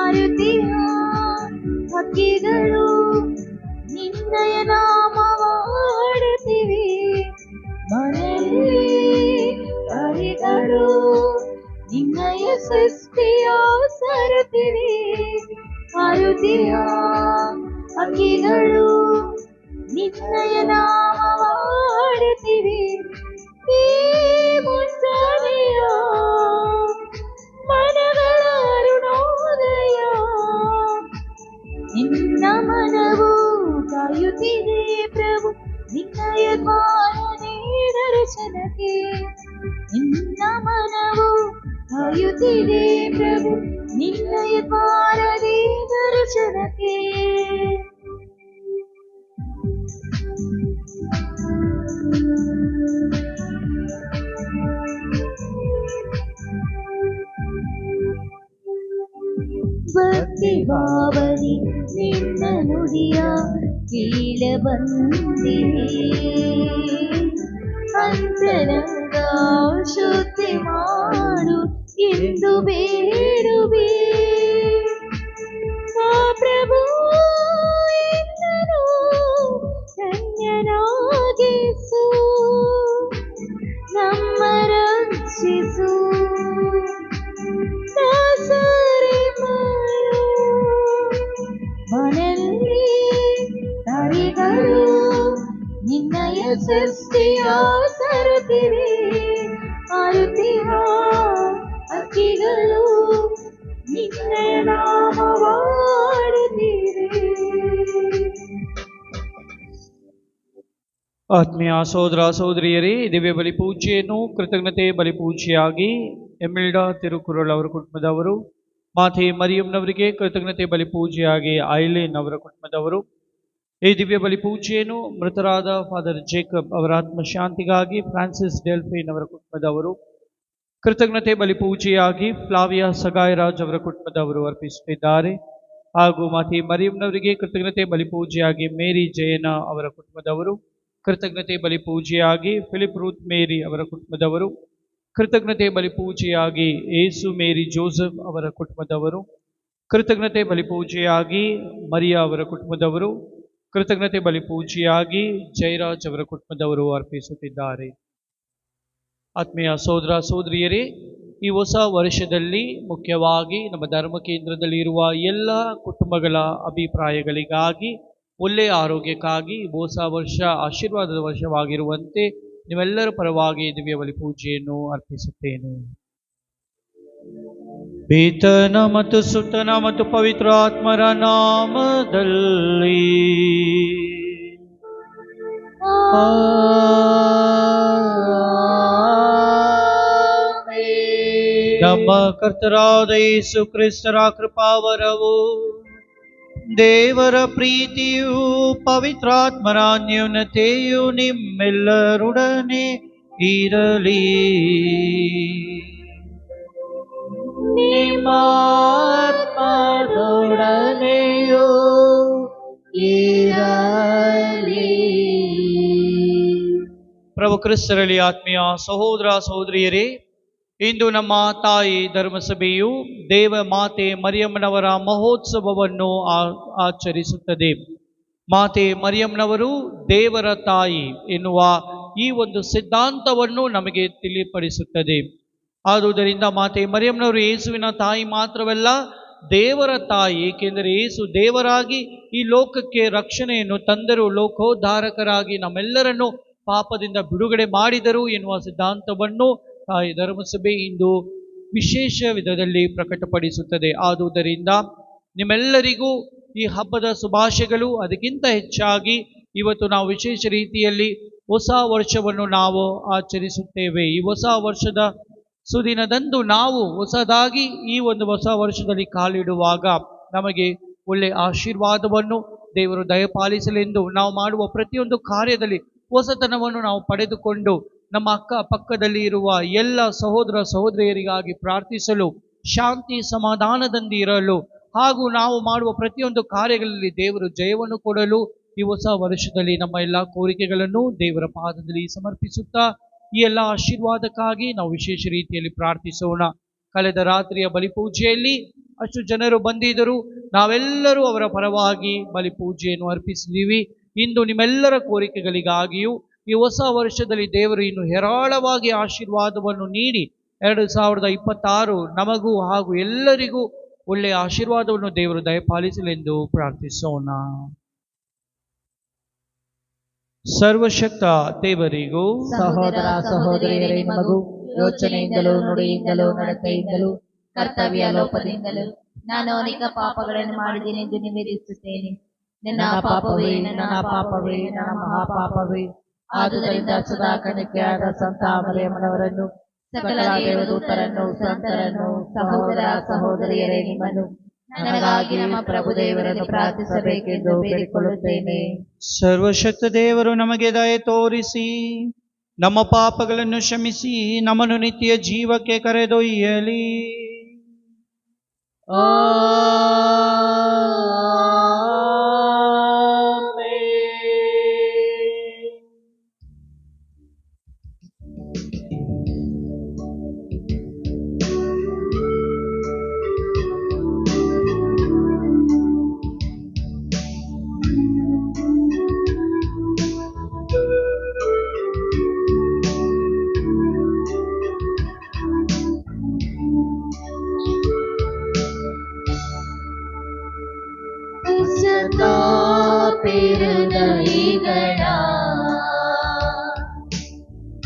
ಹಾರುತ್ತಿಹ ಹಕ್ಕಿಗಳು ನಿನ್ನಯ ನಾಮವ ಹಾಡುತ್ತಿವೆ. ಮನೆಯಲ್ಲಿ ಹರಿಗಳು ನಿನ್ನಯ ಸೃಷ್ಟಿಯ ಸಾರುತ್ತಿವೆ. ಹಾರುತ್ತಿಹ ಹಕ್ಕಿಗಳು ನಿನ್ನಯ ನಾಮವ ಹಾಡುತ್ತಿವೆ. ಈ ಮುಂಜಾನೆಯ ಮನಗಳ ಅರುಣೋದಯ ನಿನ್ನ ಮನವು ಕಾಯುತ್ತಿದೆ ಪ್ರಭು, ನಿನ್ನಯ ದ್ವಾರನೇ ದರ್ಶನಕ್ಕೆ. ನಿನ್ನ ಮನವು ಕಾಯುತ್ತಿದೆ ಪ್ರಭು, ನಿನ್ನಯ ದ್ವಾರನೇ ದರ್ಶನಕ್ಕೆ. ಭಕ್ತಿ ಭಾವನೆ ನಿನ್ನ ನುಡಿಯ ಕೇಳ ಬಂದಿವೆ. ಅಂತರಂಗ ಶುದ್ಧಿ ಮಾಡು ಎಂದು ಬೇಡುವೆ. ಆ ಪ್ರಭು ಎಂದನು ಧನ್ಯನಾಗಿಸು, ನಮ್ಮ ರಕ್ಷಿಸು ದಾಸರಿ ಮಾಡು. ಮನೆಯಲ್ಲಿ ಹರಿಗಳು ನಿನ್ನಯ ಸೃಷ್ಟಿಯ ಸಾರುತ್ತಿವೆ. ಹಾರುತ್ತಿಹ ಹಕ್ಕಿಗಳು ನಿನ್ನಯ ನಾಮವ ಹಾಡುತ್ತಿವೆ. ಆತ್ಮೀಯ ಸಹೋದರ ಸಹೋದರಿಯರೇ, ದಿವ್ಯ ಬಲಿ ಪೂಜೆಯನ್ನು ಕೃತಜ್ಞತೆ ಬಲಿ ಪೂಜೆಯಾಗಿ ಎಮಿಲ್ಡಾ ತಿರುಕುರಳ್ ಅವರ ಕುಟುಂಬದವರು, ಮಾತೆ ಮರಿಯಂನವರಿಗೆ ಕೃತಜ್ಞತೆ ಬಲಿ ಪೂಜೆಯಾಗಿ ಐಲೇನ್ ಅವರ ಕುಟುಂಬದವರು, ಈ ದಿವ್ಯ ಬಲಿ ಪೂಜೆಯನ್ನು ಮೃತರಾದ ಫಾದರ್ ಜೇಕಬ್ ಅವರ ಆತ್ಮಶಾಂತಿಗಾಗಿ ಫ್ರಾನ್ಸಿಸ್ ಡೆಲ್ಫಿನ್ ಅವರ ಕುಟುಂಬದವರು, ಕೃತಜ್ಞತೆ ಬಲಿ ಪೂಜೆಯಾಗಿ ಫ್ಲಾವಿಯಾ ಸಗಾಯರಾಜ್ ಅವರ ಕುಟುಂಬದವರು ಅರ್ಪಿಸುತ್ತಿದ್ದಾರೆ. ಹಾಗೂ ಮಾತೆ ಮರಿಯಂನವರಿಗೆ ಕೃತಜ್ಞತೆ ಬಲಿ ಪೂಜೆಯಾಗಿ ಮೇರಿ ಜಯನ ಅವರ ಕುಟುಂಬದವರು, ಕೃತಜ್ಞತೆ ಬಲಿ ಪೂಜೆಯಾಗಿ ಫಿಲಿಪ್ ರೂತ್ ಮೇರಿ ಅವರ ಕುಟುಂಬದವರು, ಕೃತಜ್ಞತೆ ಬಲಿ ಪೂಜೆಯಾಗಿ ಏಸು ಮೇರಿ ಜೋಸೆಫ್ ಅವರ ಕುಟುಂಬದವರು, ಕೃತಜ್ಞತೆ ಬಲಿ ಪೂಜೆಯಾಗಿ ಮರಿಯಾ ಅವರ ಕುಟುಂಬದವರು, ಕೃತಜ್ಞತೆ ಬಲಿ ಪೂಜೆಯಾಗಿ ಜಯರಾಜ್ ಅವರ ಕುಟುಂಬದವರು ಅರ್ಪಿಸುತ್ತಿದ್ದಾರೆ. ಆತ್ಮೀಯ ಸಹೋದರ ಸಹೋದರಿಯರೇ, ಈ ಹೊಸ ವರ್ಷದಲ್ಲಿ ಮುಖ್ಯವಾಗಿ ನಮ್ಮ ಧರ್ಮ ಕೇಂದ್ರದಲ್ಲಿ ಇರುವ ಎಲ್ಲ ಕುಟುಂಬಗಳ ಅಭಿಪ್ರಾಯಗಳಿಗಾಗಿ, ಒಳ್ಳೆಯ ಆರೋಗ್ಯಕ್ಕಾಗಿ ಹೊಸ ವರ್ಷ ಆಶೀರ್ವಾದದ ವರ್ಷವಾಗಿರುವಂತೆ ನೀವೆಲ್ಲರ ಪರವಾಗಿ ದಿವ್ಯ ಬಲಿ ಪೂಜೆಯನ್ನು ಅರ್ಪಿಸುತ್ತೇನೆ. ಪಿತನ ಮತ್ತು ಸುತನ ಮತ್ತು ಪವಿತ್ರ ಆತ್ಮರ ನಾಮದಲ್ಲಿ ನಮ್ಮ ಕರ್ತರಾದ ಯೇಸು ಕ್ರಿಸ್ತರ ಕೃಪಾವರವು, ದೇವರ ಪ್ರೀತಿಯು, ಪವಿತ್ರಾತ್ಮರ ಅನ್ಯೋನ್ಯತೆಯು ನಿಮ್ಮೆಲ್ಲರೊಡನೆ ಇರಲಿ. ನಿಮ್ಮ ಆತ್ಮದೊಡನೆಯೂ ಇರಲಿ. ಪ್ರಭು ಕ್ರಿಸ್ತರಲ್ಲಿ ಆತ್ಮೀಯ ಸಹೋದರ ಸಹೋದರಿಯರೇ, ಇಂದು ನಮ್ಮ ತಾಯಿ ಧರ್ಮಸಭೆಯು ದೇವ ಮಾತೆ ಮರಿಯಮ್ಮನವರ ಮಹೋತ್ಸವವನ್ನು ಆಚರಿಸುತ್ತದೆ. ಮಾತೆ ಮರಿಯಮ್ಮನವರು ದೇವರ ತಾಯಿ ಎನ್ನುವ ಈ ಒಂದು ಸಿದ್ಧಾಂತವನ್ನು ನಮಗೆ ತಿಳಿಪಡಿಸುತ್ತದೆ. ಆದುದರಿಂದ ಮಾತೆ ಮರಿಯಮ್ಮನವರು ಯೇಸುವಿನ ತಾಯಿ ಮಾತ್ರವಲ್ಲ, ದೇವರ ತಾಯಿ. ಏಕೆಂದರೆ ಯೇಸು ದೇವರಾಗಿ ಈ ಲೋಕಕ್ಕೆ ರಕ್ಷಣೆಯನ್ನು ತಂದರು, ಲೋಕೋದ್ಧಾರಕರಾಗಿ ನಮ್ಮೆಲ್ಲರನ್ನು ಪಾಪದಿಂದ ಬಿಡುಗಡೆ ಮಾಡಿದರು ಎನ್ನುವ ಸಿದ್ಧಾಂತವನ್ನು ತಾಯಿ ಧರ್ಮಸಭೆ ಇಂದು ವಿಶೇಷ ವಿಧದಲ್ಲಿ ಪ್ರಕಟಪಡಿಸುತ್ತದೆ. ಆದುದರಿಂದ ನಿಮ್ಮೆಲ್ಲರಿಗೂ ಈ ಹಬ್ಬದ ಶುಭಾಶಯಗಳು. ಅದಕ್ಕಿಂತ ಹೆಚ್ಚಾಗಿ ಇವತ್ತು ನಾವು ವಿಶೇಷ ರೀತಿಯಲ್ಲಿ ಹೊಸ ವರ್ಷವನ್ನು ನಾವು ಆಚರಿಸುತ್ತೇವೆ. ಈ ಹೊಸ ವರ್ಷದ ಸುದಿನದಂದು ನಾವು ಹೊಸದಾಗಿ ಈ ಒಂದು ಹೊಸ ವರ್ಷದಲ್ಲಿ ಕಾಲಿಡುವಾಗ ನಮಗೆ ಒಳ್ಳೆಯ ಆಶೀರ್ವಾದವನ್ನು ದೇವರು ದಯಪಾಲಿಸಲೆಂದು ನಾವು ಮಾಡುವ ಪ್ರತಿಯೊಂದು ಕಾರ್ಯದಲ್ಲಿ ಹೊಸತನವನ್ನು ನಾವು ಪಡೆದುಕೊಂಡು ನಮ್ಮ ಅಕ್ಕ ಪಕ್ಕದಲ್ಲಿ ಇರುವ ಎಲ್ಲ ಸಹೋದರ ಸಹೋದರಿಯರಿಗಾಗಿ ಪ್ರಾರ್ಥಿಸಲು, ಶಾಂತಿ ಸಮಾಧಾನದಿಂದ ಇರಲು, ಹಾಗೂ ನಾವು ಮಾಡುವ ಪ್ರತಿಯೊಂದು ಕಾರ್ಯಗಳಲ್ಲಿ ದೇವರು ಜಯವನ್ನು ಕೊಡಲು ಈ ಹೊಸ ವರ್ಷದಲ್ಲಿ ನಮ್ಮ ಎಲ್ಲ ಕೋರಿಕೆಗಳನ್ನು ದೇವರ ಪಾದದಲ್ಲಿ ಸಮರ್ಪಿಸುತ್ತಾ ಈ ಎಲ್ಲ ಆಶೀರ್ವಾದಕ್ಕಾಗಿ ನಾವು ವಿಶೇಷ ರೀತಿಯಲ್ಲಿ ಪ್ರಾರ್ಥಿಸೋಣ. ಕಳೆದ ರಾತ್ರಿಯ ಬಲಿಪೂಜೆಯಲ್ಲಿ ಅಷ್ಟು ಜನರು ಬಂದಿದ್ದರು. ನಾವೆಲ್ಲರೂ ಅವರ ಪರವಾಗಿ ಬಲಿ ಪೂಜೆಯನ್ನು ಅರ್ಪಿಸಿದ್ದೀವಿ. ಇಂದು ನಿಮ್ಮೆಲ್ಲರ ಕೋರಿಕೆಗಳಿಗಾಗಿಯೂ ಈ ಹೊಸ ವರ್ಷದಲ್ಲಿ ದೇವರು ಇನ್ನು ಹೇರಾಳವಾಗಿ ಆಶೀರ್ವಾದವನ್ನು ನೀಡಿ 2026 ನಮಗೂ ಹಾಗೂ ಎಲ್ಲರಿಗೂ ಒಳ್ಳೆಯ ಆಶೀರ್ವಾದವನ್ನು ದೇವರು ದಯಪಾಲಿಸಲೆಂದು ಪ್ರಾರ್ಥಿಸೋಣ. ಸರ್ವಶಕ್ತ ದೇವರಿಗೂ ಸಹೋದರ ಸಹೋದರಿಯರೇ, ನಿಮಗೂ ಯೋಚನೆಯಿಂದಲೂ ನುಡಿಯಿಂದಲೂ ನಡತೆಯಿಂದಲೂ ಕರ್ತವ್ಯ ಲೋಪದಿಂದಲೂ ನಾನು ಅನೇಕ ಪಾಪಗಳನ್ನು ಮಾಡಿದ್ದೇನೆ ಎಂದು ನಿವೇದಿಸುತ್ತೇನೆ. ನನ್ನ ಪಾಪವೇ, ನನ್ನ ಪಾಪವೇ, ನನ್ನ ಮಹಾಪಾಪವೇ. ಆದುದರಿಂದ ಸದಾ ಕನ್ನಿಕೆಯಾದ ಸಂತ ಮರಿಯಮ್ಮನವರನ್ನು, ಸಕಲ ದೇವದೂತರನ್ನು, ಸಂತರನ್ನು, ಸಹೋದರ ಸಹೋದರಿಯರೇ, ನಿಮ್ಮನ್ನು ನನಗಾಗಿ ನಮ್ಮ ಪ್ರಭು ದೇವರನ್ನು ಪ್ರಾರ್ಥಿಸಬೇಕೆಂದು ಬೇಡಿಕೊಳ್ಳುತ್ತೇನೆ. ಸರ್ವಶಕ್ತ ದೇವರು ನಮಗೆ ದಯೆ ತೋರಿಸಿ ನಮ್ಮ ಪಾಪಗಳನ್ನು ಕ್ಷಮಿಸಿ ನಮ್ಮನ್ನು ನಿತ್ಯ ಜೀವಕ್ಕೆ ಕರೆದೊಯ್ಯಲಿ.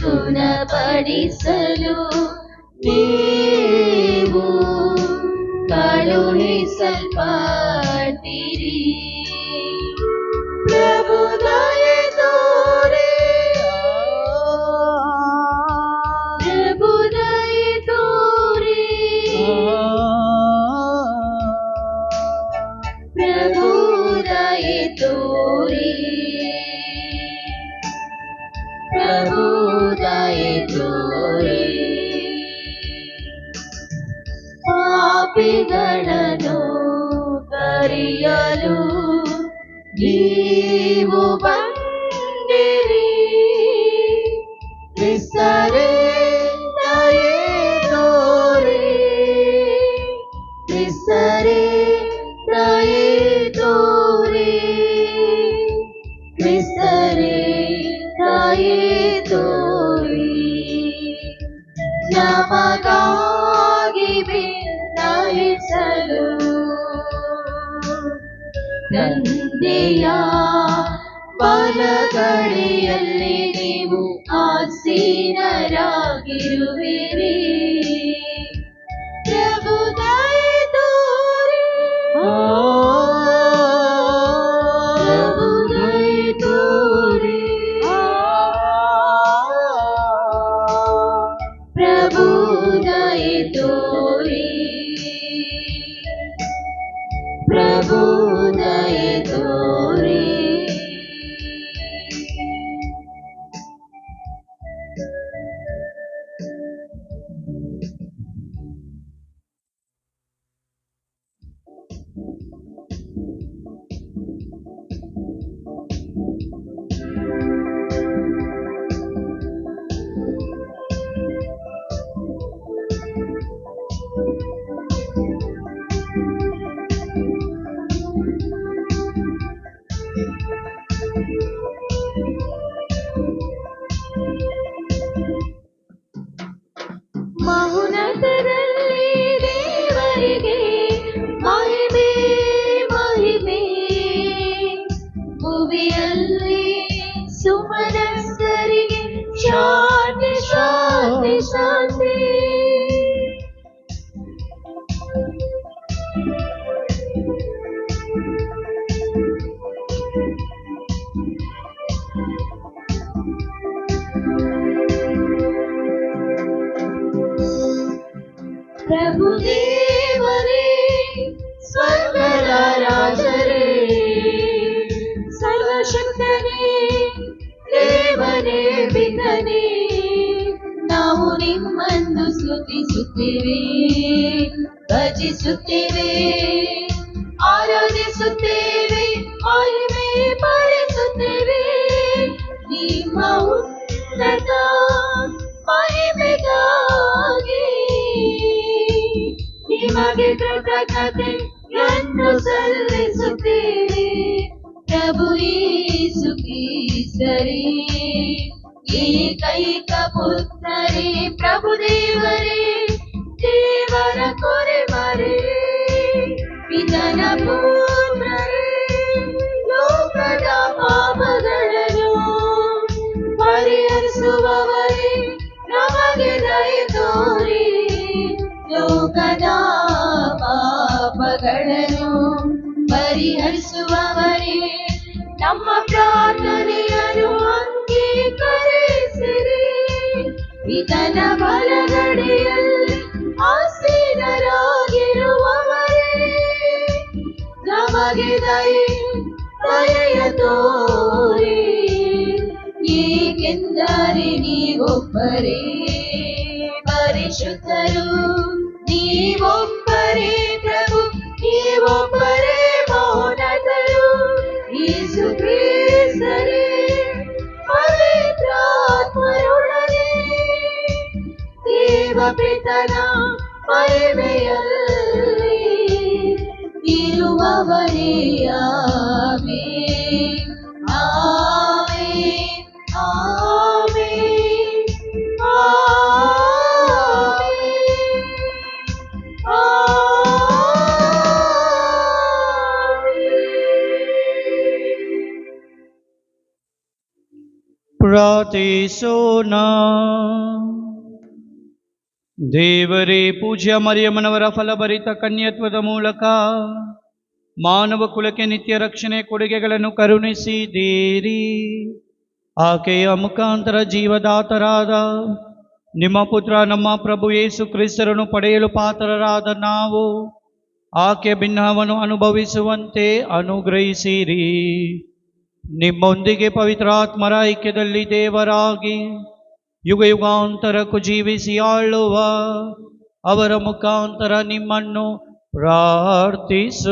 ಗುಣಪಡಿಸಲು ನೀವು ಕಳುಹಿಸಲ್ಪಟ್ಟಿರಿ. ಪ್ರಭು ದಯೆ ತೋರೆ, ಪ್ರಭು ದಯೆ ತೋರೆ, ಪ್ರಭು ದಯೆ ತೋರೆ, ಪ್ರಭು ದಯೆ ತೋರೆ. ಪಾಪಿಗಳನ್ನು ಕರೆಯಲು ನೀವು ಬಂದಿರಿ. ಕ್ರಿಸ್ತರೇ ದಯೆ ತೋರೆ, ಕ್ರಿಸ್ತರೇ ದಯೆ ತೋರೆ, ಕ್ರಿಸ್ತರೇ ದಯೆ ತೋರಿ. ನಮಗಾಗಿ ವಿನ್ನವಿಸಲು ತಂದೆಯ ಬಲಗಡೆಯಲ್ಲಿ ನೀವು ಆಸೀನರಾಗಿರುವಿರಿ. ಪ್ರಭು ದಯೆ ತೋರಿ, ಪ್ರಭು ದಯೆ ತೋರಿ, ಪ್ರಭು ದಯೆ ತೋರಿ, ಪ್ರಭು ದಯೆ ತೋರಿ. ಮೌನತದಲ್ಲಿ ದೇವರಿಗೆ ಮಹಿಮೆ ಮಹಿಮೆ, ಭುವಿಯಲ್ಲಿ ಸುಮನಸ್ಸರಿಗೆ ಶಾಂತಿ ಶಾಂತಿ ಶಾಂತಿ. ಪ್ರಭು ದೇವರೇ, ಸ್ವರ್ಗದ ರಾಜರೇ, ಸರ್ವಶಕ್ತನೇ, ದೇವನೇ ಪಿತನೇ, ನಾವು ನಿಮ್ಮನ್ನು ಸ್ತುತಿಸುತ್ತೇವೆ, ಭಜಿಸುತ್ತೇವೆ, ಆರಾಧಿಸುತ್ತೇವೆ, ಮಹಿಮೆ ಪಡಿಸುತ್ತೇವೆ. ನಿಮ್ಮ ಉನ್ನತ ಮಹಿಮೆಗಾಗಿ ನಿಮಗೆ ಕೃತಜ್ಞತೆಯನ್ನು ಸಲ್ಲಿಸುತ್ತೇವೆ. ಪ್ರಭು ಯೇಸು ಕ್ರಿಸ್ತರೇ, ಏಕೈಕ ಪುತ್ರರೇ, ಪ್ರಭು ದೇವರೇ, ದೇವರ ಕೊರೆಮರೆ, ಪಿತನ ಪುತ್ರರೇ, ಲೋಕದ ಪಾಪಗಳನ್ನು ಪರಿಹರಿಸುವವರೇ, ನಮಗೆ ದಯೆ ತೋರಿ. ಲೋಕದ ಪಾಪಗಳನ್ನು ಪರಿಹರಿಸುವವರೇ, ನಮ್ಮ ಪ್ರಾರ್ಥನೆಯನ್ನು ಅಂಗೀಕರಿಸಿರಿ. ಪಿತನ ಬಲಗಡೆಯಲ್ಲಿ ಆಸೀನರಾಗಿರುವವರೇ, ನಮಗೆ ದಯೆಯ ತೋರಿ. ಏಕೆಂದರೆ ನೀವೊಬ್ಬರೇ ಪರಿಶುದ್ಧರು, ನೀವೊಬ್ಬರೇ ಪ್ರಭು, ನೀವೊಬ್ಬರೇ ಮೌನತರು. ಯೇಸು ಕ್ರಿಸ್ತರೇ, ಪವಿತ್ರಾತ್ಮರೊಡನೆ ದೇವಪಿತನ ಮಹಿಮೆಯಲ್ಲಿ ಇರುವವರೇ. ಆಮೆನ್, ಆಮೆನ್, ಆಮೆನ್, ಪ್ರಾರ್ಥಿಸೋಣ. ದೇವರೇ, ಪೂಜ್ಯ ಮರಿಯಮ್ಮನವರ ಫಲಭರಿತ ಕನ್ಯತ್ವದ ಮೂಲಕ ಮಾನವ ಕುಲಕ್ಕೆ ನಿತ್ಯ ರಕ್ಷಣೆ ಕೊಡುಗೆಗಳನ್ನು ಕರುಣಿಸಿದ್ದೀರಿ. ಆಕೆಯ ಮುಖಾಂತರ ಜೀವದಾತರಾದ ನಿಮ್ಮ ಪುತ್ರ ನಮ್ಮ ಪ್ರಭು ಯೇಸು ಕ್ರಿಸ್ತರನ್ನು ಪಡೆಯಲು ಪಾತ್ರರಾದ ನಾವು ಆಕೆ ಭಿನ್ನವನ್ನು ಅನುಭವಿಸುವಂತೆ ಅನುಗ್ರಹಿಸಿರಿ. ನಿಮ್ಮೊಂದಿಗೆ ಪವಿತ್ರಾತ್ಮರ ಐಕ್ಯದಲ್ಲಿ ದೇವರಾಗಿ ಯುಗ ಯುಗಾಂತರಕ್ಕೂ ಜೀವಿಸಿ ಆಳುವ ಅವರ ಮುಖಾಂತರ ನಿಮ್ಮನ್ನು ಪ್ರಾರ್ಥಿಸುತ್ತೇವೆ.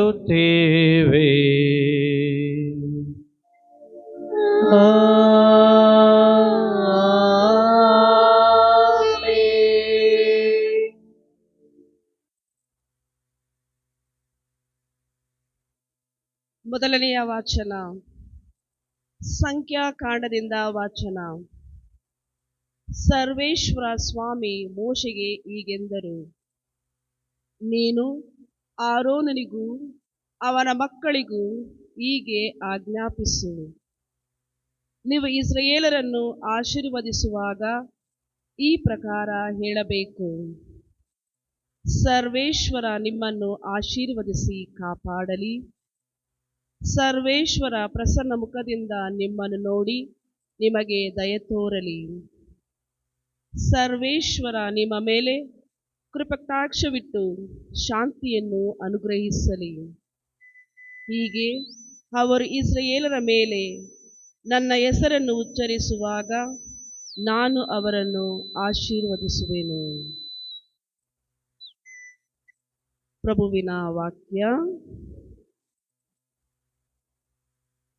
ಮೊದಲನೆಯ ವಾಚನ, ಸಂಖ್ಯಾಕಾಂಡದಿಂದ ವಾಚನ. ಸರ್ವೇಶ್ವರ ಸ್ವಾಮಿ ಮೋಶೆಗೆ ಹೀಗೆಂದರು, ನೀನು ಆರೋನನಿಗೂ ಅವನ ಮಕ್ಕಳಿಗೂ ಹೀಗೆ ಆಜ್ಞಾಪಿಸು, ನೀವು ಇಸ್ರಾಯೇಲರನ್ನು ಆಶೀರ್ವದಿಸುವಾಗ ಈ ಪ್ರಕಾರ ಹೇಳಬೇಕು, ಸರ್ವೇಶ್ವರ ನಿಮ್ಮನ್ನು ಆಶೀರ್ವದಿಸಿ ಕಾಪಾಡಲಿ. ಸರ್ವೇಶ್ವರ ಪ್ರಸನ್ನ ಮುಖದಿಂದ ನಿಮ್ಮನ್ನು ನೋಡಿ ನಿಮಗೆ ದಯೆ ತೋರಲಿ. ಸರ್ವೇಶ್ವರ ನಿಮ್ಮ ಮೇಲೆ ಕೃಪಕಟಾಕ್ಷವಿಟ್ಟು ಶಾಂತಿಯನ್ನು ಅನುಗ್ರಹಿಸಲಿ. ಹೀಗೆ ಅವರು ಇಸ್ರಾಯೇಲರ ಮೇಲೆ ನನ್ನ ಹೆಸರನ್ನು ಉಚ್ಚರಿಸುವಾಗ ನಾನು ಅವರನ್ನು ಆಶೀರ್ವದಿಸುವೆನು. ಪ್ರಭುವಿನ ವಾಕ್ಯ.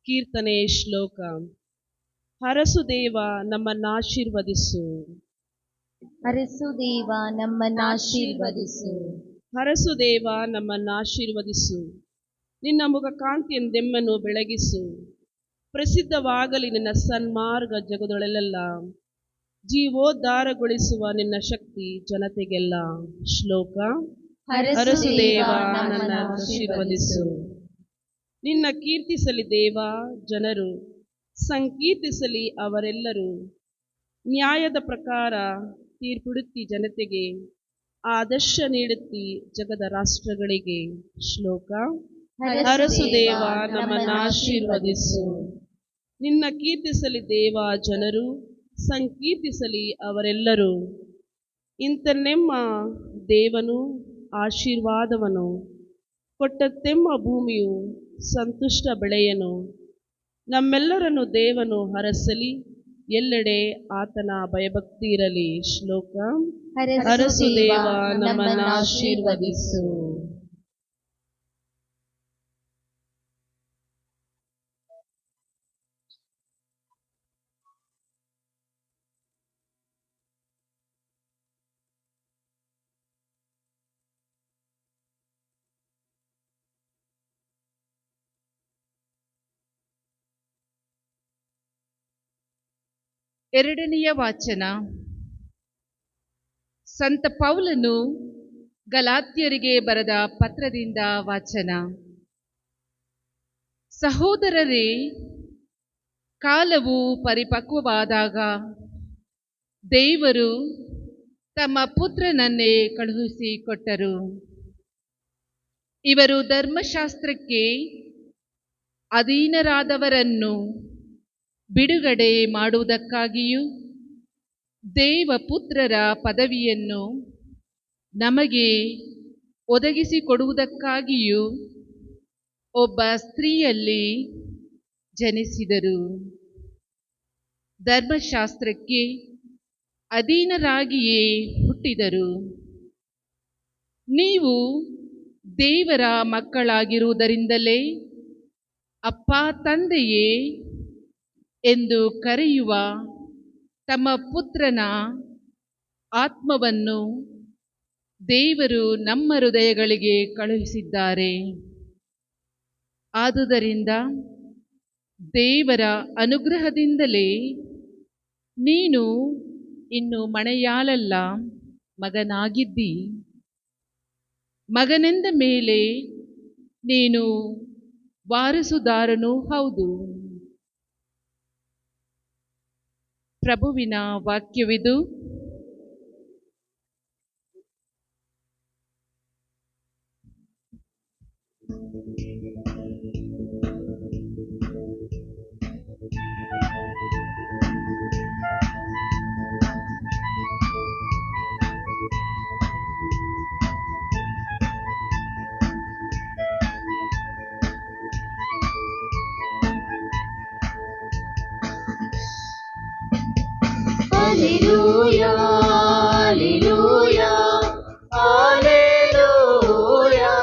ಕೀರ್ತನೆ ಶ್ಲೋಕ. ಹರಸು ದೇವ ನಮ್ಮನ್ನಾಶೀರ್ವದಿಸು, ಹರಸು ದೇವ ನಮ್ಮನ್ನಾಶೀರ್ವದಿಸು, ಹರಸು ದೇವ ನಮ್ಮನ್ನಾಶೀರ್ವದಿಸು. ನಿನ್ನ ಮುಖ ಕಾಂತಿಯೆಂದೆಮ್ಮನ್ನು ಬೆಳಗಿಸು, ಪ್ರಸಿದ್ಧವಾಗಲಿ ನಿನ್ನ ಸನ್ಮಾರ್ಗ ಜಗದೊಳೆಲ್ಲ, ಜೀವೋದ್ಧಾರಗೊಳಿಸುವ ನಿನ್ನ ಶಕ್ತಿ ಜನತೆಗೆಲ್ಲ. ಶ್ಲೋಕ. ಹರಸು ದೇವ ನನ್ನನ್ನು ಆಶೀರ್ವದಿಸು. ನಿನ್ನ ಕೀರ್ತಿಸಲಿ ದೇವ ಜನರು, ಸಂಕೀರ್ತಿಸಲಿ ಅವರೆಲ್ಲರೂ. ನ್ಯಾಯದ ಪ್ರಕಾರ ತೀರ್ಪಿಡುತ್ತಿ ಜನತೆಗೆ, ಆದರ್ಶ ನೀಡುತ್ತಿ ಜಗದ ರಾಷ್ಟ್ರಗಳಿಗೆ. ಶ್ಲೋಕ. ಹರಸು ದೇವ ನಮ್ಮನ್ನು ಆಶೀರ್ವದಿಸು. ನಿನ್ನ ಕೀರ್ತಿಸಲಿ ದೇವ ಜನರು, ಸಂಕೀರ್ತಿಸಲಿ ಅವರೆಲ್ಲರೂ. ಇಂತನೆಮ್ಮ ದೇವನು ಆಶೀರ್ವಾದವನು, ಕೊಟ್ಟತ್ತೆಮ್ಮ ಭೂಮಿಯು ಸಂತುಷ್ಟ ಬೆಳೆಯನು. ನಮ್ಮೆಲ್ಲರನ್ನು ದೇವನು ಹರಸಲಿ, ಎಲ್ಲೆಡೆ ಆತನ ಭಯಭಕ್ತಿ ಇರಲಿ. ಶ್ಲೋಕ. ಹರಸು ದೇವ ನಮ್ಮನ್ನು ಆಶೀರ್ವದಿಸು. ಎರಡನೆಯ ವಾಚನ. ಸಂತ ಪೌಲನು ಗಲಾತ್ಯರಿಗೆ ಬರೆದ ಪತ್ರದಿಂದ ವಾಚನ. ಸಹೋದರರೇ, ಕಾಲವು ಪರಿಪಕ್ವವಾದಾಗ ದೇವರು ತಮ್ಮ ಪುತ್ರನನ್ನೇ ಕಳುಹಿಸಿಕೊಟ್ಟರು. ಇವರು ಧರ್ಮಶಾಸ್ತ್ರಕ್ಕೆ ಅಧೀನರಾದವರನ್ನು ಬಿಡುಗಡೆ ಮಾಡುವುದಕ್ಕಾಗಿಯೂ ದೇವಪುತ್ರರ ಪದವಿಯನ್ನು ನಮಗೆ ಒದಗಿಸಿಕೊಡುವುದಕ್ಕಾಗಿಯೂ ಒಬ್ಬ ಸ್ತ್ರೀಯಲ್ಲಿ ಜನಿಸಿದರು. ಧರ್ಮಶಾಸ್ತ್ರಕ್ಕೆ ಅಧೀನರಾಗಿಯೇ ಹುಟ್ಟಿದರು. ನೀವು ದೇವರ ಮಕ್ಕಳಾಗಿರುವುದರಿಂದಲೇ ಅಪ್ಪ ತಂದೆಯೇ ಎಂದು ಕರೆಯುವ ತಮ್ಮ ಪುತ್ರನ ಆತ್ಮವನ್ನು ದೇವರು ನಮ್ಮ ಹೃದಯಗಳಿಗೆ ಕಳುಹಿಸಿದ್ದಾರೆ. ಆದುದರಿಂದ ದೇವರ ಅನುಗ್ರಹದಿಂದಲೇ ನೀನು ಇನ್ನು ಮಣೆಯಾಳಲ್ಲ, ಮಗನಾಗಿದ್ದಿ. ಮಗನೆಂದ ಮೇಲೆ ನೀನು ವಾರಸುದಾರನೂ ಹೌದು. ಪ್ರಭುವಿನ ವಾಕ್ಯವಿದು. Hallelujah, hallelujah, hallelujah,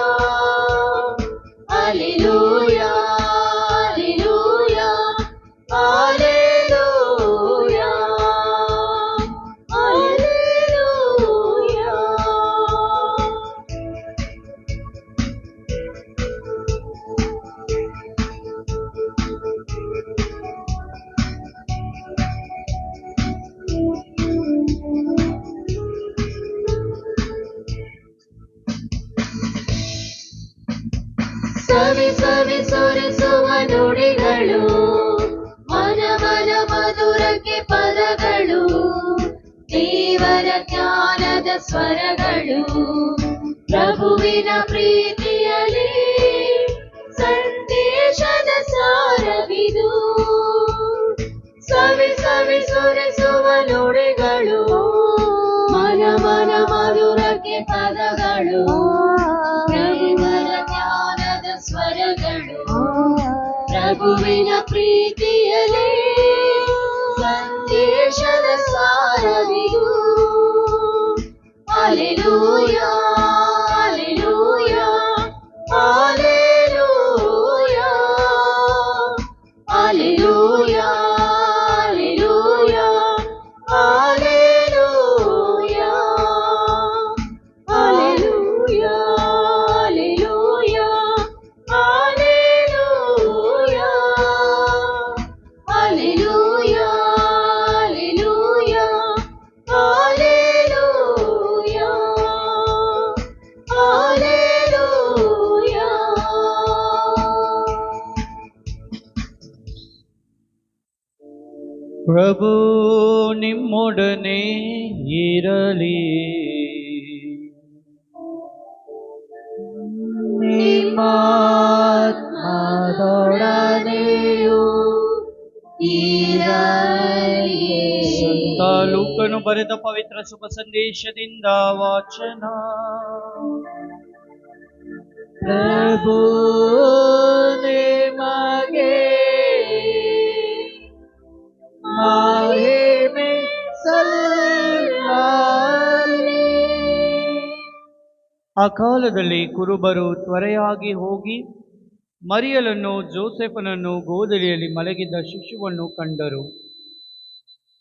hallelujah, hallelujah, hallelujah, hallelujah. ಸವಿ ಸವಿ ಸುರಿಸುವ ನುಡಿಗಳು, ಮನ ಮನ ಮಧುರಕ್ಕೆ ಪದಗಳು, ದೇವರ ಜ್ಞಾನದ ಸ್ವರಗಳು, ಪ್ರಭುವಿನ ಪ್ರೀತಿಯಲ್ಲಿ ಸಂದೇಶದ ಸಾರವಿದು. ಸವಿ ಸವಿ ಸುರಿಸುವ ನುಡಿಗಳು, ಮನ ಮನ ಮಧುರಕ್ಕೆ ಪದಗಳು, ದೇವರ ಜ್ಞಾನದ ಸ್ವರಗಳು, ಪ್ರಭುವಿನ ಪ್ರೀತಿಯಲ್ಲಿ ಸಂದೇಶದ ಸಾರವಿದು. Hallelujah, hallelujah, hallelujah, hallelujah, hallelujah, hallelujah, hallelujah, hallelujah, hallelujah, hallelujah, hallelujah, hallelujah. ಪ್ರಭು ನಿಮ್ಮೊಡನೆ ಇರಲಿ. ನಿಮ್ಮಾತ್ಮದೊಡನೆಯೂ ಇರಲಿ. ಸಂತ ಲೂಕನು ಬರೆದ ಪವಿತ್ರ ಶುಭ ಸಂದೇಶದಿಂದ ವಾಚನ. ಪ್ರಭು ನಿಮಗೆ ಮಹಿಮೆ ಸಲ್ಲಲಿ. ಆ ಕಾಲದಲ್ಲಿ ಕುರುಬರು ತ್ವರೆಯಾಗಿ ಹೋಗಿ ಮರಿಯಲನ್ನು ಜೋಸೆಫನನ್ನು ಗೋದಲಿಯಲ್ಲಿ ಮಲಗಿದ್ದ ಶಿಶುವನ್ನು ಕಂಡರು.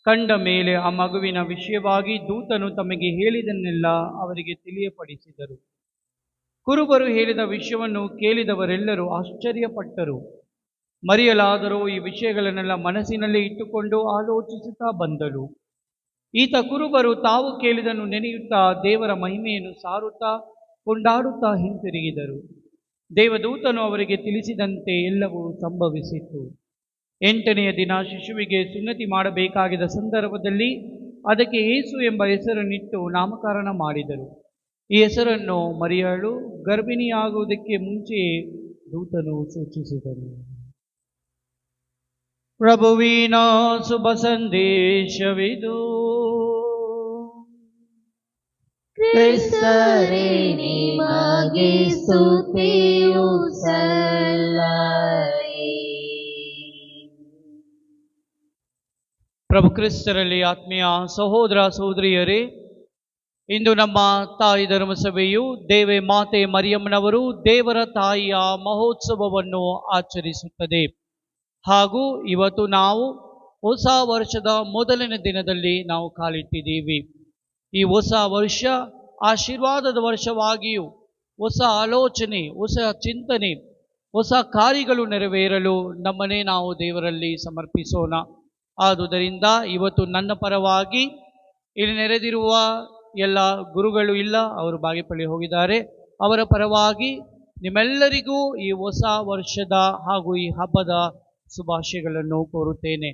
ಕಂಡ ಮೇಲೆ ಆ ಮಗುವಿನ ವಿಷಯವಾಗಿ ದೂತನು ತಮಗೆ ಹೇಳಿದನ್ನೆಲ್ಲ ಅವರಿಗೆ ತಿಳಿಯಪಡಿಸಿದರು. ಕುರುಬರು ಹೇಳಿದ ವಿಷಯವನ್ನು ಕೇಳಿದವರೆಲ್ಲರೂ ಆಶ್ಚರ್ಯಪಟ್ಟರು. ಮರಿಯಲಾದರೂ ಈ ವಿಷಯಗಳನ್ನೆಲ್ಲ ಮನಸ್ಸಿನಲ್ಲಿ ಇಟ್ಟುಕೊಂಡು ಆಲೋಚಿಸುತ್ತಾ ಬಂದಳು. ಈತ ಕುರುಬರು ತಾವು ಕೇಳಿದನ್ನು ನೆನೆಯುತ್ತಾ ದೇವರ ಮಹಿಮೆಯನ್ನು ಸಾರುತ್ತಾ ಕೊಂಡಾಡುತ್ತಾ ಹಿಂತಿರುಗಿದರು. ದೇವದೂತನು ಅವರಿಗೆ ತಿಳಿಸಿದಂತೆ ಎಲ್ಲವೂ ಸಂಭವಿಸಿತು. 8ನೆಯ ದಿನ ಶಿಶುವಿಗೆ ಸುನ್ನತಿ ಮಾಡಬೇಕಾಗಿದ್ದ ಸಂದರ್ಭದಲ್ಲಿ ಅದಕ್ಕೆ ಯೇಸು ಎಂಬ ಹೆಸರನ್ನಿಟ್ಟು ನಾಮಕರಣ ಮಾಡಿದರು. ಈ ಹೆಸರನ್ನು ಮರಿಯಳು ಗರ್ಭಿಣಿಯಾಗುವುದಕ್ಕೆ ಮುಂಚೆಯೇ ದೂತನು ಸೂಚಿಸಿದನು. ಪ್ರಭುವಿನ ಶುಭ ಸಂದೇಶವಿದು. ಕ್ರಿಸ್ತರೇ ನಿಮಗೆ ಸ್ತುತಿಯು ಸಲ್ಲಲಿ. ಪ್ರಭು ಕ್ರಿಸ್ತರಲ್ಲಿ ಆತ್ಮೀಯ ಸಹೋದರ ಸಹೋದರಿಯರೇ, ಇಂದು ನಮ್ಮ ತಾಯಿ ಧರ್ಮಸಭೆಯು ದೇವೆ ಮಾತೆ ಮರಿಯಮ್ಮನವರು ದೇವರ ತಾಯಿಯ ಮಹೋತ್ಸವವನ್ನು ಆಚರಿಸುತ್ತದೆ. ಹಾಗೂ ಇವತ್ತು ನಾವು ಹೊಸ ವರ್ಷದ ಮೊದಲನೇ ದಿನದಲ್ಲಿ ನಾವು ಕಾಲಿಟ್ಟಿದ್ದೀವಿ. ಈ ಹೊಸ ವರ್ಷ ಆಶೀರ್ವಾದದ ವರ್ಷವಾಗಿಯೂ ಹೊಸ ಆಲೋಚನೆ, ಹೊಸ ಚಿಂತನೆ, ಹೊಸ ಕಾರ್ಯಗಳು ನೆರವೇರಲು ನಮ್ಮನ್ನೇ ನಾವು ದೇವರಲ್ಲಿ ಸಮರ್ಪಿಸೋಣ. ಆದುದರಿಂದ ಇವತ್ತು ನನ್ನ ಪರವಾಗಿ ಇಲ್ಲಿ ನೆರೆದಿರುವ ಎಲ್ಲ ಗುರುಗಳು ಇಲ್ಲ, ಅವರು ಬಾಗೇಪಲ್ಲಿ ಹೋಗಿದ್ದಾರೆ. ಅವರ ಪರವಾಗಿ ನಿಮ್ಮೆಲ್ಲರಿಗೂ ಈ ಹೊಸ ವರ್ಷದ ಹಾಗೂ ಈ ಹಬ್ಬದ ಶುಭಾಶಯಗಳನ್ನು ಕೋರುತ್ತೇನೆ.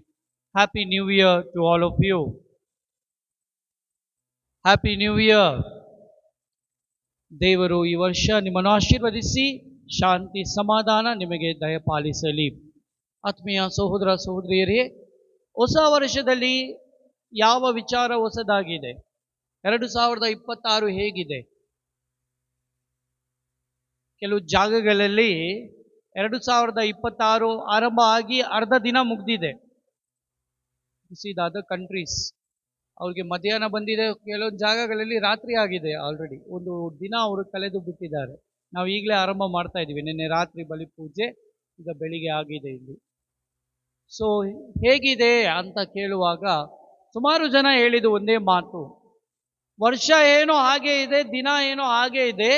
Happy new year to all of you. Happy new year. ದೇವರು ಈ ವರ್ಷ ನಿಮ್ಮನ್ನು ಆಶೀರ್ವದಿಸಿ ಶಾಂತಿ ಸಮಾಧಾನ ನಿಮಗೆ ದಯಪಾಲಿಸಲಿ. ಆತ್ಮೀಯ ಸಹೋದರ ಸಹೋದರಿಯರೇ, ಹೊಸ ವರ್ಷದಲ್ಲಿ ಯಾವ ವಿಚಾರ ಹೊಸದಾಗಿದೆ? 2026 ಹೇಗಿದೆ? ಕೆಲವು ಜಾಗಗಳಲ್ಲಿ 2026 ಆರಂಭ ಆಗಿ ಅರ್ಧ ದಿನ ಮುಗ್ದಿದೆ. ಅದರ್ ಕಂಟ್ರೀಸ್ ಅವ್ರಿಗೆ ಮಧ್ಯಾಹ್ನ ಬಂದಿದೆ, ಕೆಲವೊಂದು ಜಾಗಗಳಲ್ಲಿ ರಾತ್ರಿ ಆಗಿದೆ. ಆಲ್ರೆಡಿ ಒಂದು ದಿನ ಅವರು ಕಳೆದು ಬಿಟ್ಟಿದ್ದಾರೆ. ನಾವು ಈಗಲೇ ಆರಂಭ ಮಾಡ್ತಾ ಇದ್ದೀವಿ. ನಿನ್ನೆ ರಾತ್ರಿ ಬಲಿ ಪೂಜೆ, ಈಗ ಬೆಳಿಗ್ಗೆ ಆಗಿದೆ ಇಲ್ಲಿ. ಸೊ ಹೇಗಿದೆ ಅಂತ ಕೇಳುವಾಗ ಸುಮಾರು ಜನ ಹೇಳಿದ ಒಂದೇ ಮಾತು, ವರ್ಷ ಏನೋ ಹಾಗೆ ಇದೆ, ದಿನ ಏನೋ ಹಾಗೆ ಇದೆ,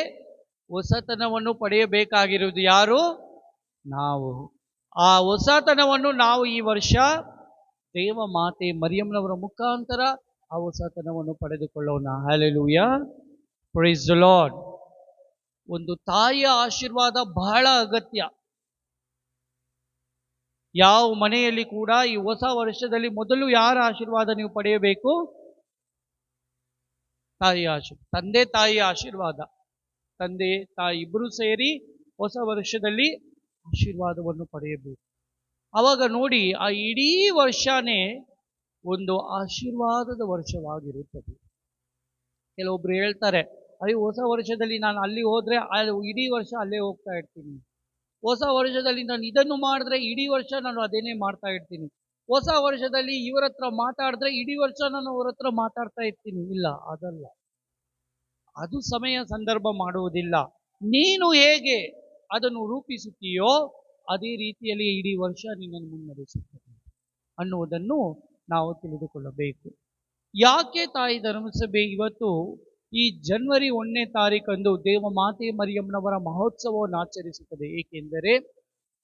ಹೊಸತನವನ್ನು ಪಡೆಯಬೇಕಾಗಿರುವುದು ಯಾರು? ನಾವು. ಆ ಹೊಸತನವನ್ನು ನಾವು ಈ ವರ್ಷ ದೇವ ಮಾತೆ ಮರಿಯಮ್ಮನವರ ಮುಖಾಂತರ ಆ ಹೊಸತನವನ್ನು ಪಡೆದುಕೊಳ್ಳೋಣ. Hallelujah, praise the lord. ಒಂದು ತಾಯಿಯ ಆಶೀರ್ವಾದ ಬಹಳ ಅಗತ್ಯ. ಯಾವ ಮನೆಯಲ್ಲಿ ಕೂಡ ಈ ಹೊಸ ವರ್ಷದಲ್ಲಿ ಮೊದಲು ಯಾರ ಆಶೀರ್ವಾದ ನೀವು ಪಡೆಯಬೇಕು? ತಾಯಿಯ ಆಶೀರ್ವಾದ, ತಂದೆ ತಾಯಿಯ ಆಶೀರ್ವಾದ. ತಂದೆ ತಾಯಿ ಇಬ್ಬರು ಸೇರಿ ಹೊಸ ವರ್ಷದಲ್ಲಿ ಆಶೀರ್ವಾದವನ್ನು ಪಡೆಯಬೇಕು. ಆವಾಗ ನೋಡಿ, ಆ ಇಡೀ ವರ್ಷನೇ ಒಂದು ಆಶೀರ್ವಾದದ ವರ್ಷವಾಗಿರುತ್ತದೆ. ಕೆಲವೊಬ್ರು ಹೇಳ್ತಾರೆ, ಅಯ್ಯೋ ಹೊಸ ವರ್ಷದಲ್ಲಿ ನಾನು ಅಲ್ಲಿ ಹೋದ್ರೆ ಇಡೀ ವರ್ಷ ಅಲ್ಲೇ ಹೋಗ್ತಾ ಇರ್ತೀನಿ. ಹೊಸ ವರ್ಷದಲ್ಲಿ ನಾನು ಇದನ್ನು ಮಾಡಿದ್ರೆ ಇಡೀ ವರ್ಷ ನಾನು ಅದೇನೇ ಮಾಡ್ತಾ ಇರ್ತೀನಿ. ಹೊಸ ವರ್ಷದಲ್ಲಿ ಇವರ ಹತ್ರ ಮಾತಾಡಿದ್ರೆ ಇಡೀ ವರ್ಷ ನಾನು ಅವರ ಹತ್ರ ಮಾತಾಡ್ತಾ ಇರ್ತೀನಿ. ಇಲ್ಲ, ಅದಲ್ಲ. ಅದು ಸಮಯ ಸಂದರ್ಭ ಮಾಡುವುದಿಲ್ಲ. ನೀನು ಹೇಗೆ ಅದನ್ನು ರೂಪಿಸುತ್ತೀಯೋ ಅದೇ ರೀತಿಯಲ್ಲಿ ಇಡೀ ವರ್ಷ ನಿನ್ನನ್ನು ಮುನ್ನಡೆಸುತ್ತದೆ ಅನ್ನುವುದನ್ನು ನಾವು ತಿಳಿದುಕೊಳ್ಳಬೇಕು. ಯಾಕೆ ತಾಯಿ ಧರ್ಮಸಭೆ ಇವತ್ತು ಈ ಜನವರಿ 1ನೇ ತಾರೀಕಂದು ದೇವ ಮಾತೆ ಮರಿಯಮ್ಮನವರ ಮಹೋತ್ಸವವನ್ನು ಆಚರಿಸುತ್ತದೆ? ಏಕೆಂದರೆ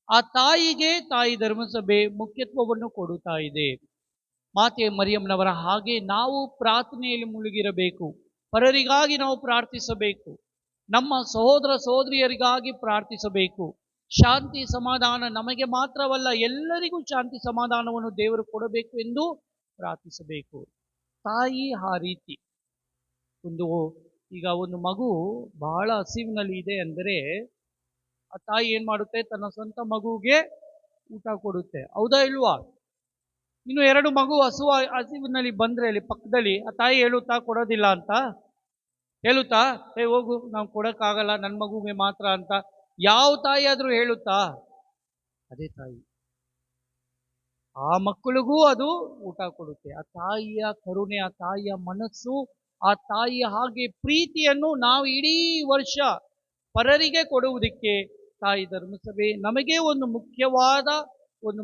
ಆ ತಾಯಿಗೆ ತಾಯಿ ಧರ್ಮಸಭೆ ಮುಖ್ಯತ್ವವನ್ನು ಕೊಡುತ್ತಾ ಇದೆ. ಮಾತೆ ಮರಿಯಮ್ಮನವರ ಹಾಗೆ ನಾವು ಪ್ರಾರ್ಥನೆಯಲ್ಲಿ ಮುಳುಗಿರಬೇಕು. ಪರರಿಗಾಗಿ ನಾವು ಪ್ರಾರ್ಥಿಸಬೇಕು. ನಮ್ಮ ಸಹೋದರ ಸಹೋದರಿಯರಿಗಾಗಿ ಪ್ರಾರ್ಥಿಸಬೇಕು. ಶಾಂತಿ ಸಮಾಧಾನ ನಮಗೆ ಮಾತ್ರವಲ್ಲ, ಎಲ್ಲರಿಗೂ ಶಾಂತಿ ಸಮಾಧಾನವನ್ನು ದೇವರು ಕೊಡಬೇಕು ಎಂದು ಪ್ರಾರ್ಥಿಸಬೇಕು. ತಾಯಿ ಆ ರೀತಿ ಈಗ ಒಂದು ಮಗು ಬಹಳ ಹಸಿವಿನಲ್ಲಿ ಇದೆ ಅಂದರೆ ಆ ತಾಯಿ ಏನ್ ಮಾಡುತ್ತೆ? ತನ್ನ ಸ್ವಂತ ಮಗುವಿಗೆ ಊಟ ಕೊಡುತ್ತೆ. ಹೌದಾ ಇಲ್ವಾ? ಇನ್ನು 2 ಮಗು ಹಸಿವಿನಲ್ಲಿ ಬಂದ್ರೆ ಅಲ್ಲಿ ಪಕ್ಕದಲ್ಲಿ ಆ ತಾಯಿ ಹೇಳುತ್ತಾ ಕೊಡೋದಿಲ್ಲ ಅಂತ? ಹೇಳುತ್ತಾ ಹೋಗು, ನಾವು ಕೊಡಕ್ಕಾಗಲ್ಲ, ನನ್ನ ಮಗುವಿಗೆ ಮಾತ್ರ ಅಂತ ಯಾವ ತಾಯಿ ಆದ್ರೂ ಹೇಳುತ್ತಾ? ಅದೇ ತಾಯಿ ಆ ಮಕ್ಕಳಿಗೂ ಅದು ಊಟ ಕೊಡುತ್ತೆ. ಆ ತಾಯಿಯ ಕರುಣೆ, ಆ ತಾಯಿಯ ಮನಸ್ಸು, ಆ ತಾಯಿಯ ಹಾಗೆ ಪ್ರೀತಿಯನ್ನು ನಾವು ಇಡೀ ವರ್ಷ ಪರರಿಗೆ ಕೊಡುವುದಕ್ಕೆ ತಾಯಿ ಧರ್ಮಸಭೆ ನಮಗೆ ಒಂದು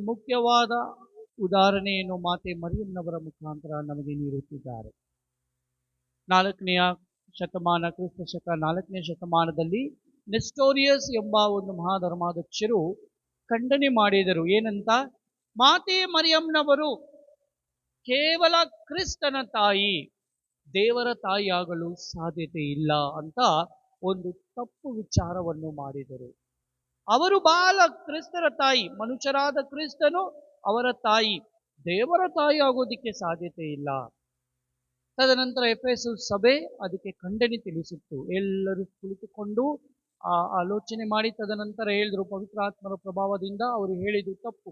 ಮುಖ್ಯವಾದ ಉದಾಹರಣೆಯನ್ನು ಮಾತೆ ಮರಿಯಮ್ಮನವರ ಮುಖಾಂತರ ನಮಗೆ ನೀಡುತ್ತಿದ್ದಾರೆ. 4ನೇ ಶತಮಾನ, ಕ್ರಿಸ್ತ ಶಕ 4ನೇ ಶತಮಾನದಲ್ಲಿ ನೆಸ್ಟೋರಿಯಸ್ ಎಂಬ ಒಂದು ಮಹಾಧರ್ಮಾಧ್ಯಕ್ಷರು ಖಂಡನೆ ಮಾಡಿದರು. ಏನಂತ? ಮಾತೆ ಮರಿಯಮ್ಮನವರು ಕೇವಲ ಕ್ರಿಸ್ತನ ತಾಯಿ, ದೇವರ ತಾಯಿಯಾಗಲು ಸಾಧ್ಯತೆ ಇಲ್ಲ ಅಂತ ಒಂದು ತಪ್ಪು ವಿಚಾರವನ್ನು ಮಾಡಿದರು. ಅವರು ಕ್ರಿಸ್ತರ ತಾಯಿ, ಮನುಷ್ಯರಾದ ಕ್ರಿಸ್ತನು ಅವರ ತಾಯಿ, ದೇವರ ತಾಯಿ ಆಗೋದಿಕ್ಕೆ ಸಾಧ್ಯತೆ ಇಲ್ಲ. ತದನಂತರ ಎಫೆಸು ಸಭೆ ಅದಕ್ಕೆ ಖಂಡನೆ ತಿಳಿಸಿತ್ತು. ಎಲ್ಲರೂ ಕುಳಿತುಕೊಂಡು ಆಲೋಚನೆ ಮಾಡಿ ತದನಂತರ ಹೇಳಿದ್ರು, ಪವಿತ್ರಾತ್ಮರ ಪ್ರಭಾವದಿಂದ ಅವರು ಹೇಳಿದ್ದು ತಪ್ಪು.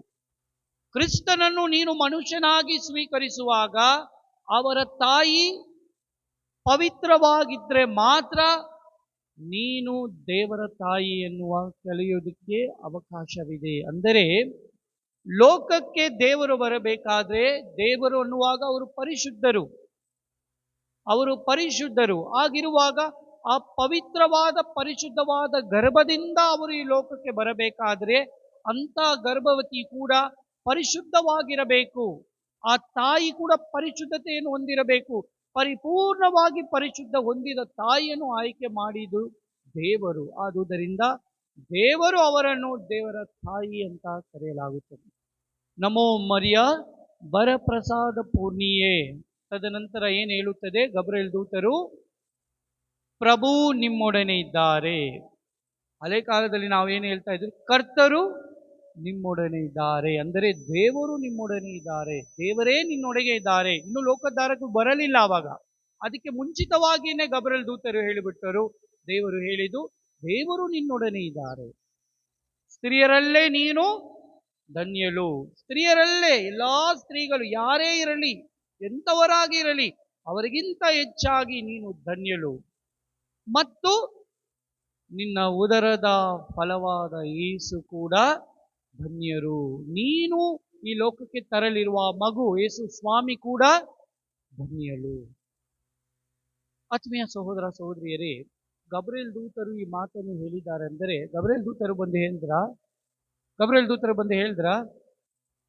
ಕ್ರಿಸ್ತನನ್ನು ನೀನು ಮನುಷ್ಯನಾಗಿ ಸ್ವೀಕರಿಸುವಾಗ ಅವರ ತಾಯಿ ಪವಿತ್ರವಾಗಿದ್ರೆ ಮಾತ್ರ ನೀನು ದೇವರ ತಾಯಿ ಎನ್ನುವ ಕಲಿಯೋದಕ್ಕೆ ಅವಕಾಶವಿದೆ. ಅಂದರೆ ಲೋಕಕ್ಕೆ ದೇವರು ಬರಬೇಕಾದ್ರೆ, ದೇವರು ಅನ್ನುವಾಗ ಅವರು ಪರಿಶುದ್ಧರು ಆಗಿರುವಾಗ ಆ ಪವಿತ್ರವಾದ ಪರಿಶುದ್ಧವಾದ ಗರ್ಭದಿಂದ ಅವರು ಈ ಲೋಕಕ್ಕೆ ಬರಬೇಕಾದ್ರೆ ಅಂತ ಗರ್ಭವತಿ ಕೂಡ ಪರಿಶುದ್ಧವಾಗಿರಬೇಕು. ಆ ತಾಯಿ ಕೂಡ ಪರಿಶುದ್ಧತೆಯನ್ನು ಹೊಂದಿರಬೇಕು. ಪರಿಪೂರ್ಣವಾಗಿ ಪರಿಶುದ್ಧ ಹೊಂದಿದ ತಾಯಿಯನ್ನು ಆಯ್ಕೆ ಮಾಡಿದ್ದು ದೇವರು. ಆದುದರಿಂದ ದೇವರು ಅವರನ್ನು ದೇವರ ತಾಯಿ ಅಂತ ಕರೆಯಲಾಗುತ್ತದೆ. ನಮೋ ಮರಿಯ ವರಪ್ರಸಾದ ಪೂರ್ಣಿಯೇ. ತದನಂತರ ಏನು ಹೇಳುತ್ತದೆ? ಗಬ್ರಿಯೇಲ್ ದೂತರು, ಪ್ರಭು ನಿಮ್ಮೊಡನೆ ಇದ್ದಾರೆ. ಹಳೆ ಕಾಲದಲ್ಲಿ ನಾವೇನು ಹೇಳ್ತಾ ಇದ್ವಿ? ಕರ್ತರು ನಿಮ್ಮೊಡನೆ ಇದ್ದಾರೆ. ಅಂದರೆ ದೇವರು ನಿಮ್ಮೊಡನೆ ಇದ್ದಾರೆ, ದೇವರೇ ನಿನ್ನೊಳಗೆ ಇದ್ದಾರೆ. ಇನ್ನು ಲೋಕಧಾರಕ್ಕೂ ಬರಲಿಲ್ಲ ಆವಾಗ. ಅದಕ್ಕೆ ಮುಂಚಿತವಾಗಿಯೇ ಗಬ್ರಿಯೇಲ್ ದೂತರು ಹೇಳಿಬಿಟ್ಟರು, ದೇವರು ಹೇಳಿದ್ದು, ದೇವರು ನಿನ್ನೊಡನೆ ಇದ್ದಾರೆ. ಸ್ತ್ರೀಯರಲ್ಲೇ ನೀನು ಧನ್ಯಳು. ಸ್ತ್ರೀಯರಲ್ಲೇ ಎಲ್ಲಾ ಸ್ತ್ರೀಗಳು ಯಾರೇ ಇರಲಿ, ಎಂಥವರಾಗಿರಲಿ, ಅವರಿಗಿಂತ ಹೆಚ್ಚಾಗಿ ನೀನು ಧನ್ಯಳು. ಮತ್ತು ನಿನ್ನ ಉದರದ ಫಲವಾದ ಯೇಸು ಕೂಡ ಧನ್ಯರು. ನೀನು ಈ ಲೋಕಕ್ಕೆ ತರಲಿರುವ ಮಗು ಯೇಸು ಸ್ವಾಮಿ ಕೂಡ ಧನ್ಯಳು. ಆತ್ಮೀಯ ಸಹೋದರ ಸಹೋದರಿಯರೇ, ಗಬ್ರಿಯೇಲ್ ದೂತರು ಈ ಮಾತನ್ನು ಹೇಳಿದ್ದಾರೆ. ಅಂದರೆ ಗಬ್ರಿಯೇಲ್ ದೂತರು ಬಂದು ಹೇಳಿದ್ರ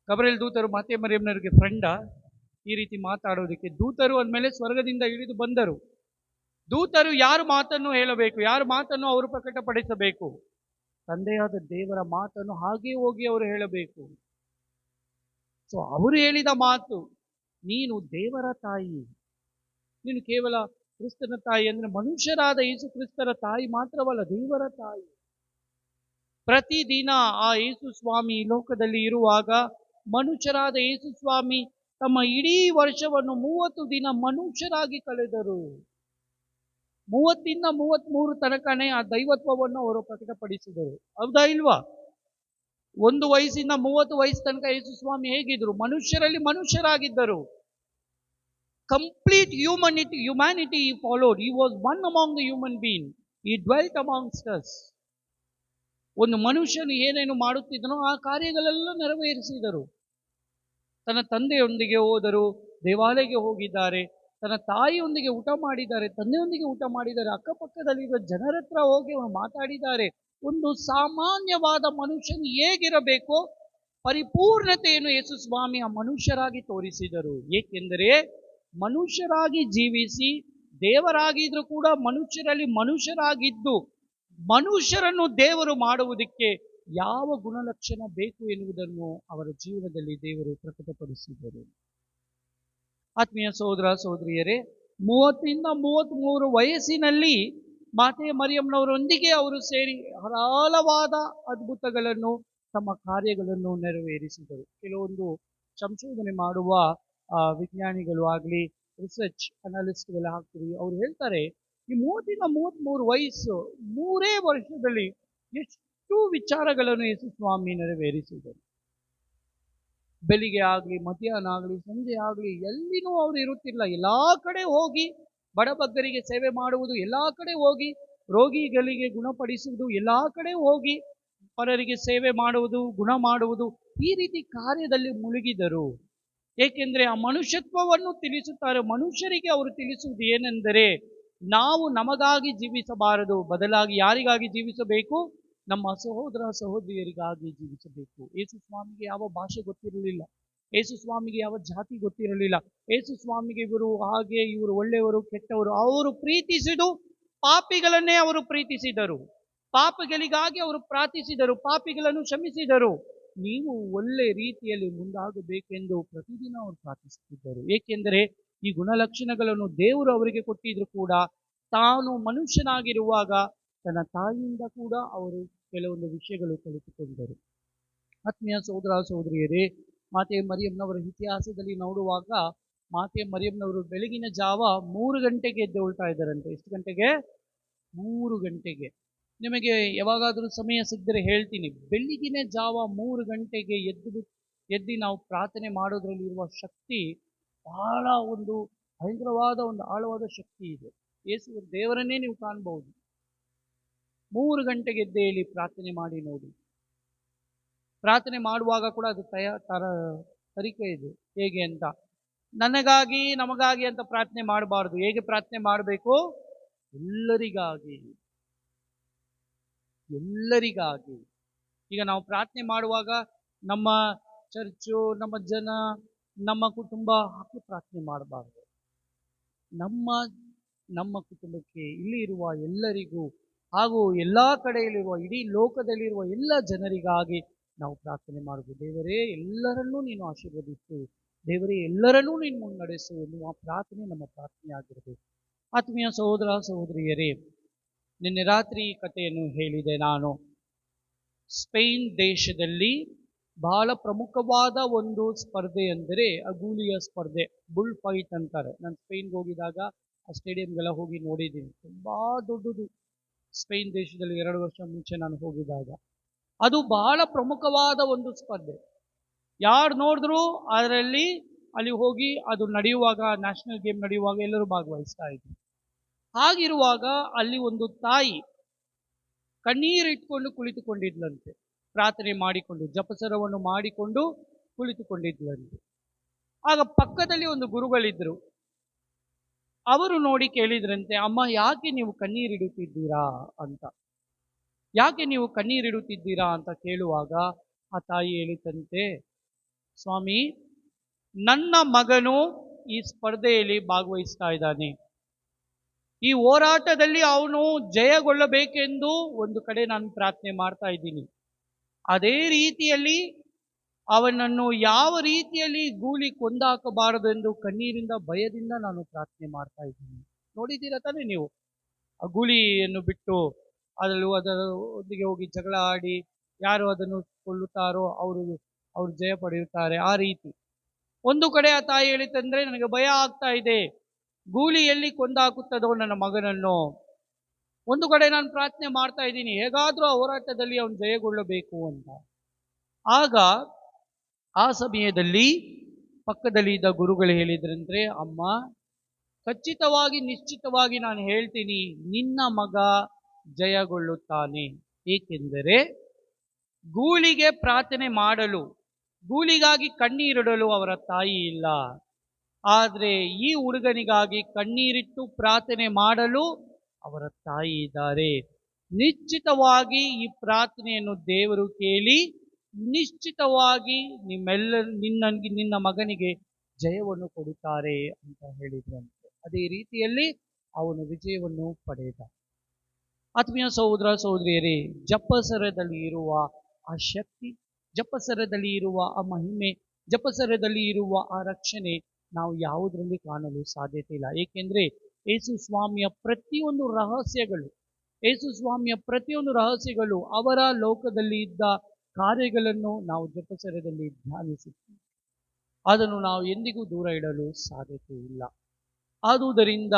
ಗಬ್ರಿಯೇಲ್ ದೂತರು ಮಾತೆ ಮರಿಯಮ್ಮನವರಿಗೆ ಫ್ರೆಂಡಾ ಈ ರೀತಿ ಮಾತಾಡೋದಕ್ಕೆ? ದೂತರು ಅಂದಮೇಲೆ ಸ್ವರ್ಗದಿಂದ ಇಳಿದು ಬಂದರು. ದೂತರು ಯಾರ ಮಾತನ್ನು ಹೇಳಬೇಕು, ಯಾರ ಮಾತನ್ನು ಅವರು ಪ್ರಕಟಪಡಿಸಬೇಕು? ತಂದೆಯಾದ ದೇವರ ಮಾತನ್ನು ಹಾಗೆ ಹೋಗಿ ಅವರು ಹೇಳಬೇಕು. ಸೊ ಅವರು ಹೇಳಿದ ಮಾತು, ನೀನು ದೇವರ ತಾಯಿ. ನೀನು ಕೇವಲ ಕ್ರಿಸ್ತನ ತಾಯಿ ಅಂದ್ರೆ ಮನುಷ್ಯರಾದ ಯೇಸು ಕ್ರಿಸ್ತರ ತಾಯಿ ಮಾತ್ರವಲ್ಲ, ದೇವರ ತಾಯಿ. ಪ್ರತಿದಿನ ಆ ಯೇಸು ಸ್ವಾಮಿ ಲೋಕದಲ್ಲಿ ಇರುವಾಗ ಮನುಷ್ಯರಾದ ಯೇಸು ಸ್ವಾಮಿ ತಮ್ಮ ಇಡೀ ವರ್ಷವನ್ನು 30 ದಿನ ಮನುಷ್ಯರಾಗಿ ಕಳೆದರು. 30 ರಿಂದ 33 ತನಕನೇ ಆ ದೈವತ್ವವನ್ನು ಅವರು ಪ್ರಕಟಪಡಿಸಿದರು. ಹೌದಾ ಇಲ್ವಾ? 1 ವಯಸ್ಸಿಂದ 30 ವಯಸ್ಸು ತನಕ ಯೇಸು ಸ್ವಾಮಿ ಹೇಗಿದ್ರು? ಮನುಷ್ಯರಲ್ಲಿ ಮನುಷ್ಯರಾಗಿದ್ದರು. Complete humanity he followed. He was one among the human being. He dwelt amongst us. ಒಂದು ಮನುಷ್ಯನು ಏನೇನು ಮಾಡುತ್ತಿದ್ದನೋ ಆ ಕಾರ್ಯಗಳೆಲ್ಲ ನೆರವೇರಿಸಿದರು. ತನ್ನ ತಂದೆಯೊಂದಿಗೆ ಹೋದರು, ದೇವಾಲಯಕ್ಕೆ ಹೋಗಿದ್ದಾರೆ, ತನ್ನ ತಾಯಿಯೊಂದಿಗೆ ಊಟ ಮಾಡಿದ್ದಾರೆ, ತಂದೆಯೊಂದಿಗೆ ಊಟ ಮಾಡಿದ್ದಾರೆ, ಅಕ್ಕಪಕ್ಕದಲ್ಲಿರುವ ಜನರ ಹತ್ರ ಹೋಗಿ ಅವರು ಮಾತಾಡಿದ್ದಾರೆ. ಒಂದು ಸಾಮಾನ್ಯವಾದ ಮನುಷ್ಯನು ಹೇಗಿರಬೇಕೋ ಪರಿಪೂರ್ಣತೆಯನ್ನು ಯೇಸು ಸ್ವಾಮಿ ಆ ಮನುಷ್ಯರಾಗಿ ತೋರಿಸಿದರು. ಏಕೆಂದರೆ ಮನುಷ್ಯರಾಗಿ ಜೀವಿಸಿ ದೇವರಾಗಿದ್ರು ಕೂಡ ಮನುಷ್ಯರಲ್ಲಿ ಮನುಷ್ಯರಾಗಿದ್ದು ಮನುಷ್ಯರನ್ನು ದೇವರು ಮಾಡುವುದಕ್ಕೆ ಯಾವ ಗುಣಲಕ್ಷಣ ಬೇಕು ಎನ್ನುವುದನ್ನು ಅವರ ಜೀವನದಲ್ಲಿ ದೇವರು ಪ್ರಕಟಪಡಿಸಿದರು. ಆತ್ಮೀಯ ಸಹೋದರ ಸಹೋದರಿಯರೇ, 30 ರಿಂದ 33 ವಯಸ್ಸಿನಲ್ಲಿ ಮಾತೆ ಮರಿಯಮ್ಮನವರೊಂದಿಗೆ ಅವರು ಸೇರಿ ಹಲವಾದ ಅದ್ಭುತಗಳನ್ನು, ತಮ್ಮ ಕಾರ್ಯಗಳನ್ನು ನೆರವೇರಿಸಿದರು. ಕೆಲವೊಂದು ಸಂಶೋಧನೆ ಮಾಡುವ ವಿಜ್ಞಾನಿಗಳು ಆಗಲಿ, ರಿಸರ್ಚ್ ಅನಾಲಿಸ್ಟ್ಗಳು ಆಗ್ತೀವಿ, ಅವರು ಹೇಳ್ತಾರೆ ಈ 30 ರಿಂದ 33 ವಯಸ್ಸು 3 ವರ್ಷದಲ್ಲಿ ಎಷ್ಟು ವಿಚಾರಗಳನ್ನು ಯೇಸು ಸ್ವಾಮಿ ನೆರವೇರಿಸಿದರು. ಬೆಳಿಗ್ಗೆ ಆಗಲಿ, ಮಧ್ಯಾಹ್ನ ಆಗಲಿ, ಸಂಜೆ ಆಗಲಿ, ಎಲ್ಲಿನೂ ಅವರು ಇರುತ್ತಿಲ್ಲ. ಎಲ್ಲಾ ಕಡೆ ಹೋಗಿ ಬಡಬಗ್ಗರಿಗೆ ಸೇವೆ ಮಾಡುವುದು, ಎಲ್ಲಾ ಕಡೆ ಹೋಗಿ ರೋಗಿಗಳಿಗೆ ಗುಣಪಡಿಸುವುದು, ಎಲ್ಲಾ ಕಡೆ ಹೋಗಿ ಪರರಿಗೆ ಸೇವೆ ಮಾಡುವುದು, ಗುಣ ಮಾಡುವುದು, ಈ ರೀತಿ ಕಾರ್ಯದಲ್ಲಿ ಮುಳುಗಿದರು. ಏಕೆಂದರೆ ಆ ಮನುಷ್ಯತ್ವವನ್ನು ತಿಳಿಸುತ್ತಾರೆ. ಮನುಷ್ಯರಿಗೆ ಅವರು ತಿಳಿಸುವುದು ಏನೆಂದರೆ, ನಾವು ನಮಗಾಗಿ ಜೀವಿಸಬಾರದು, ಬದಲಾಗಿ ಯಾರಿಗಾಗಿ ಜೀವಿಸಬೇಕು? ನಮ್ಮ ಸಹೋದರ ಸಹೋದರಿಯರಿಗಾಗಿ ಜೀವಿಸಬೇಕು. ಯೇಸು ಸ್ವಾಮಿಗೆ ಯಾವ ಭಾಷೆ ಗೊತ್ತಿರಲಿಲ್ಲ, ಯೇಸು ಸ್ವಾಮಿಗೆ ಯಾವ ಜಾತಿ ಗೊತ್ತಿರಲಿಲ್ಲ. ಯೇಸು ಸ್ವಾಮಿಗೆ ಇವರು ಹಾಗೆ, ಇವರು ಒಳ್ಳೆಯವರು ಕೆಟ್ಟವರು, ಅವರು ಪ್ರೀತಿಸಿದು ಪಾಪಿಗಳನ್ನೇ ಅವರು ಪ್ರೀತಿಸಿದರು. ಪಾಪಗಳಿಗಾಗಿ ಅವರು ಪ್ರಾರ್ಥಿಸಿದರು, ಪಾಪಿಗಳನ್ನು ಕ್ಷಮಿಸಿದರು. ನೀವು ಒಳ್ಳೆ ರೀತಿಯಲ್ಲಿ ಮುಂದಾಗಬೇಕೆಂದು ಪ್ರತಿದಿನ ಅವರು ಪ್ರಾರ್ಥಿಸುತ್ತಿದ್ದರು. ಏಕೆಂದರೆ ಈ ಗುಣಲಕ್ಷಣಗಳನ್ನು ದೇವರು ಅವರಿಗೆ ಕೊಟ್ಟಿದ್ರು ಕೂಡ ತಾನು ಮನುಷ್ಯನಾಗಿರುವಾಗ ತನ್ನ ತಾಯಿಯಿಂದ ಕೂಡ ಅವರು ಕೆಲವೊಂದು ವಿಷಯಗಳು ಕಲಿತುಕೊಂಡರು. ಆತ್ಮೀಯ ಸಹೋದರ ಸಹೋದರಿಯರೇ, ಮಾತೆ ಮರಿಯಮ್ಮನವರ ಇತಿಹಾಸದಲ್ಲಿ ನೋಡುವಾಗ ಮಾತೆ ಮರಿಯಮ್ಮನವರು ಬೆಳಗಿನ ಜಾವ 3 ಗಂಟೆಗೆ ಎದ್ದೇಳ್ತಾ ಇದ್ದಾರಂತೆ. ಎಷ್ಟು ಗಂಟೆಗೆ? 3 ಗಂಟೆಗೆ. ನಿಮಗೆ ಯಾವಾಗಾದರೂ ಸಮಯ ಸಿಗದರೆ ಹೇಳ್ತೀನಿ, ಬೆಳಗಿನ ಜಾವ 3 ಗಂಟೆಗೆ ಎದ್ದು ನಾವು ಪ್ರಾರ್ಥನೆ ಮಾಡೋದ್ರಲ್ಲಿರುವ ಶಕ್ತಿ ಬಹಳ ಒಂದು ಭಯಂಕರವಾದ ಒಂದು ಆಳವಾದ ಶಕ್ತಿ ಇದೆ. ಯೇಸು ದೇವರನ್ನೇ ನೀವು ಕಾಣಬಹುದು. 3 ಗಂಟೆಗೆ ಎದ್ದೇಳಿ ಪ್ರಾರ್ಥನೆ ಮಾಡಿ ನೋಡಿ. ಪ್ರಾರ್ಥನೆ ಮಾಡುವಾಗ ಕೂಡ ಅದು ತರಿಕೆ ಇದೆ. ಹೇಗೆ ಅಂತ, ನನಗಾಗಿ ನಮಗಾಗಿ ಅಂತ ಪ್ರಾರ್ಥನೆ ಮಾಡಬಾರ್ದು. ಹೇಗೆ ಪ್ರಾರ್ಥನೆ ಮಾಡಬೇಕು? ಎಲ್ಲರಿಗಾಗಿ. ಈಗ ನಾವು ಪ್ರಾರ್ಥನೆ ಮಾಡುವಾಗ ನಮ್ಮ ಚರ್ಚು, ನಮ್ಮ ಜನ, ನಮ್ಮ ಕುಟುಂಬ ಹಾಕಿ ಪ್ರಾರ್ಥನೆ ಮಾಡಬಾರ್ದು. ನಮ್ಮ ಕುಟುಂಬಕ್ಕೆ, ಇಲ್ಲಿ ಇರುವ ಎಲ್ಲರಿಗೂ ಹಾಗೂ ಎಲ್ಲ ಕಡೆಯಲ್ಲಿರುವ ಇಡೀ ಲೋಕದಲ್ಲಿರುವ ಎಲ್ಲ ಜನರಿಗಾಗಿ ನಾವು ಪ್ರಾರ್ಥನೆ ಮಾಡಬೇಕು. ದೇವರೇ ಎಲ್ಲರನ್ನೂ ನೀನು ಆಶೀರ್ವದಿಸು, ದೇವರೇ ಎಲ್ಲರನ್ನೂ ನೀನು ಮುನ್ನಡೆಸು ಎನ್ನುವ ಪ್ರಾರ್ಥನೆ ನಮ್ಮ ಪ್ರಾರ್ಥನೆ ಆಗಿರಬೇಕು. ಆತ್ಮೀಯ ಸಹೋದರ ಸಹೋದರಿಯರೇ, ನಿನ್ನೆ ರಾತ್ರಿ ಕಥೆಯನ್ನು ಹೇಳಿದೆ ನಾನು. ಸ್ಪೇನ್ ದೇಶದಲ್ಲಿ ಬಹಳ ಪ್ರಮುಖವಾದ ಒಂದು ಸ್ಪರ್ಧೆ ಅಂದರೆ ಅಗೂಲಿಯ ಸ್ಪರ್ಧೆ, ಬುಲ್ ಫೈಟ್ ಅಂತಾರೆ. ನಾನು ಸ್ಪೇನ್ಗೆ ಹೋಗಿದಾಗ ಆ ಸ್ಟೇಡಿಯಂಗೆಲ್ಲ ಹೋಗಿ ನೋಡಿದ್ದೀನಿ. ತುಂಬಾ ದೊಡ್ಡದು. ಸ್ಪೇನ್ ದೇಶದಲ್ಲಿ 2 ವರ್ಷ ಮುಂಚೆ ನಾನು ಹೋಗಿದಾಗ ಅದು ಬಹಳ ಪ್ರಮುಖವಾದ ಒಂದು ಸ್ಪರ್ಧೆ. ಯಾರು ನೋಡಿದ್ರು ಅಲ್ಲಿ ಹೋಗಿ ಅದು ನಡೆಯುವಾಗ, ನ್ಯಾಷನಲ್ ಗೇಮ್ ನಡೆಯುವಾಗ ಎಲ್ಲರೂ ಭಾಗವಹಿಸ್ತಾ ಇದ್ರು. ಹಾಗಿರುವಾಗ ಅಲ್ಲಿ ಒಂದು ತಾಯಿ ಕಣ್ಣೀರಿಟ್ಕೊಂಡು ಕುಳಿತುಕೊಂಡಿದ್ಲಂತೆ. ಪ್ರಾರ್ಥನೆ ಮಾಡಿಕೊಂಡು, ಜಪಸರವನ್ನು ಮಾಡಿಕೊಂಡು ಕುಳಿತುಕೊಂಡಿದ್ಲಂತೆ. ಆಗ ಪಕ್ಕದಲ್ಲಿ ಒಂದು ಗುರುಗಳಿದ್ರು. ಅವರು ನೋಡಿ ಕೇಳಿದ್ರಂತೆ, ಅಮ್ಮ ಯಾಕೆ ನೀವು ಕಣ್ಣೀರಿಡುತ್ತಿದ್ದೀರಾ ಅಂತ. ಯಾಕೆ ನೀವು ಕಣ್ಣೀರಿಡುತ್ತಿದ್ದೀರಾ ಅಂತ ಕೇಳುವಾಗ ಆ ತಾಯಿ ಹೇಳಿತಂತೆ, ಸ್ವಾಮಿ, ನನ್ನ ಮಗನು ಈ ಸ್ಪರ್ಧೆಯಲ್ಲಿ ಭಾಗವಹಿಸ್ತಾ ಇದ್ದಾನೆ. ಈ ಹೋರಾಟದಲ್ಲಿ ಅವನು ಜಯಗೊಳ್ಳಬೇಕೆಂದು ಒಂದು ಕಡೆ ನಾನು ಪ್ರಾರ್ಥನೆ ಮಾಡ್ತಾ ಇದ್ದೀನಿ. ಅದೇ ರೀತಿಯಲ್ಲಿ ಅವನನ್ನು ಯಾವ ರೀತಿಯಲ್ಲಿ ಗೂಳಿ ಕೊಂದಾಕಬಾರದೆಂದು ಕಣ್ಣೀರಿಂದ, ಭಯದಿಂದ ನಾನು ಪ್ರಾರ್ಥನೆ ಮಾಡ್ತಾ ಇದ್ದೀನಿ. ನೋಡಿದ್ದೀರಾ ತಾನೇ ನೀವು? ಆ ಗೂಳಿಯನ್ನು ಬಿಟ್ಟು ಅದರ ಒಟ್ಟಿಗೆ ಹೋಗಿ ಜಗಳ ಆಡಿ ಯಾರು ಅದನ್ನು ಕೊಲ್ಲುತ್ತಾರೋ ಅವರು ಜಯ ಪಡೆಯುತ್ತಾರೆ. ಆ ರೀತಿ ಒಂದು ಕಡೆ ಆ ತಾಯಿ ಹೇಳಿತಂದ್ರೆ, ನನಗೆ ಭಯ ಆಗ್ತಾ ಇದೆ, ಗೂಳಿ ಎಲ್ಲಿ ಕೊಂದಾಕುತ್ತದೋ ನನ್ನ ಮಗನನ್ನು. ಒಂದು ಕಡೆ ನಾನು ಪ್ರಾರ್ಥನೆ ಮಾಡ್ತಾ ಇದ್ದೀನಿ, ಹೇಗಾದ್ರೂ ಆ ಹೋರಾಟದಲ್ಲಿ ಅವನು ಜಯಗೊಳ್ಳಬೇಕು ಅಂತ. ಆಗ ಆ ಸಮಯದಲ್ಲಿ ಪಕ್ಕದಲ್ಲಿ ಇದ್ದ ಗುರುಗಳು ಹೇಳಿದ್ರಂದ್ರೆ, ಅಮ್ಮ, ಖಚಿತವಾಗಿ ನಿಶ್ಚಿತವಾಗಿ ನಾನು ಹೇಳ್ತೀನಿ, ನಿನ್ನ ಮಗ ಜಯಗೊಳ್ಳುತ್ತಾನೆ. ಏಕೆಂದರೆ ಗೂಳಿಗೆ ಪ್ರಾರ್ಥನೆ ಮಾಡಲು, ಗೂಳಿಗಾಗಿ ಕಣ್ಣೀರಿಡಲು ಅವರ ತಾಯಿ ಇಲ್ಲ. ಆದರೆ ಈ ಹುಡುಗನಿಗಾಗಿ ಕಣ್ಣೀರಿಟ್ಟು ಪ್ರಾರ್ಥನೆ ಮಾಡಲು ಅವರ ತಾಯಿ ಇದ್ದಾರೆ. ನಿಶ್ಚಿತವಾಗಿ ಈ ಪ್ರಾರ್ಥನೆಯನ್ನು ದೇವರು ಕೇಳಿ ನಿಶ್ಚಿತವಾಗಿ ನಿನ್ನ ಮಗನಿಗೆ ಜಯವನ್ನು ಕೊಡುತ್ತಾರೆ ಅಂತ ಹೇಳಿದ್ರಂತೆ. ಅದೇ ರೀತಿಯಲ್ಲಿ ಅವನು ವಿಜಯವನ್ನು ಪಡೆದ. ಆತ್ಮೀಯ ಸಹೋದರ ಸಹೋದರಿಯರೇ, ಜಪಸರದಲ್ಲಿ ಇರುವ ಆ ಶಕ್ತಿ, ಜಪಸರದಲ್ಲಿ ಇರುವ ಆ ಮಹಿಮೆ, ಜಪಸರದಲ್ಲಿ ಇರುವ ಆ ರಕ್ಷಣೆ ನಾವು ಯಾವುದರಲ್ಲಿ ಕಾಣಲು ಸಾಧ್ಯತೆ ಇಲ್ಲ. ಏಕೆಂದ್ರೆ ಯೇಸು ಸ್ವಾಮಿಯ ಪ್ರತಿಯೊಂದು ರಹಸ್ಯಗಳು ಅವರ ಲೋಕದಲ್ಲಿ ಇದ್ದ ಕಾರ್ಯಗಳನ್ನು ನಾವು ಜಪಸರದಲ್ಲಿ ಧ್ಯಾನಿಸುತ್ತೀವಿ. ಅದನ್ನು ನಾವು ಎಂದಿಗೂ ದೂರ ಇಡಲು ಸಾಧ್ಯತೆ ಇಲ್ಲ. ಆದುದರಿಂದ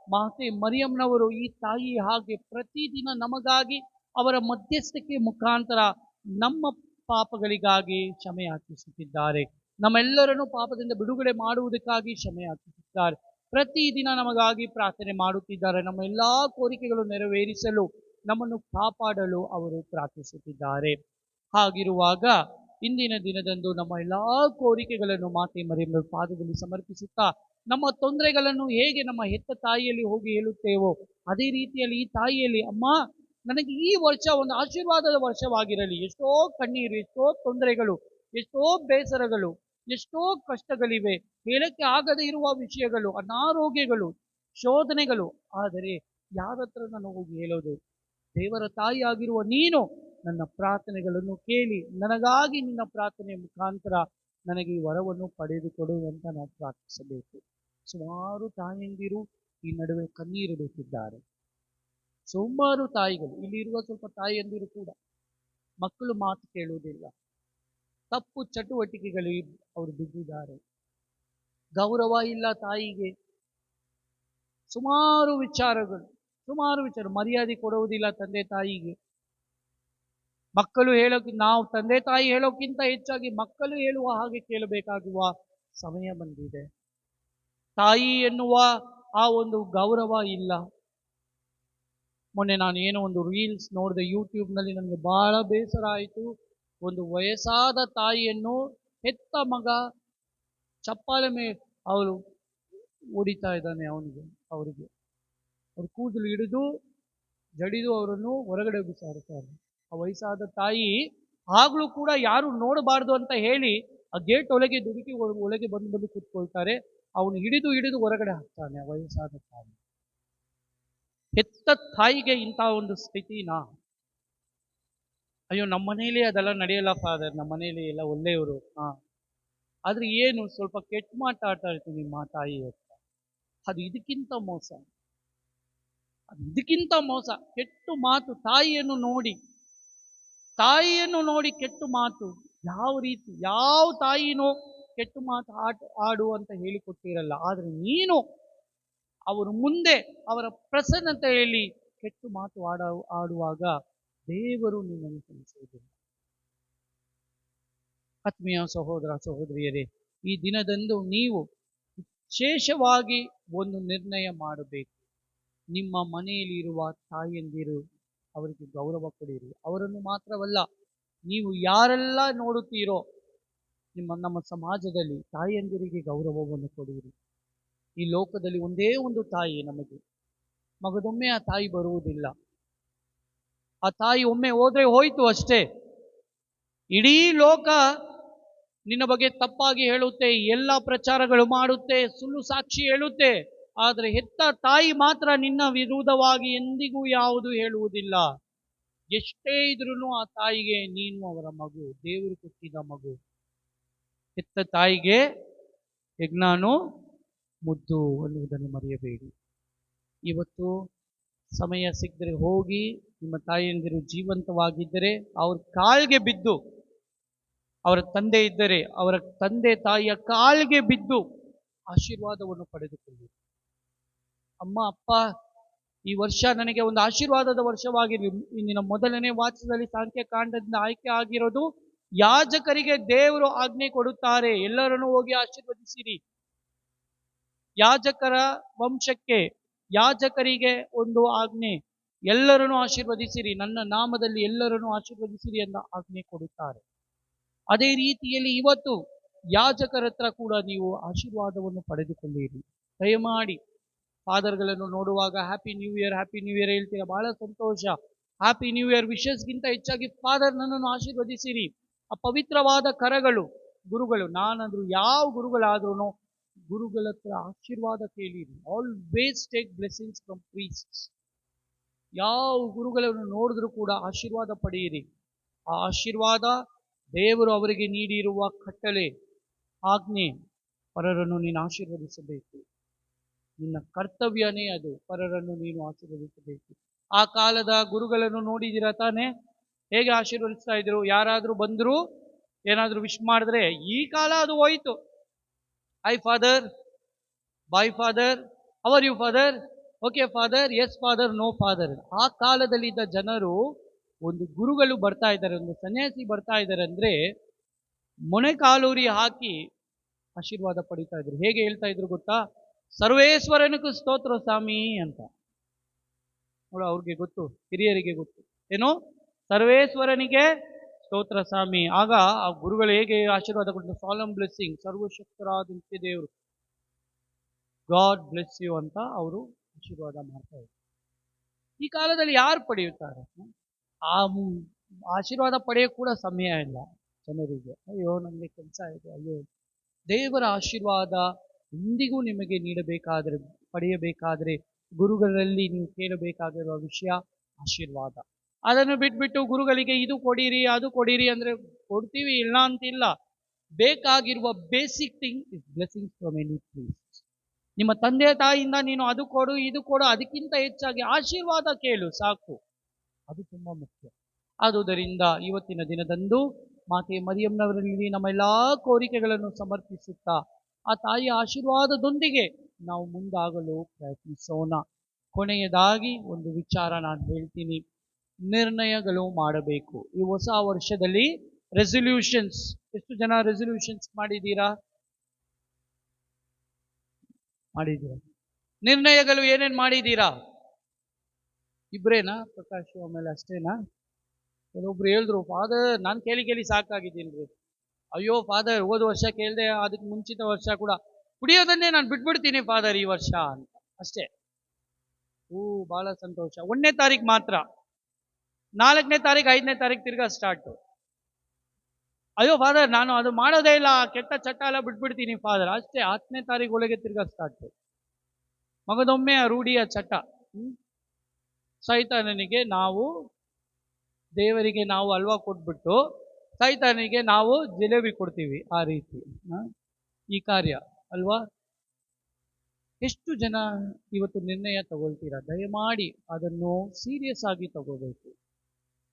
ಮಾತೆ ಮರಿಯಮ್ಮನವರು ಈ ತಾಯಿ ಹಾಗೆ ಪ್ರತಿದಿನ ನಮಗಾಗಿ ಅವರ ಮಧ್ಯಸ್ಥಿಕೆ ಮುಖಾಂತರ ನಮ್ಮ ಪಾಪಗಳಿಗಾಗಿ ಕ್ಷಮೆ ಯಾಚಿಸುತ್ತಿದ್ದಾರೆ. ನಮ್ಮೆಲ್ಲರನ್ನು ಪಾಪದಿಂದ ಬಿಡುಗಡೆ ಮಾಡುವುದಕ್ಕಾಗಿ ಕ್ಷಮೆ ಯಾಚಿಸುತ್ತಾರೆ. ಪ್ರತಿದಿನ ನಮಗಾಗಿ ಪ್ರಾರ್ಥನೆ ಮಾಡುತ್ತಿದ್ದಾರೆ. ನಮ್ಮ ಎಲ್ಲಾ ಕೋರಿಕೆಗಳು ನೆರವೇರಿಸಲು, ನಮ್ಮನ್ನು ಕಾಪಾಡಲು ಅವರು ಪ್ರಾರ್ಥಿಸುತ್ತಿದ್ದಾರೆ. ಹಾಗಿರುವಾಗ ಇಂದಿನ ದಿನದಂದು ನಮ್ಮ ಎಲ್ಲಾ ಕೋರಿಕೆಗಳನ್ನು ಮಾತೆ ಮರಿಯಮ್ಮನ ಪಾದದಲ್ಲಿ ಸಮರ್ಪಿಸುತ್ತಾ, ನಮ್ಮ ತೊಂದರೆಗಳನ್ನು ಹೇಗೆ ನಮ್ಮ ಹೆತ್ತ ತಾಯಿಯಲ್ಲಿ ಹೋಗಿ ಹೇಳುತ್ತೇವೋ ಅದೇ ರೀತಿಯಲ್ಲಿ ಈ ತಾಯಿಯಲ್ಲಿ, ಅಮ್ಮ, ನನಗೆ ಈ ವರ್ಷ ಒಂದು ಆಶೀರ್ವಾದದ ವರ್ಷವಾಗಿರಲಿ. ಎಷ್ಟೋ ಕಣ್ಣೀರು, ಎಷ್ಟೋ ತೊಂದರೆಗಳು, ಎಷ್ಟೋ ಬೇಸರಗಳು, ಎಷ್ಟೋ ಕಷ್ಟಗಳಿವೆ, ಹೇಳಕ್ಕೆ ಆಗದೇ ಇರುವ ವಿಷಯಗಳು, ಅನಾರೋಗ್ಯಗಳು, ಶೋಧನೆಗಳು. ಆದರೆ ಯಾರ ಹತ್ರ ನಾನು ಹೋಗಿ ಹೇಳೋದು? ದೇವರ ತಾಯಿಯಾಗಿರುವ ನೀನು ನನ್ನ ಪ್ರಾರ್ಥನೆಗಳನ್ನು ಕೇಳಿ ನನಗಾಗಿ ನಿನ್ನ ಪ್ರಾರ್ಥನೆಯ ಮುಖಾಂತರ ನನಗೆ ಈ ವರವನ್ನು ಪಡೆದುಕೊಡು ಅಂತ ನಾವು ಪ್ರಾರ್ಥಿಸಬೇಕು. ಸುಮಾರು ತಾಯಂದಿರು ಈ ನಡುವೆ ಕಣ್ಣೀರಿಡುತ್ತಿದ್ದಾರೆ. ಸುಮಾರು ತಾಯಿಗಳು, ಇಲ್ಲಿರುವ ಸ್ವಲ್ಪ ತಾಯಿಯಂದಿರು ಕೂಡ ಮಕ್ಕಳು ಮಾತು ಕೇಳುವುದಿಲ್ಲ, ತಪ್ಪು ಚಟುವಟಿಕೆಗಳಿಗೆ ಅವರು ಬಿದ್ದಿದ್ದಾರೆ. ಗೌರವ ಇಲ್ಲ ತಾಯಿಗೆ. ಸುಮಾರು ವಿಚಾರ ಮರ್ಯಾದೆ ಕೊಡುವುದಿಲ್ಲ ತಂದೆ ತಾಯಿಗೆ. ಮಕ್ಕಳು ಹೇಳೋಕೆ, ನಾವು ತಂದೆ ತಾಯಿ ಹೇಳೋಕ್ಕಿಂತ ಹೆಚ್ಚಾಗಿ ಮಕ್ಕಳು ಹೇಳುವ ಹಾಗೆ ಕೇಳಬೇಕಾಗುವ ಸಮಯ ಬಂದಿದೆ. ತಾಯಿ ಎನ್ನುವ ಆ ಒಂದು ಗೌರವ ಇಲ್ಲ. ಮೊನ್ನೆ ನಾನು ಏನೋ ಒಂದು ರೀಲ್ಸ್ ನೋಡಿದೆ ಯೂಟ್ಯೂಬ್ನಲ್ಲಿ, ನನಗೆ ಬಹಳ ಬೇಸರ ಆಯಿತು. ಒಂದು ವಯಸ್ಸಾದ ತಾಯಿಯನ್ನು ಹೆತ್ತ ಮಗ ಚಪ್ಪಾಳೆ ಮೇಲೆ ಅವಳು ಹೊಡಿತಾ ಇದ್ದಾನೆ ಅವರಿಗೆ ಅವ್ರ ಕೂದಲು ಹಿಡಿದು ಜಡಿದು ಅವರನ್ನು ಹೊರಗಡೆ ಬಿಸಾಡುತ್ತಾರೆ. ಆ ವಯಸ್ಸಾದ ತಾಯಿ ಆಗ್ಲೂ ಕೂಡ ಯಾರು ನೋಡಬಾರ್ದು ಅಂತ ಹೇಳಿ ಆ ಗೇಟ್ ಒಳಗೆ ದುಡುಕಿ ಒಳಗೆ ಬಂದು ಕೂತ್ಕೊಳ್ತಾರೆ. ಅವನು ಹಿಡಿದು ಹೊರಗಡೆ ಹಾಕ್ತಾನೆ ಆ ವಯಸ್ಸಾದ ತಾಯಿ. ಹೆತ್ತ ತಾಯಿಗೆ ಇಂಥ ಒಂದು ಸ್ಥಿತಿನಾ? ಅಯ್ಯೋ, ನಮ್ಮ ಮನೇಲಿ ಅದೆಲ್ಲ ನಡೆಯಲ್ಲ ಫಾದರ್, ನಮ್ಮ ಮನೇಲಿ ಎಲ್ಲ ಒಳ್ಳೆಯವರು. ಆದ್ರೆ ಏನು ಸ್ವಲ್ಪ ಕೆಟ್ಟ ಮಾತಾಡ್ತಾ ಇರ್ತೀನಿ ನಿಮ್ಮ ತಾಯಿ ಅಂತ. ಅದು ಇದಕ್ಕಿಂತ ಮೋಸ. ಕೆಟ್ಟ ಮಾತು, ತಾಯಿಯನ್ನು ನೋಡಿ ಕೆಟ್ಟ ಮಾತು. ಯಾವ ರೀತಿ, ಯಾವ ತಾಯಿನೋ ಕೆಟ್ಟ ಮಾತು ಆಡು ಅಂತ ಹೇಳಿಕೊಟ್ಟಿರಲ್ಲ. ಆದ್ರೆ ನೀನು ಅವರು ಮುಂದೆ ಅವರ ಪ್ರಸನ್ನತೆಯಲ್ಲಿ ಕೆಟ್ಟ ಮಾತು ಆಡುವಾಗ ದೇವರು ನಿನ್ನನ್ನು ತಿಳಿಸುವುದಿಲ್ಲ. ಆತ್ಮೀಯ ಸಹೋದರ ಸಹೋದರಿಯರೇ, ಈ ದಿನದಂದು ನೀವು ವಿಶೇಷವಾಗಿ ಒಂದು ನಿರ್ಣಯ ಮಾಡಬೇಕು. ನಿಮ್ಮ ಮನೆಯಲ್ಲಿರುವ ತಾಯಿಯಂದಿರು, ಅವರಿಗೆ ಗೌರವ ಕೊಡಿರಿ. ಅವರನ್ನು ಮಾತ್ರವಲ್ಲ, ನೀವು ಯಾರೆಲ್ಲ ನೋಡುತ್ತೀರೋ ನಮ್ಮ ಸಮಾಜದಲ್ಲಿ ತಾಯಿಯಂದಿರಿಗೆ ಗೌರವವನ್ನು ಕೊಡಿರಿ. ಈ ಲೋಕದಲ್ಲಿ ಒಂದೇ ಒಂದು ತಾಯಿ ನಮಗೆ, ಮಗದೊಮ್ಮೆ ಆ ತಾಯಿ ಬರುವುದಿಲ್ಲ. ಆ ತಾಯಿ ಒಮ್ಮೆ ಹೋದ್ರೆ ಹೋಯ್ತು ಅಷ್ಟೇ. ಇಡೀ ಲೋಕ ನಿನ್ನ ಬಗ್ಗೆ ತಪ್ಪಾಗಿ ಹೇಳುತ್ತೆ, ಎಲ್ಲ ಪ್ರಚಾರಗಳು ಮಾಡುತ್ತೆ, ಸುಳ್ಳು ಸಾಕ್ಷಿ ಹೇಳುತ್ತೆ. ಆದರೆ ಹೆತ್ತ ತಾಯಿ ಮಾತ್ರ ನಿನ್ನ ವಿರುದ್ಧವಾಗಿ ಎಂದಿಗೂ ಯಾವುದು ಹೇಳುವುದಿಲ್ಲ. ಎಷ್ಟೇ ಇದ್ರೂ ಆ ತಾಯಿಗೆ ನೀನು ಅವರ ಮಗು, ದೇವರು ಕೊಟ್ಟಿದ್ದ ಮಗು. ಹೆತ್ತ ತಾಯಿಗೆ ಯಜ್ಞಾನು ಮುದ್ದು ಅನ್ನುವುದನ್ನು ಮರೆಯಬೇಡಿ. ಇವತ್ತು ಸಮಯ ಸಿಕ್ಕರೆ ಹೋಗಿ ನಿಮ್ಮ ತಾಯಿಯಂದಿರು ಜೀವಂತವಾಗಿದ್ದರೆ ಅವ್ರ ಕಾಲ್ಗೆ ಬಿದ್ದು, ಅವರ ತಂದೆ ಇದ್ದರೆ ಅವರ ತಂದೆ ತಾಯಿಯ ಕಾಲ್ಗೆ ಬಿದ್ದು ಆಶೀರ್ವಾದವನ್ನು ಪಡೆದುಕೊಳ್ಳಿ. ಅಮ್ಮ, ಅಪ್ಪ, ಈ ವರ್ಷ ನನಗೆ ಒಂದು ಆಶೀರ್ವಾದದ ವರ್ಷವಾಗಿರಲಿ. ಇಂದಿನ ಮೊದಲನೇ ವಾಚನದಲ್ಲಿ ಸಂಖ್ಯಾಕಾಂಡದಿಂದ ಆಯ್ಕೆ ಆಗಿರೋದು, ಯಾಜಕರಿಗೆ ದೇವರು ಆಜ್ಞೆ ಕೊಡುತ್ತಾರೆ, ಎಲ್ಲರನ್ನೂ ಹೋಗಿ ಆಶೀರ್ವದಿಸಿರಿ. ಯಾಜಕರ ವಂಶಕ್ಕೆ, ಯಾಜಕರಿಗೆ ಒಂದು ಆಜ್ಞೆ, ಎಲ್ಲರನ್ನೂ ಆಶೀರ್ವದಿಸಿರಿ, ನನ್ನ ನಾಮದಲ್ಲಿ ಎಲ್ಲರನ್ನೂ ಆಶೀರ್ವದಿಸಿರಿ ಎಂದ ಆಜ್ಞೆ ಕೊಡುತ್ತಾರೆ. ಅದೇ ರೀತಿಯಲ್ಲಿ ಇವತ್ತು ಯಾಜಕರ ಹತ್ರ ಕೂಡ ನೀವು ಆಶೀರ್ವಾದವನ್ನು ಪಡೆದುಕೊಳ್ಳಿರಿ. ದಯಮಾಡಿ ಫಾದರ್ಗಳನ್ನು ನೋಡುವಾಗ ಹ್ಯಾಪಿ ನ್ಯೂ ಇಯರ್ ಹೇಳ್ತೀರಾ, ಬಹಳ ಸಂತೋಷ. ಹ್ಯಾಪಿ ನ್ಯೂ ಇಯರ್ ವಿಶಸ್ಗಿಂತ ಹೆಚ್ಚಾಗಿ ಫಾದರ್ ನನ್ನನ್ನು ಆಶೀರ್ವದಿಸಿರಿ. ಆ ಪವಿತ್ರವಾದ ಕರಗಳು, ಗುರುಗಳು, ನಾನಾದ್ರೂ ಯಾವ ಗುರುಗಳಾದ್ರೂ ಗುರುಗಳ ಹತ್ರ ಆಶೀರ್ವಾದ ಕೇಳಿರಿ. Always take blessings from priests. ಯಾವ ಗುರುಗಳನ್ನು ನೋಡಿದ್ರೂ ಕೂಡ ಆಶೀರ್ವಾದ ಪಡೆಯಿರಿ. ಆ ಆಶೀರ್ವಾದ ದೇವರು ಅವರಿಗೆ ನೀಡಿರುವ ಕಟ್ಟಳೆ, ಆಜ್ಞೆ. ಪರರನ್ನು ನೀನು ಆಶೀರ್ವದಿಸಬೇಕು. ನಿನ್ನ ಕರ್ತವ್ಯನೇ ಅದು, ಪರರನ್ನು ನೀನು ಆಶೀರ್ವದಿಸಬೇಕು. ಆ ಕಾಲದ ಗುರುಗಳನ್ನು ನೋಡಿದಿರ ತಾನೆ, ಹೇಗೆ ಆಶೀರ್ವದಿಸ್ತಾ ಇದ್ರು? ಯಾರಾದ್ರೂ ಬಂದ್ರು, ಏನಾದ್ರೂ ವಿಶ್ ಮಾಡಿದ್ರೆ, ಈ ಕಾಲ ಅದು ಹೋಯ್ತು. Hi father, bye father, how are you father, okay father, yes father, no father. ಆ ಕಾಲದಲ್ಲಿದ್ದ ಜನರು, ಒಂದು ಗುರುಗಳು ಬರ್ತಾ ಇದ್ದಾರೆ, ಒಂದು ಸನ್ಯಾಸಿ ಬರ್ತಾ ಇದ್ದಾರೆ ಅಂದ್ರೆ ಮೊಣೆಕಾಲೂರಿ ಹಾಕಿ ಆಶೀರ್ವಾದ ಪಡಿತಾ ಇದ್ರು. ಹೇಗೆ ಹೇಳ್ತಾ ಇದ್ರು ಗೊತ್ತಾ? ಸರ್ವೇಶ್ವರನಿಗೂ ಸ್ತೋತ್ರ ಸ್ವಾಮಿ ಅಂತ. ನೋಡ, ಅವ್ರಿಗೆ ಗೊತ್ತು, ಹಿರಿಯರಿಗೆ ಗೊತ್ತು ಏನೋ, ಸರ್ವೇಶ್ವರನಿಗೆ ಸ್ತೋತ್ರ ಸ್ವಾಮಿ. ಆಗ ಆ ಗುರುಗಳು ಹೇಗೆ ಆಶೀರ್ವಾದ ಕೊಟ್ಟು, ಸಾಲಮ್ ಬ್ಲೆಸ್ಸಿಂಗ್, ಸರ್ವಶಕ್ತರಾದ ನಿತ್ಯ ದೇವರು, ಗಾಡ್ ಬ್ಲೆಸ್ ಯು ಅಂತ ಅವರು ಆಶೀರ್ವಾದ ಮಾಡ್ತಾ ಇದ್ರು. ಈ ಕಾಲದಲ್ಲಿ ಯಾರು ಪಡೆಯುತ್ತಾರೆ? ಆ ಆಶೀರ್ವಾದ ಪಡೆಯೋಕೆ ಕೂಡ ಸಮಯ ಇಲ್ಲ ಜನರಿಗೆ. ಅಯ್ಯೋ, ನನಗೆ ಕೆಲಸ ಇದೆ, ಅಯ್ಯೋ. ದೇವರ ಆಶೀರ್ವಾದ ಇಂದಿಗೂ ನಿಮಗೆ ಪಡೆಯಬೇಕಾದ್ರೆ ಗುರುಗಳಲ್ಲಿ ನೀವು ಕೇಳಬೇಕಾಗಿರುವ ವಿಷಯ ಆಶೀರ್ವಾದ. ಅದನ್ನು ಬಿಟ್ಬಿಟ್ಟು ಗುರುಗಳಿಗೆ ಇದು ಕೊಡಿರಿ ಅದು ಕೊಡಿರಿ ಅಂದರೆ ಕೊಡ್ತೀವಿ, ಇಲ್ಲ ಅಂತಿಲ್ಲ. ಬೇಕಾಗಿರುವ basic thing is blessings from any place. ನಿಮ್ಮ ತಂದೆ ತಾಯಿಯಿಂದ ನೀನು ಅದು ಕೊಡು ಇದು ಕೊಡು, ಅದಕ್ಕಿಂತ ಹೆಚ್ಚಾಗಿ ಆಶೀರ್ವಾದ ಕೇಳು ಸಾಕು. ಅದು ತುಂಬ ಮುಖ್ಯ. ಆದುದರಿಂದ ಇವತ್ತಿನ ದಿನದಂದು ಮಾತೆ ಮರಿಯಮ್ಮನವರಲ್ಲಿ ನಮ್ಮ ಎಲ್ಲ ಕೋರಿಕೆಗಳನ್ನು ಸಮರ್ಪಿಸುತ್ತಾ ಆ ತಾಯಿಯ ಆಶೀರ್ವಾದದೊಂದಿಗೆ ನಾವು ಮುಂದಾಗಲು ಪ್ರಯತ್ನಿಸೋಣ. ಕೊನೆಯದಾಗಿ ಒಂದು ವಿಚಾರ ನಾನು ಹೇಳ್ತೀನಿ. ನಿರ್ಣಯಗಳು ಮಾಡಬೇಕು. ಈ ಹೊಸ ವರ್ಷದಲ್ಲಿ ರೆಸಲ್ಯೂಷನ್ಸ್, ಎಷ್ಟು ಜನ ರೆಸಲ್ಯೂಷನ್ಸ್ ಮಾಡಿದ್ದೀರಾ? ನಿರ್ಣಯಗಳು ಏನೇನು ಮಾಡಿದ್ದೀರಾ? ಇಬ್ರೇನಾ? ಪ್ರಕಾಶ್ ಆಮೇಲೆ ಅಷ್ಟೇನಾ? ಕೆಲವೊಬ್ರು ಹೇಳಿದ್ರು, ಫಾದರ್ ನಾನು ಕೇಳಿ ಸಾಕಾಗಿದ್ದೀನಿ ರೀ. ಅಯ್ಯೋ ಫಾದರ್, ಹೋದ ವರ್ಷ ಕೇಳಿದೆ, ಅದಕ್ಕೆ ಮುಂಚಿತ ವರ್ಷ ಕೂಡ ಕುಡಿಯೋದನ್ನೇ ನಾನು ಬಿಟ್ಬಿಡ್ತೀನಿ ಫಾದರ್ ಈ ವರ್ಷ ಅಂತ ಅಷ್ಟೇ. ಬಹಳ ಸಂತೋಷ. 1ನೇ ತಾರೀಕು ಮಾತ್ರ, 4ನೇ ತಾರೀಕು 5ನೇ ತಾರೀಕು ತಿರ್ಗಾ ಸ್ಟಾರ್ಟು. ಅಯ್ಯೋ ಫಾದರ್ ನಾನು ಅದು ಮಾಡೋದೇ ಇಲ್ಲ, ಕೆಟ್ಟ ಚಟ್ಟ ಎಲ್ಲ ಬಿಟ್ಬಿಡ್ತೀನಿ ಫಾದರ್ ಅಷ್ಟೇ. 10ನೇ ತಾರೀಕು ಒಳಗೆ ತಿರ್ಗಾ ಸ್ಟಾರ್ಟು. ಮಗದೊಮ್ಮೆ ಆ ರೂಢಿಯ ಚಟ. ಸೈತಾನನಿಗೆ ನಾವು ದೇವರಿಗೆ ನಾವು ಹಲ್ವಾ ಕೊಟ್ಬಿಟ್ಟು ಸೈತಾನಿಗೆ ನಾವು ಜಿಲೇಬಿ ಕೊಡ್ತೀವಿ. ಆ ರೀತಿ ಈ ಕಾರ್ಯ ಅಲ್ವಾ? ಎಷ್ಟು ಜನ ಇವತ್ತು ನಿರ್ಣಯ ತಗೊಳ್ತೀರಾ? ದಯಮಾಡಿ ಅದನ್ನು ಸೀರಿಯಸ್ ಆಗಿ ತಗೋಬೇಕು.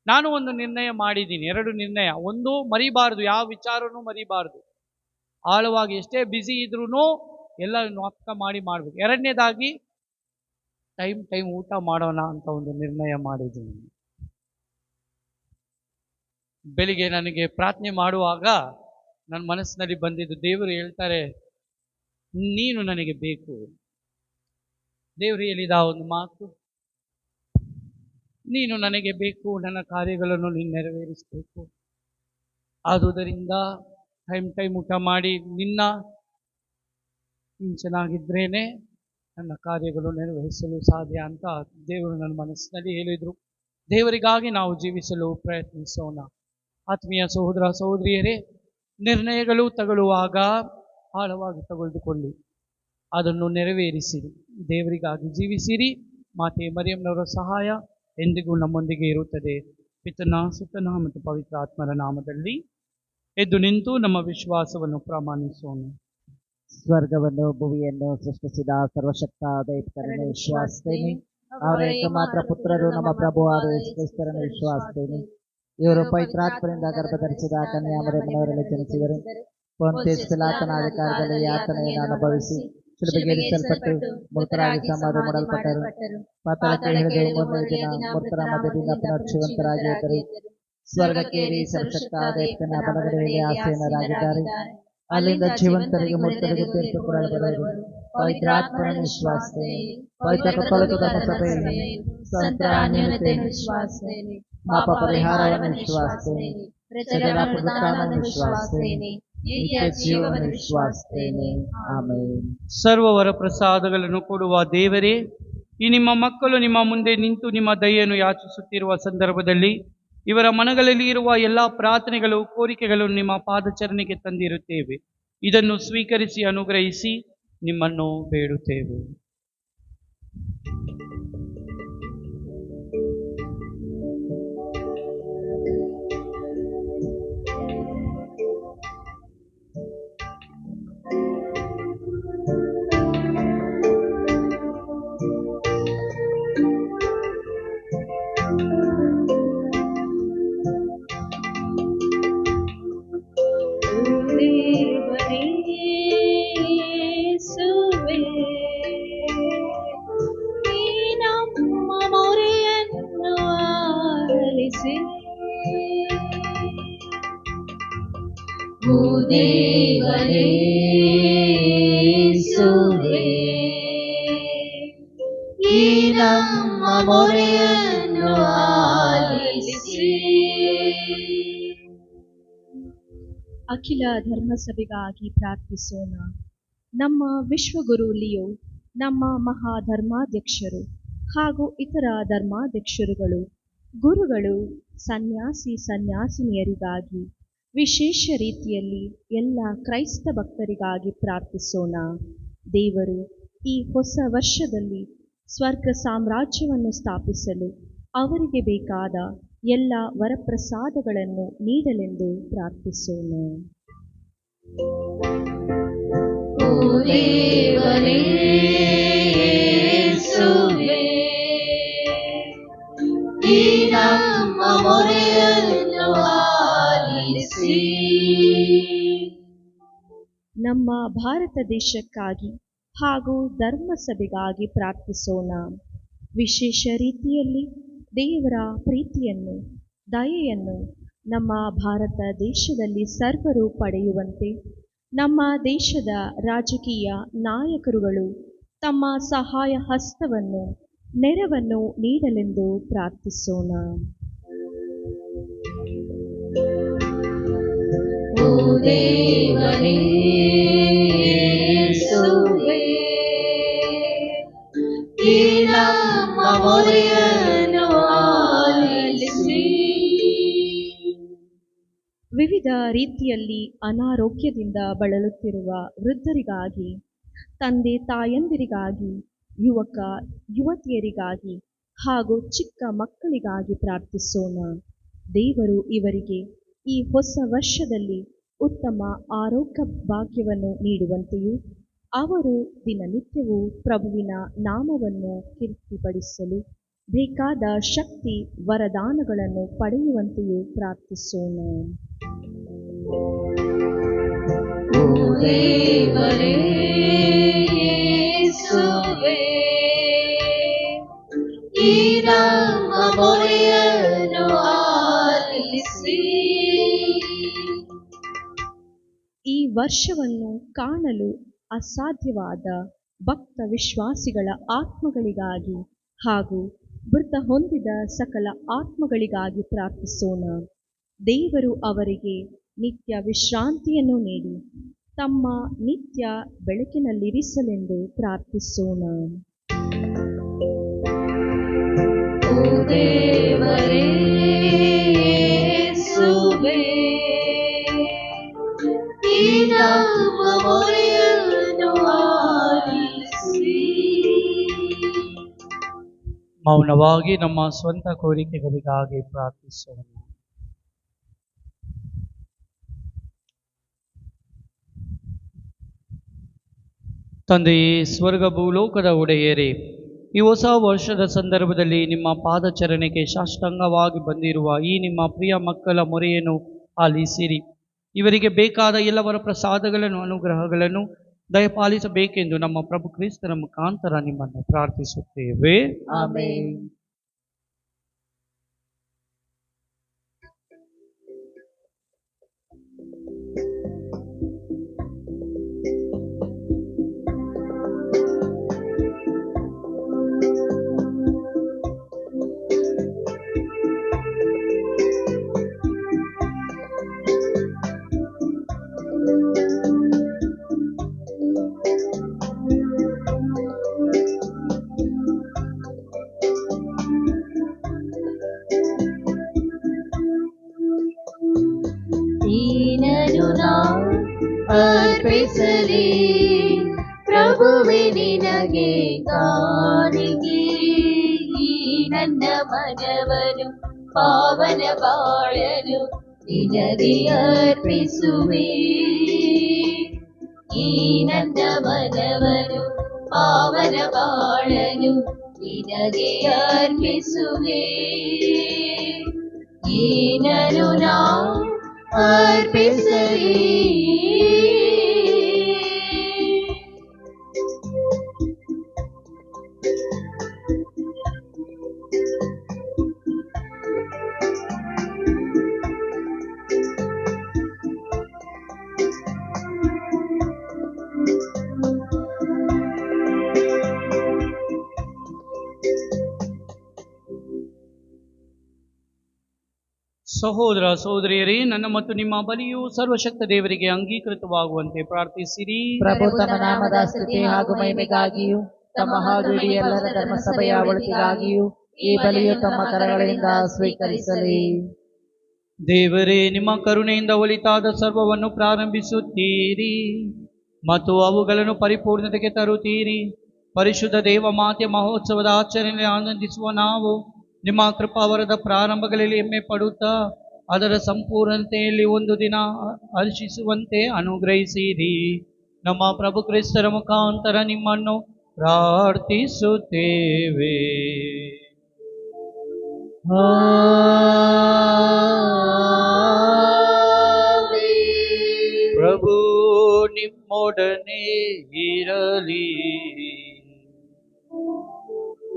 ನಾನು ಒಂದು ನಿರ್ಣಯ ಮಾಡಿದ್ದೀನಿ, 2 ನಿರ್ಣಯ. ಒಂದು, ಮರಿಬಾರ್ದು, ಯಾವ ವಿಚಾರನೂ ಮರಿಬಾರ್ದು. ಆಳವಾಗಿ ಎಷ್ಟೇ ಬ್ಯುಸಿ ಇದ್ರೂ ಎಲ್ಲ ಜ್ಞಾಪಕ ಮಾಡಿ ಮಾಡಬೇಕು. 2ನೇದಾಗಿ ಟೈಮ್ ಊಟ ಮಾಡೋಣ ಅಂತ ಒಂದು ನಿರ್ಣಯ ಮಾಡಿದ್ದೀನಿ. ಬೆಳಿಗ್ಗೆ ನನಗೆ ಪ್ರಾರ್ಥನೆ ಮಾಡುವಾಗ ನನ್ನ ಮನಸ್ಸಿನಲ್ಲಿ ಬಂದಿದ್ದು, ದೇವರು ಹೇಳ್ತಾರೆ ನೀನು ನನಗೆ ಬೇಕು. ದೇವರು ಹೇಳಿದ ಒಂದು ಮಾತು, ನೀನು ನನಗೆ ಬೇಕು, ನನ್ನ ಕಾರ್ಯಗಳನ್ನು ನೀನು ನೆರವೇರಿಸಬೇಕು. ಆದುದರಿಂದ ಟೈಮ್ ಊಟ ಮಾಡಿ ನೀನು ಚೆನ್ನಾಗಿದ್ರೇನೆ ನನ್ನ ಕಾರ್ಯಗಳು ನೆರವೇರಿಸಲು ಸಾಧ್ಯ ಅಂತ ದೇವರು ನನ್ನ ಮನಸ್ಸಿನಲ್ಲಿ ಹೇಳಿದರು. ದೇವರಿಗಾಗಿ ನಾವು ಜೀವಿಸಲು ಪ್ರಯತ್ನಿಸೋಣ. ಆತ್ಮೀಯ ಸಹೋದರ ಸಹೋದರಿಯರೇ, ನಿರ್ಣಯಗಳು ತಗೊಳ್ಳುವಾಗ ಆಳವಾಗಿ ತೆಗೆದುಕೊಳ್ಳಿ, ಅದನ್ನು ನೆರವೇರಿಸಿರಿ, ದೇವರಿಗಾಗಿ ಜೀವಿಸಿರಿ. ಮಾತೆ ಮರಿಯಮ್ಮನವರ ಸಹಾಯ ಎಂದಿಗೂ ನಮ್ಮೊಂದಿಗೆ ಇರುತ್ತದೆ. ಪಿತನ ಸುತನ ಮತ್ತು ಪವಿತ್ರ ಆತ್ಮರ ನಾಮದಲ್ಲಿ ಎದ್ದು ನಿಂತು ನಮ್ಮ ವಿಶ್ವಾಸವನ್ನು ಪ್ರಮಾಣಿಸೋಣ. ಸ್ವರ್ಗವನ್ನು ಭೂಮಿಯನ್ನು ಸೃಷ್ಟಿಸಿದ ಸರ್ವಶಕ್ತ ದೈವಕರನ್ನು ವಿಶ್ವಾಸಿಸುತ್ತೇನೆ. ಅವರ ಏಕಮಾತ್ರ ಪುತ್ರರು ನಮ್ಮ ಪ್ರಭುವಾದ ಯೇಸು ಕ್ರಿಸ್ತರನ್ನು ವಿಶ್ವಾಸಿಸುತ್ತೇನೆ. ಇವರು ಪವಿತ್ರಾತ್ಮರಿಂದ ಗರ್ಭಧರಿಸಿದ ಕನ್ಯಾ ಮರಿಯಮ್ಮನವರಲ್ಲಿ ಜನಿಸಿದರು. ಪೊಂತಿಯಸ್ ಪಿಲಾತನ ಅಧಿಕಾರದಲ್ಲಿ ಯಾತನೆಯನ್ನು ಅನುಭವಿಸಿ ಶಿಲುಬೆಗೆ ಇರಿಸಲ್ಪಟ್ಟು ಮೃತರಾಗಿ ಸಮಾಧಿ ಮಾಡಲ್ಪಟ್ಟರು. ಪಾತಾಳಕ್ಕೆ ಇಳಿದು 3ನೇ ದಿನ ಮೃತರ ಮಧ್ಯದಿಂದ ಪುನರ್ಜೀವಂತರಾಗಿ ಎದ್ದರು. ಸ್ವರ್ಗಕ್ಕೆ ಏರಿ ಸರ್ವಶಕ್ತ ದೈವಕನ ಬಲಗಡೆಯಲ್ಲಿ ಆಸೀನರಾಗಿದ್ದಾರೆ. ಅಲ್ಲಿಂದ ಜೀವಂತರಿಗೆ ಮೃತರಿಗೆ ತೀರ್ಪು ಕೊಡಲು ಬರುವರು. ಪವಿತ್ರಾತ್ಮರನ್ನು ವಿಶ್ವಾಸಿಸುತ್ತೇನೆ. ಪವಿತ್ರ ಕಥೋಲಿಕ ಧರ್ಮಸಭೆಯನ್ನು, ಸಂತರ ಅನ್ಯೋನ್ಯತೆಯನ್ನು ವಿಶ್ವಾಸಿಸುತ್ತೇನೆ. ಪಾಪ ಪರಿಹಾರವನ್ನು ವಿಶ್ವಾಸಿಸುತ್ತೇನೆ. ಪ್ರಜೆಗಳ ಪುನರುತ್ಥಾನವನ್ನು ವಿಶ್ವಾಸಿಸುತ್ತೇನೆ. ನಿತ್ಯ ಜೀವವನ್ನು ವಿಶ್ವಾಸಿಸುತ್ತೇನೆ. ಆಮೆನ್. ಸರ್ವವರ ಪ್ರಸಾದಗಳನ್ನು ಕೊಡುವ ದೇವರೇ, ಈ ನಿಮ್ಮ ಮಕ್ಕಳು ನಿಮ್ಮ ಮುಂದೆ ನಿಂತು ನಿಮ್ಮ ದಯೆಯನ್ನು ಯಾಚಿಸುತ್ತಿರುವ ಸಂದರ್ಭದಲ್ಲಿ ಇವರ ಮನಗಳಲ್ಲಿ ಇರುವ ಎಲ್ಲ ಪ್ರಾರ್ಥನೆಗಳು, ಕೋರಿಕೆಗಳು ನಿಮ್ಮ ಪಾದಚರಣೆಗೆ ತಂದಿರುತ್ತೇವೆ. ಇದನ್ನು ಸ್ವೀಕರಿಸಿ ಅನುಗ್ರಹಿಸಿ ನಿಮ್ಮನ್ನು ಬೇಡುತ್ತೇವೆ. ದೇವರೇ ಯೇಸುವೇ, ಈ ನಮ್ಮ ಮೊರೆಯನ್ನು ಆಲಿಸಿ. ಅಖಿಲ ಧರ್ಮಸಭೆಗಾಗಿ ಪ್ರಾರ್ಥಿಸೋಣ. ನಮ್ಮ ವಿಶ್ವಗುರು ಲಿಯೋ, ನಮ್ಮ ಮಹಾಧರ್ಮಾಧ್ಯಕ್ಷರು ಹಾಗೂ ಇತರ ಧರ್ಮಾಧ್ಯಕ್ಷರುಗಳು, ಗುರುಗಳು, ಸನ್ಯಾಸಿನಿಯರಿಗಾಗಿ, ವಿಶೇಷ ರೀತಿಯಲ್ಲಿ ಎಲ್ಲ ಕ್ರೈಸ್ತ ಭಕ್ತರಿಗಾಗಿ ಪ್ರಾರ್ಥಿಸೋಣ. ದೇವರು ಈ ಹೊಸ ವರ್ಷದಲ್ಲಿ ಸ್ವರ್ಗ ಸಾಮ್ರಾಜ್ಯವನ್ನು ಸ್ಥಾಪಿಸಲು ಅವರಿಗೆ ಬೇಕಾದ ಎಲ್ಲ ವರಪ್ರಸಾದಗಳನ್ನು ನೀಡಲೆಂದು ಪ್ರಾರ್ಥಿಸೋಣ. ಓ ದೇವರೇ ಯೇಸುವೇ, ಈ ನಮ್ಮ ಮೊರೆಯನ್ನು ಆಲಿಸಿ. ನಮ್ಮ ಭಾರತ ದೇಶಕ್ಕಾಗಿ ಹಾಗೂ ಧರ್ಮಸಭೆಗಾಗಿ ಪ್ರಾರ್ಥಿಸೋಣ. ವಿಶೇಷ ರೀತಿಯಲ್ಲಿ ದೇವರ ಪ್ರೀತಿಯನ್ನು, ದಯೆಯನ್ನು ನಮ್ಮ ಭಾರತ ದೇಶದಲ್ಲಿ ಸರ್ವರು ಪಡೆಯುವಂತೆ ನಮ್ಮ ದೇಶದ ರಾಜಕೀಯ ನಾಯಕರುಗಳು ತಮ್ಮ ಸಹಾಯ ಹಸ್ತವನ್ನು, ನೆರವನ್ನು ನೀಡಲೆಂದು ಪ್ರಾರ್ಥಿಸೋಣ. ಓ ದೇವರೇ ಯೇಸುವೇ, ಈ ನಮ್ಮ ಮೊರೆಯನ್ನು ಆಲಿಸಿ. ವಿವಿಧ ರೀತಿಯಲ್ಲಿ ಅನಾರೋಗ್ಯದಿಂದ ಬಳಲುತ್ತಿರುವ ವೃದ್ಧರಿಗಾಗಿ, ತಂದೆ ತಾಯಂದಿರಿಗಾಗಿ, ಯುವಕ ಯುವತಿಯರಿಗಾಗಿ ಹಾಗೂ ಚಿಕ್ಕ ಮಕ್ಕಳಿಗಾಗಿ ಪ್ರಾರ್ಥಿಸೋಣ. ದೇವರು ಇವರಿಗೆ ಈ ಹೊಸ ವರ್ಷದಲ್ಲಿ ಉತ್ತಮ ಆರೋಗ್ಯ ಭಾಗ್ಯವನ್ನು ನೀಡುವಂತೆಯೂ ಅವರು ದಿನನಿತ್ಯವೂ ಪ್ರಭುವಿನ ನಾಮವನ್ನು ಕೀರ್ತಿಪಡಿಸಲು ಬೇಕಾದ ಶಕ್ತಿ ವರದಾನಗಳನ್ನು ಪಡೆಯುವಂತೆಯೂ ಪ್ರಾರ್ಥಿಸೋಣ. ಓ ದೇವರೇ ಯೇಸುವೇ, ಈ ನಮ್ಮ ಮೊರೆಯನ್ನು ಆಲಿಸಿ. ಈ ವರ್ಷವನ್ನು ಕಾಣಲು ಅಸಾಧ್ಯವಾದ ಭಕ್ತ ವಿಶ್ವಾಸಿಗಳ ಆತ್ಮಗಳಿಗಾಗಿ ಹಾಗೂ ಮೃತ ಹೊಂದಿದ ಸಕಲ ಆತ್ಮಗಳಿಗಾಗಿ ಪ್ರಾರ್ಥಿಸೋಣ. ದೇವರು ಅವರಿಗೆ ನಿತ್ಯ ವಿಶ್ರಾಂತಿಯನ್ನು ನೀಡಿ ತಮ್ಮ ನಿತ್ಯ ಬೆಳಕಿನಲ್ಲಿರಿಸಲೆಂದು ಪ್ರಾರ್ಥಿಸೋಣ. ಓ ದೇವರೇ ಯೇಸುವೇ, ಈ ನಮ್ಮ ಮೊರೆಯನ್ನು ಆಲಿಸಿ. ಮೌನವಾಗಿ ನಮ್ಮ ಸ್ವಂತ ಕೋರಿಕೆಗಳಿಗಾಗಿ ಪ್ರಾರ್ಥಿಸೋಣ. ತಂದೆಯೇ, ಸ್ವರ್ಗ ಭೂಲೋಕದ ಒಡೆಯರೇ, ಈ ಹೊಸ ವರ್ಷದ ಸಂದರ್ಭದಲ್ಲಿ ನಿಮ್ಮ ಪಾದಚರಣೆಗೆ ಸಾಷ್ಟಾಂಗವಾಗಿ ಬಂದಿರುವ ಈ ನಿಮ್ಮ ಪ್ರಿಯ ಮಕ್ಕಳ ಮೊರೆಯನ್ನು ಆಲಿಸಿರಿ. ಇವರಿಗೆ ಬೇಕಾದ ಎಲ್ಲವರ ಪ್ರಸಾದಗಳನ್ನು, ಅನುಗ್ರಹಗಳನ್ನು ದಯಪಾಲಿಸಬೇಕೆಂದು ನಮ್ಮ ಪ್ರಭು ಕ್ರಿಸ್ತನ ಮುಖಾಂತರ ನಿಮ್ಮನ್ನು ಪ್ರಾರ್ಥಿಸುತ್ತೇವೆ. ಆಮೆನ್. ದೀನನು ನಾ ಅರ್ಪಿಸಲಿ ಪ್ರಭುವೆ ನಿನಗೆ ಕಾಣಿಕೆ. ಈ ನನ್ನ ಮನವನ್ನು ಪಾವನ ಬಾಳಲು ನಿನಗೆ ಅರ್ಪಿಸುವೆ. ಈ ನನ್ನ ಮನವನ್ನು ಪಾವನ ಬಾಳಲು ನಿನಗೆ ಅರ್ಪಿಸುವೆ. ಏನನು ನಾ ಅರ್ಪಿಸಲಿ. ಸಹೋದರ ಸಹೋದರಿಯರೇ, ನನ್ನ ಮತ್ತು ನಿಮ್ಮ ಬಲಿಯು ಸರ್ವಶಕ್ತ ದೇವರಿಗೆ ಅಂಗೀಕೃತವಾಗುವಂತೆ ಪ್ರಾರ್ಥಿಸಿರಿ. ಪ್ರಭು ತಮ್ಮ ನಾಮದ ಸ್ತುತಿ ಹಾಗೂ ಮಹಿಮೆಗಾಗಿಯೂ ತಮ್ಮ ಹಾಗೂ ಇಡೀ ಎಲ್ಲರ ಧರ್ಮಸಭೆಯ ಒಳಿತಿಗಾಗಿಯೂ ಈ ಬಲಿಯು ತಮ್ಮ ಕರಗಳಿಂದ ಸ್ವೀಕರಿಸಲಿ. ದೇವರೇ, ನಿಮ್ಮ ಕರುಣೆಯಿಂದ ಒಳಿತಾದ ಸರ್ವವನ್ನು ಪ್ರಾರಂಭಿಸುತ್ತೀರಿ ಮತ್ತು ಅವುಗಳನ್ನು ಪರಿಪೂರ್ಣತೆಗೆ ತರುತ್ತೀರಿ. ಪರಿಶುದ್ಧ ದೇವ ಮಾತೆ ಮಹೋತ್ಸವದ ಆಚರಣೆಯಲ್ಲಿ ಆನಂದಿಸುವ ನಾವು ನಿಮ್ಮ ಕೃಪಾವರದ ಪ್ರಾರಂಭಗಳಲ್ಲಿ ಹೆಮ್ಮೆ ಪಡುತ್ತಾ ಅದರ ಸಂಪೂರ್ಣತೆಯಲ್ಲಿ ಒಂದು ದಿನ ಹರ್ಷಿಸುವಂತೆ ಅನುಗ್ರಹಿಸಿರಿ. ನಮ್ಮ ಪ್ರಭು ಕ್ರಿಸ್ತರ ಮುಖಾಂತರ ನಿಮ್ಮನ್ನು ಪ್ರಾರ್ಥಿಸುತ್ತೇವೆ. ಪ್ರಭು ನಿಮ್ಮೊಡನೆ ಇರಲಿ.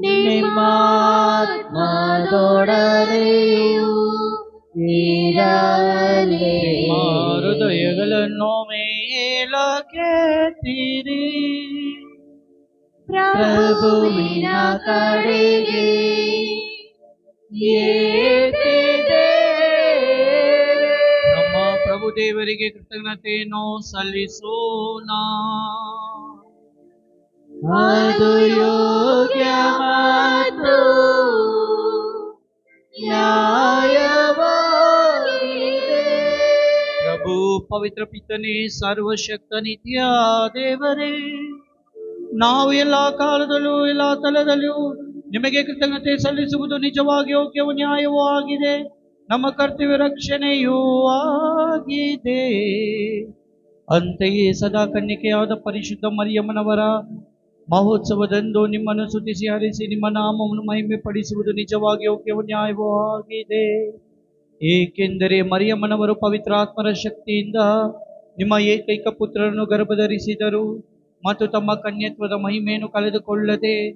ನಿಮ್ಮಾತ್ಮದೊಡನೆಯೂ ಇರಲಿ. ಹೃದಯಗಳನ್ನು ಮೇಲಕ್ಕೆತ್ತಿರಿ. ಪ್ರಭುವಿನ ಕಡೆಗೆ ಏರಿದೆ. ನಮ್ಮ ಪ್ರಭು ದೇವರಿಗೆ ಕೃತಜ್ಞತೆಯನ್ನು ಸಲ್ಲಿಸೋಣ. ಅದು ಯೋಗ್ಯ ಮತ್ತು ನ್ಯಾಯವಾಗಿದೆ. ಪ್ರಭು ಪವಿತ್ರ ಪಿತನೇ, ಸರ್ವಶಕ್ತ ನಿತ್ಯ ದೇವರೇ, ನಾವು ಎಲ್ಲ ಕಾಲದಲ್ಲೂ ಎಲ್ಲ ತಲದಲ್ಲೂ ನಿಮಗೆ ಕೃತಜ್ಞತೆ ಸಲ್ಲಿಸುವುದು ನಿಜವಾಗಿ ಯೋಗ್ಯವೂ ನ್ಯಾಯವೂ ಆಗಿದೆ. ನಮ್ಮ ಕರ್ತವ್ಯ ರಕ್ಷಣೆಯೂ ಆಗಿದೆ. ಅಂತೆಯೇ ಸದಾ ಕನ್ನಿಕೆಯಾದ ಪರಿಶುದ್ಧ ಮರಿಯಮ್ಮನವರ ಮಹೋತ್ಸವದಂದು ನಿಮ್ಮನ್ನು ಸ್ತುತಿಸಿ ಹರಿಸಿ ನಿಮ್ಮ ನಾಮವನ್ನು ಮಹಿಮೆ ಪಡಿಸುವುದು ನಿಜವಾಗಿ ಯೋಗ್ಯವೂ ನ್ಯಾಯವೂ ಆಗಿದೆ. ಏಕೆಂದರೆ ಮರಿಯಮ್ಮನವರು ಪವಿತ್ರಾತ್ಮರ ಶಕ್ತಿಯಿಂದ ನಿಮ್ಮ ಏಕೈಕ ಪುತ್ರರನ್ನು ಗರ್ಭಧರಿಸಿದರು ಮತ್ತು ತಮ್ಮ ಕನ್ಯತ್ವದ ಮಹಿಮೆಯನ್ನು ಕಳೆದುಕೊಳ್ಳದೆ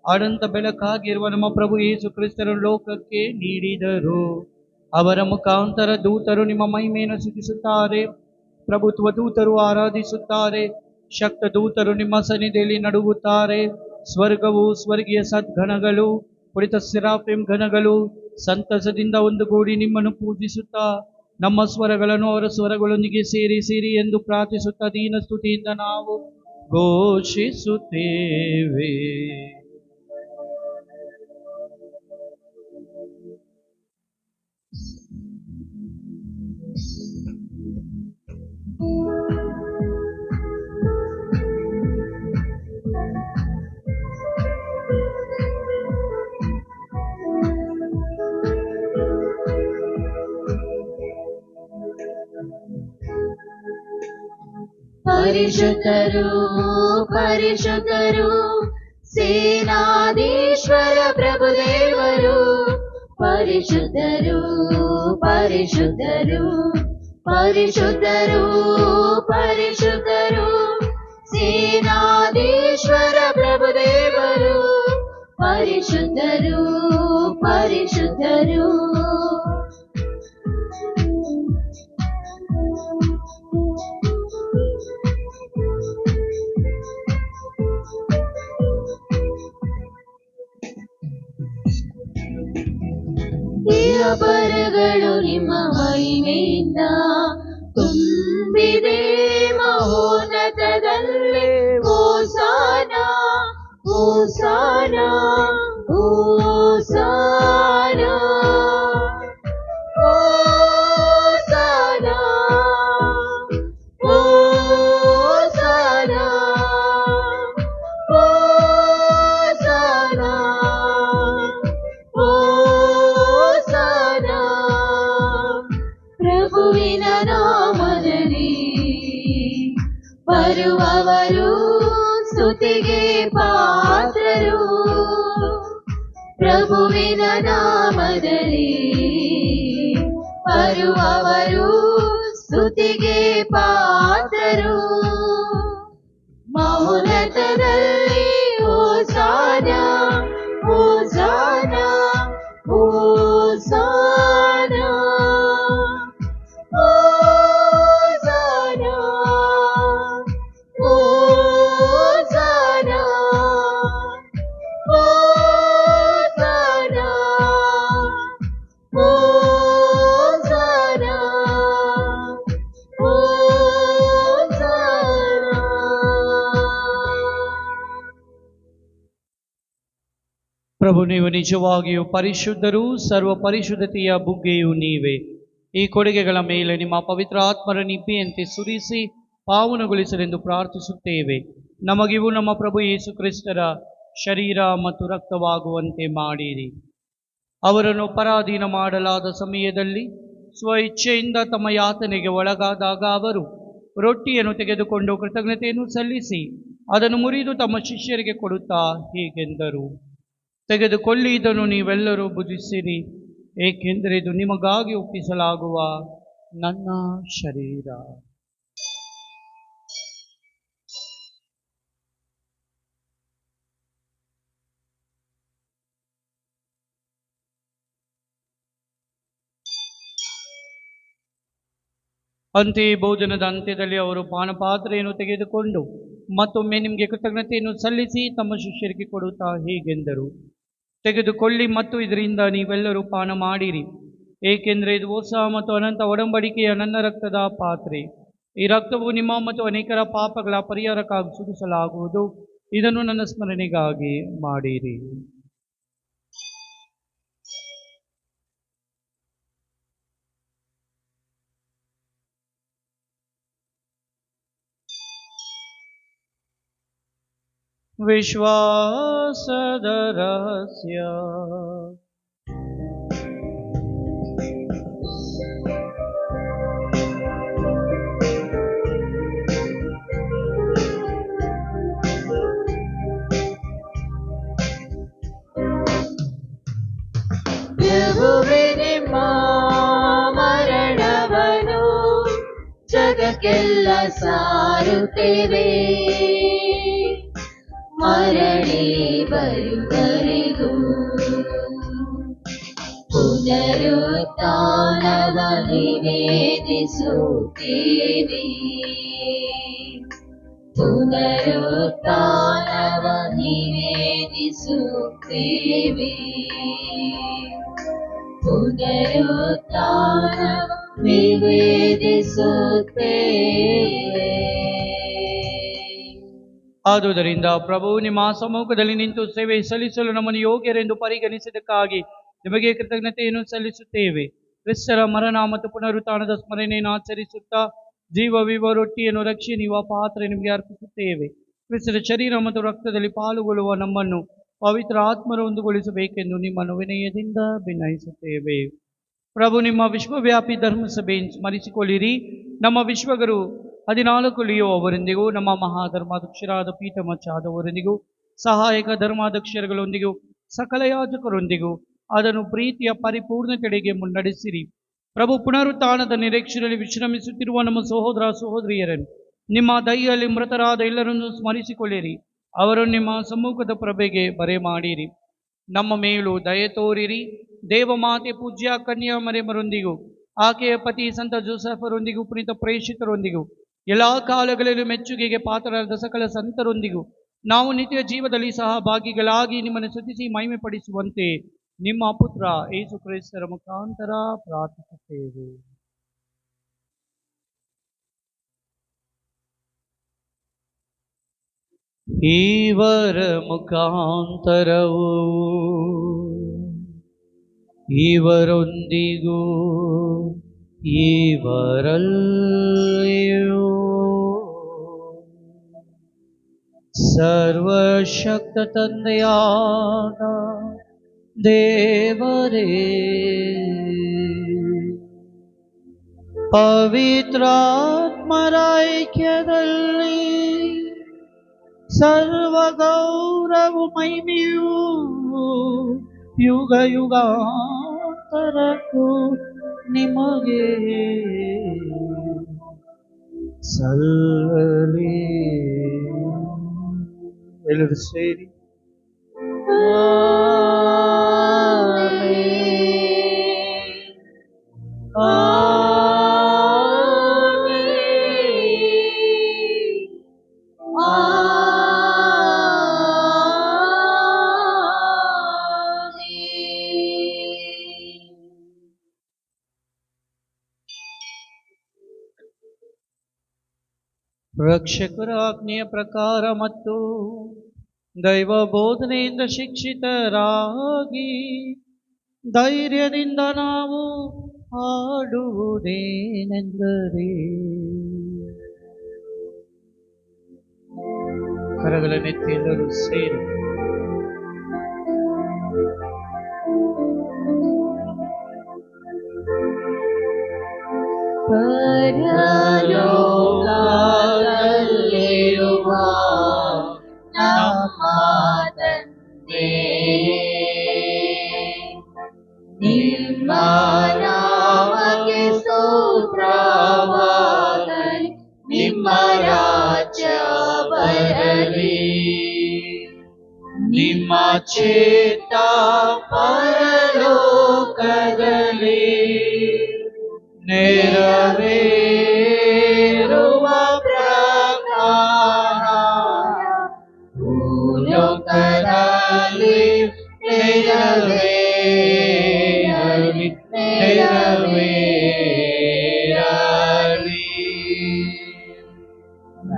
ಅನಂತ ಬೆಳಕಾಗಿರುವ ನಮ್ಮ ಪ್ರಭು ಯೇಸು ಕ್ರಿಸ್ತರನ್ನು ಲೋಕಕ್ಕೆ ನೀಡಿದರು. ಅವರ ಮುಖಾಂತರ ದೂತರು ನಿಮ್ಮ ಮಹಿಮೆಯನ್ನು ಸ್ತುತಿಸುತ್ತಾರೆ, ಪ್ರಭುತ್ವ ದೂತರು ಆರಾಧಿಸುತ್ತಾರೆ, ಶಕ್ತ ದೂತರು ನಿಮ್ಮ ಸನ್ನಿಧಿಯಲ್ಲಿ ನಡುಗುತ್ತಾರೆ. ಸ್ವರ್ಗವು ಸ್ವರ್ಗೀಯ ಸದ್ಗಣಗಳು ಕುಳಿತ ಸೆರಾಫಿಮ್ ಗಣಗಳು ಸಂತಸದಿಂದ ಒಂದುಗೂಡಿ ನಿಮ್ಮನ್ನು ಪೂಜಿಸುತ್ತಾ ನಮ್ಮ ಸ್ವರಗಳನ್ನು ಅವರ ಸ್ವರಗಳೊಂದಿಗೆ ಸೇರಿಸಿರಿ ಎಂದು ಪ್ರಾರ್ಥಿಸುತ್ತಾ ದೀನ ಸ್ತುತಿಯಿಂದ ನಾವು ಘೋಷಿಸುತ್ತೇವೆ. ಪರಿಶುದ್ಧರು ಪರಿಶುದ್ಧರು ಸೇನಾಧೀಶ್ವರ ಪ್ರಭುದೇವರು. ಪರಿಶುದ್ಧರು ಪರಿಶುದ್ಧರು ಪರಿಶುದ್ಧರು ಪರಿಶುದ್ಧರು ಸೇನಾಧೀಶ್ವರ ಪ್ರಭುದೇವರು. ಪರಿಶುದ್ಧರು ಪರಿಶುದ್ಧರು. ಪರಗಳು ನಿಮ್ಮ ಮಹಿಮೆಯಿಂದ ತುಂಬಿದೆ ಮಹೋನ್ನತದಲ್ಲೇ. ಹೋಸಾನ ಹೋಸಾನ ಹೋಸಾನ ಹೋಸಾನ ಹೋಸಾನ ಹೋಸಾನ ಹೋಸಾನ. ಪ್ರಭುವಿನ ನಾಮದಲ್ಲಿ ಬರುವವರು ಸ್ತುತಿಗೆ ಪಾತ್ರರು. ಪ್ರಭುವಿನ ನಾಮದಲ್ಲಿ ಬರುವವರು ಸ್ತುತಿಗೆ ಪಾತ್ರರು. ಮೌನತದಲ್ಲಿ ಹೋಸಾನ ಹೋಸಾನ ಹೋಸಾನ ಹೋಸಾನ ಹೋಸಾನ ಹೋಸಾನ ಹೋಸಾನ ಪ್ರಭು, ನೀವು ನಿಜವಾಗಿಯೂ ಪರಿಶುದ್ಧರು, ಸರ್ವ ಪರಿಶುದ್ಧತೆಯ ಬುಗ್ಗೆಯೂ ನೀವೇ. ಈ ಕೊಡುಗೆಗಳ ಮೇಲೆ ನಿಮ್ಮ ಪವಿತ್ರ ಆತ್ಮರ ನಿಬ್ಬೆಯಂತೆ ಸುರಿಸಿ ಪಾವನಗೊಳಿಸಲೆಂದು ಪ್ರಾರ್ಥಿಸುತ್ತೇವೆ. ನಮಗಿವು ನಮ್ಮ ಪ್ರಭು ಯೇಸು ಕ್ರಿಸ್ತರ ಶರೀರ ಮತ್ತು ರಕ್ತವಾಗುವಂತೆ ಮಾಡಿರಿ. ಅವರನ್ನು ಪರಾಧೀನ ಮಾಡಲಾದ ಸಮಯದಲ್ಲಿ ಸ್ವಇಚ್ಛೆಯಿಂದ ತಮ್ಮ ಯಾತನೆಗೆ ಒಳಗಾದಾಗ ಅವರು ರೊಟ್ಟಿಯನ್ನು ತೆಗೆದುಕೊಂಡು ಕೃತಜ್ಞತೆಯನ್ನು ಸಲ್ಲಿಸಿ ಅದನ್ನು ಮುರಿದು ತಮ್ಮ ಶಿಷ್ಯರಿಗೆ ಕೊಡುತ್ತಾ ಹೀಗೆಂದರು, ತೆಗೆದುಕೊಳ್ಳಿ, ಇದನ್ನು ನೀವೆಲ್ಲರೂ ಭುಜಿಸಿರಿ, ಏಕೆಂದರೆ ಇದು ನಿಮಗಾಗಿ ಒಪ್ಪಿಸಲಾಗುವ ನನ್ನ ಶರೀರ. ಅಂತೆಯೇ ಭೋಜನದ ಅಂತ್ಯದಲ್ಲಿ ಅವರು ಪಾನಪಾತ್ರೆಯನ್ನು ತೆಗೆದುಕೊಂಡು ಮತ್ತೊಮ್ಮೆ ನಿಮಗೆ ಕೃತಜ್ಞತೆಯನ್ನು ಸಲ್ಲಿಸಿ ತಮ್ಮ ಶಿಷ್ಯರಿಗೆ ಕೊಡುತ್ತಾ ಹೀಗೆಂದರು, ತೆಗೆದುಕೊಳ್ಳಿ ಮತ್ತು ಇದರಿಂದ ನೀವೆಲ್ಲರೂ ಪಾನ ಮಾಡಿರಿ, ಏಕೆಂದರೆ ಇದು ಹೊಸ ಮತ್ತು ಅನಂತ ಒಡಂಬಡಿಕೆಯ ನನ್ನ ರಕ್ತದ ಪಾತ್ರೆ. ಈ ರಕ್ತವು ನಿಮ್ಮ ಮತ್ತು ಅನೇಕರ ಪಾಪಗಳ ಪರಿಹಾರಕ್ಕಾಗಿ ಸುರಿಸಲಾಗುವುದು. ಇದನ್ನು ನನ್ನ ಸ್ಮರಣೆಗಾಗಿ ಮಾಡಿರಿ. ವಿಶ್ವಾಸದ ರಹಸ್ಯ. ಪ್ರಭುವೇ, ನಿಮ್ಮ ಮರಣವನ್ನು ಜಗಕ್ಕೆಲ್ಲ ಸಾರುತ್ತೇವೆ, ಮರಳಿ ಬರುವರೆಗೂ ಪುನರುತ್ಥಾನವ ನಿವೇದಿಸುತ್ತೇವೆ, ಪುನರುತ್ಥಾನವ ನಿವೇದಿಸುತ್ತೇವೆ, ಪುನರುತ್ಥಾನವ ನಿವೇದಿಸುತ್ತೇವೆ. ಆದುದರಿಂದ ಪ್ರಭು ನಿಮ್ಮ ಸಮ್ಮುಖದಲ್ಲಿ ನಿಂತು ಸೇವೆ ಸಲ್ಲಿಸಲು ನಮ್ಮನ್ನು ಯೋಗ್ಯರೆಂದು ಪರಿಗಣಿಸಿದ್ದಕ್ಕಾಗಿ ನಿಮಗೆ ಕೃತಜ್ಞತೆಯನ್ನು ಸಲ್ಲಿಸುತ್ತೇವೆ. ಕ್ರಿಸ್ತರ ಮರಣ ಮತ್ತು ಪುನರುತ್ಥಾನದ ಸ್ಮರಣೆಯನ್ನು ಆಚರಿಸುತ್ತಾ ಜೀವವಿವ ರೊಟ್ಟಿಯನ್ನು ರಕ್ಷೆ ನೀವ ಪಾತ್ರೆ ನಿಮಗೆ ಅರ್ಪಿಸುತ್ತೇವೆ. ಕ್ರಿಸ್ತರ ಶರೀರ ಮತ್ತು ರಕ್ತದಲ್ಲಿ ಪಾಲುಗೊಳ್ಳುವ ನಮ್ಮನ್ನು ಪವಿತ್ರ ಆತ್ಮರೊಂದುಗೊಳಿಸಬೇಕೆಂದು ನಿಮ್ಮನ್ನು ವಿನಯದಿಂದ ಭಿನ್ನಯಿಸುತ್ತೇವೆ. ಪ್ರಭು ನಿಮ್ಮ ವಿಶ್ವವ್ಯಾಪಿ ಧರ್ಮಸಭೆಯನ್ನು ಸ್ಮರಿಸಿಕೊಳ್ಳಿರಿ. ನಮ್ಮ ವಿಶ್ವಗುರು 14 ಲಿಯೋ ಅವರೊಂದಿಗೂ, ನಮ್ಮ ಮಹಾಧರ್ಮಾಧ್ಯಕ್ಷರಾದ ಪೀಠಮಚ್ಚಾದವರೊಂದಿಗೂ, ಸಹಾಯಕ ಧರ್ಮಾಧ್ಯಕ್ಷರುಗಳೊಂದಿಗೂ, ಸಕಲ ಯಾಜಕರೊಂದಿಗೂ ಅದನ್ನು ಪ್ರೀತಿಯ ಪರಿಪೂರ್ಣತೆಡೆಗೆ ಮುನ್ನಡೆಸಿರಿ. ಪ್ರಭು ಪುನರುತ್ಥಾನದ ನಿರೀಕ್ಷೆಯಲ್ಲಿ ವಿಶ್ರಮಿಸುತ್ತಿರುವ ನಮ್ಮ ಸಹೋದರ ಸಹೋದರಿಯರನ್ನು ನಿಮ್ಮ ದಯೆಯಲ್ಲಿ ಮೃತರಾದ ಎಲ್ಲರನ್ನು ಸ್ಮರಿಸಿಕೊಳ್ಳಿರಿ. ಅವರನ್ನು ನಿಮ್ಮ ಸಮ್ಮುಖದ ಪ್ರಭೆಗೆ ಬರೆಮಾಡಿರಿ. ನಮ್ಮ ಮೇಲೂ ದಯೆ ತೋರಿರಿ. ದೇವಮಾತೆ ಪೂಜ್ಯ ಕನ್ಯಾ ಮರಿಯಮರೊಂದಿಗೂ, ಆಕೆಯ ಪತಿ ಸಂತ ಜೋಸೆಫರೊಂದಿಗೂ, ಪುನೀತ ಪ್ರೇಷಿತರೊಂದಿಗೂ, ಎಲ್ಲ ಕಾಲಗಳಲ್ಲೂ ಮೆಚ್ಚುಗೆಗೆ ಪಾತ್ರರಾದ ಸಕಲ ಸಂತರೊಂದಿಗೂ ನಾವು ನಿತ್ಯ ಜೀವದಲ್ಲಿ ಸಹ ಭಾಗಿಗಳಾಗಿ ನಿಮ್ಮನ್ನು ಸ್ತುತಿಸಿ ಮಹಿಮೆ ಪಡಿಸುವಂತೆ ನಿಮ್ಮ ಪುತ್ರ ಯೇಸು ಕ್ರಿಸ್ತರ ಮುಖಾಂತರ ಪ್ರಾರ್ಥಿಸುತ್ತೇವೆ. ಇವರ ಮುಖಾಂತರವು ಇವರೊಂದಿಗೂ ಇವರಲ್ಲಿಯೂ ಸರ್ವಶಕ್ತ ತಂದೆಯಾದ ದೇವರೇ, ಪವಿತ್ರಾತ್ಮರ ಐಕ್ಯದಲ್ಲಿ ಸರ್ವ ಗೌರವ ಮಹಿಮೆಯೂ ಯುಗ ಯುಗಾಂತರಕ್ಕೂ ನಿಮಗೆ ಸಲ್ಲಲಿ. ಎಲ್ಲರೂ ಸೇರಿ ರಕ್ಷಕರ ಆಜ್ಞೆಯ ಪ್ರಕಾರ ಮತ್ತು ದೈವ ಬೋಧನೆಯಿಂದ ಶಿಕ್ಷಿತರಾಗಿ ಧೈರ್ಯದಿಂದ ನಾವು ಹಾಡುವುದೇನೆಂದರೆ, ಕರಗಳನ್ನೆತ್ತಿ ಎಲ್ಲರೂ ಸೇರಿ ಪರಲೋಕದಲ್ಲಿರುವ ನಮ್ಮ ತಂದೆಯೇ, ನಿಮ್ಮ ನಾಮಕ್ಕೆ ಸ್ತೋತ್ರವಾಗಲಿ, ನಿಮ್ಮ ರಾಜ್ಯ ಬರಲಿ, ನಿಮ್ಮ ಚಿತ್ತ ಪರಲೋಕದಲ್ಲಿ ನೆರವೇರುವ ಪ್ರಕಾರ ಭೂಲೋಕದಲ್ಲಿ ನೆರವೇರಲಿ, ನೆರವೇರಲಿ.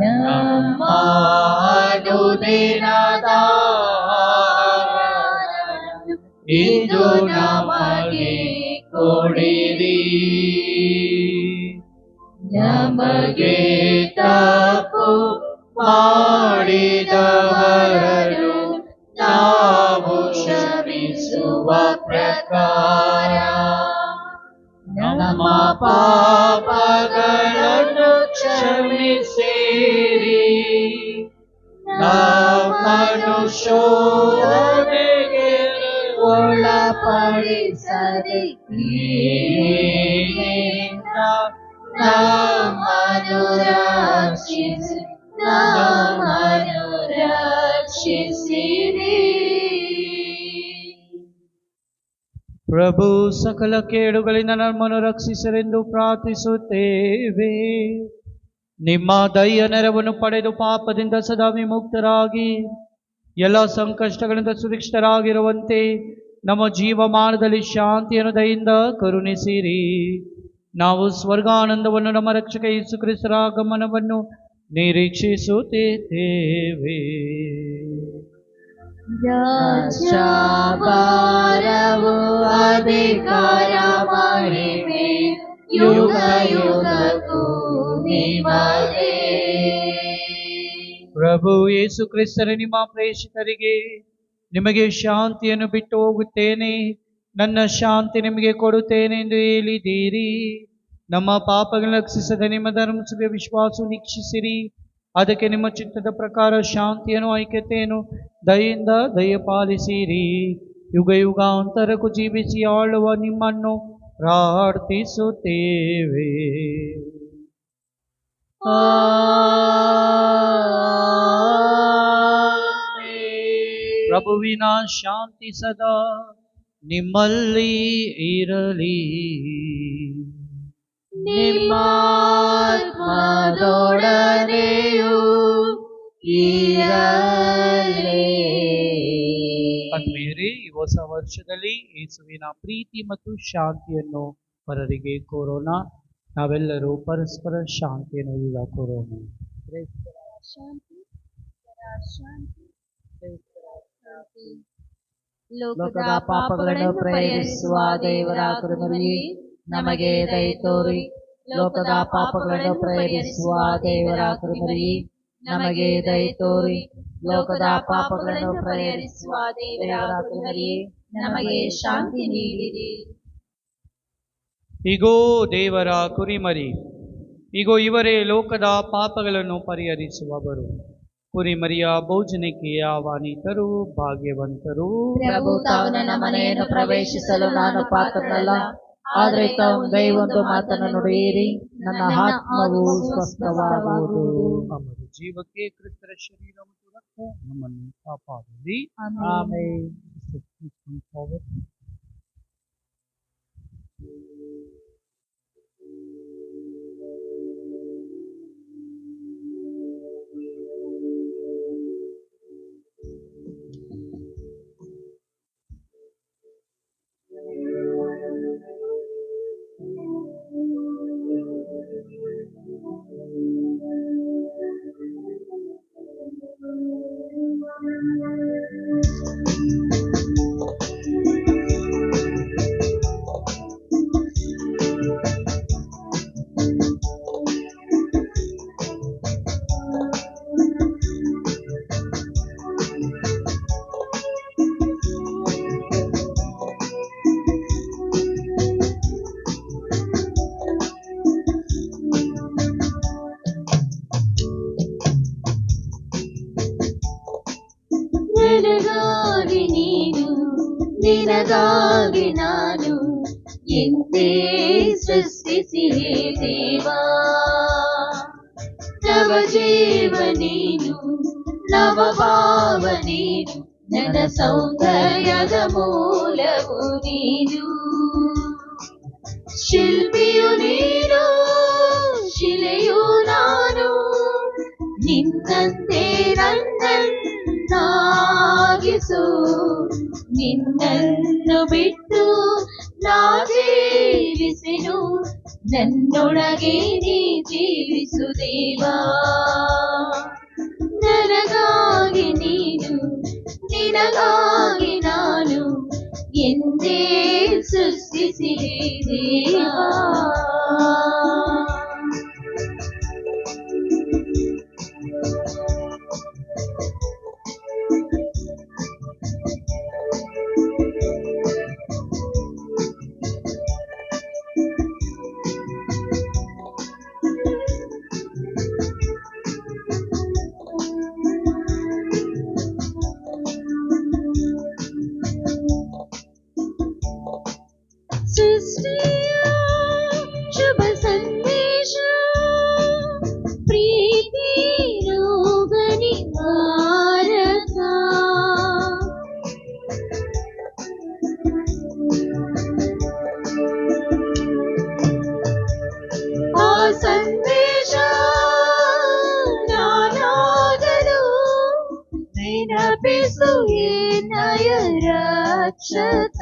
ನಮ್ಮ ಅನುದಿನದ ಆಹಾರವನ್ನು ಇಂದು ನಮಗೆ ಕೊಡಿರಿ, ನಮಗೆ ತಪ್ಪು ಮಾಡಿದವರನ್ನು ನಾವು ಕ್ಷಮಿಸುವ ಪ್ರಕಾರ ನಮ್ಮ ಪಾಪಗಳನ್ನು ಕ್ಷಮಿಸಿರಿ, ನಮ್ಮನ್ನು ಶೋಧನೆಗೆ ಒಳಪಡಿಸದೆ ಕೀಳಿನಿಂದ ನಮ್ಮನ್ನು ರಕ್ಷಿಸಿ, ನಮ್ಮನ್ನು ರಕ್ಷಿಸಿರಿ. ಪ್ರಭು ಸಕಲ ಕೇಡುಗಳಿಂದ ನಮ್ಮನ್ನು ರಕ್ಷಿಸರೆಂದು ಪ್ರಾರ್ಥಿಸುತ್ತೇವೆ. ನಿಮ್ಮ ದಯ ನೆರವನ್ನು ಪಡೆದು ಪಾಪದಿಂದ ಸದಾ ವಿಮುಕ್ತರಾಗಿ ಎಲ್ಲ ಸಂಕಷ್ಟಗಳಿಂದ ಸುರಕ್ಷಿತರಾಗಿರುವಂತೆ ನಮ್ಮ ಜೀವಮಾನದಲ್ಲಿ ಶಾಂತಿಯನ್ನು ದಯಿಂದ ಕರುಣಿಸಿರಿ. ನಾವು ಸ್ವರ್ಗಾನಂದವನ್ನು ನಮ್ಮ ರಕ್ಷಕ ಯೇಸು ಕ್ರಿಸ್ತರ ಆಗಮನವನ್ನು ನಿರೀಕ್ಷಿಸುತ್ತಿದ್ದೇವೆ. ರಾಜ್ಯಭಾರವು ಅಧಿಕಾರ ಮಹಿಮೆ ಯುಗ ಯುಗಕ್ಕೂ ನಿಮ್ಮದೇ. ಪ್ರಭು ಯೇಸು ಕ್ರಿಸ್ತರೇ, ನಿಮ್ಮ ಪ್ರೇಷಿತರಿಗೆ ನಿಮಗೆ ಶಾಂತಿಯನ್ನು ಬಿಟ್ಟು ಹೋಗುತ್ತೇನೆ, ನನ್ನ ಶಾಂತಿ ನಿಮಗೆ ಕೊಡುತ್ತೇನೆ ಎಂದು ಹೇಳಿದ್ದೀರಿ. ನಮ್ಮ ಪಾಪಗಳನ್ನು ರಕ್ಷಿಸದ ನಿಮ್ಮ ಧರ್ಮಸಭೆಯ ವಿಶ್ವಾಸವನ್ನು ನಿರೀಕ್ಷಿಸಿರಿ. ಅದಕ್ಕೆ ನಿಮ್ಮ ಚಿತ್ತದ ಪ್ರಕಾರ ಶಾಂತಿಯನ್ನು ಐಕ್ಯತೆಯನ್ನು ದಯೆಯಿಂದ ದಯಪಾಲಿಸಿರಿ. ಯುಗ ಯುಗಾಂತರಕ್ಕೂ ಜೀವಿಸಿ ಆಳುವ ನಿಮ್ಮನ್ನು ಪ್ರಾರ್ಥಿಸುತ್ತೇವೆ. ಪ್ರಭುವಿನ ಶಾಂತಿ ಸದಾ ನಿಮ್ಮಲ್ಲಿ ಇರಲಿ. ನಿಮ್ಮ ಆತ್ಮದೊಡನೆಯೂ ಇರಲಿ. ಆತ್ಮೀಯರೇ, ಈ ಹೊಸ ವರ್ಷದಲ್ಲಿ ಯೇಸುವಿನ ಪ್ರೀತಿ ಮತ್ತು ಶಾಂತಿಯನ್ನು ಪರರಿಗೆ ಕೋರೋಣ. ನಾವೆಲ್ಲರೂ ಪರಸ್ಪರ ಶಾಂತಿಯನ್ನು ಈಗ ಕೋರೋಣ. ಲೋಕದ ಪಾಪಗಳನ್ನು ಪರಿಹರಿಸುವ ದೇವರ ಕರುಣೆಯೇ ನಮಗೆ ದಯೆ ತೋರಿ. ಲೋಕದ ಪಾಪಗಳನ್ನು ಪರಿಹರಿಸುವ ದೇವರ ಕರುಣೆಯೇ ನಮಗೆ ದಯೆ ತೋರಿ. ಲೋಕದ ಪಾಪಗಳನ್ನು ಪರಿಹರಿಸುವ ದೇವರ ಕರುಣೆಯೇ ನಮಗೆ ಶಾಂತಿ ನೀಡಿರಿ. ಇಗೋ ದೇವರ ಕುರಿಮರಿ, ಇಗೋ ಇವರೇ ಲೋಕದ ಪಾಪಗಳನ್ನು ಪರಿಹರಿಸುವವರು. ಕುರಿಮರಿಯ ಭೋಜನಕ್ಕೆ ಆಹ್ವಾನಿತರು ಭಾಗ್ಯವಂತರು. ಪ್ರಭು, ತಾವು ನನ್ನ ಮನೆಯನ್ನು ಪ್ರವೇಶಿಸಲು ನಾನು ಪಾತ್ರನಲ್ಲ, ಆದರೆ ತಾವು ದೈವೊಂದು ಮಾತನ್ನು ನುಡಿಯಿರಿ, ನನ್ನ ಆತ್ಮವು ಸ್ವಸ್ಥವಾಗುವುದು. ಅಮರ ಜೀವಕ್ಕೆ ಕ್ರಿಸ್ತರ ಶರೀರ ಮತ್ತು ರಕ್ತ ನಮ್ಮನ್ನು ಕಾಪಾಡಲಿ. ಆಮೆನ್. ನನಗಾಗಿ ನಾನು ಎಂದೇ ಸೃಷ್ಟಿಸಿದೆ ದೇವಾ. ನವಜೀವ ನೀನು, ನವಭಾವ ನೀನು, ನನ್ನ ಸೌಂದರ್ಯದ ಮೂಲವು ನೀನು. ಶಿಲ್ಪಿಯು ನೀನು, ಶಿಲೆಯು ನಾನು, ನಿನ್ನಂತೆ ನನ್ನನ್ನಾಗಿಸು. ನಿನ್ನನ್ನು ಬಿಟ್ಟು ನಾ ಜೀವಿಸೆನು, ನನ್ನೊಳಗೆ ನೀ ಜೀವಿಸು ದೇವಾ. ನನಗಾಗಿ ನೀನು, ನಿನಗಾಗಿ ನಾನು ಎಂದೇ ಸೃಷ್ಟಿಸಿದೆ ದೇವಾ. ಸೃಷ್ಟಿಯ ಶುಭ ಸಂದೇಶ, ಪ್ರೀತಿ ರೋಗ ನಿವಾರಕ. ಆ ಸಂದೇಶ ನಾನಾಗಲು ನೆನಪಿಸು ಎನ್ನಯ ರಕ್ಷಕ.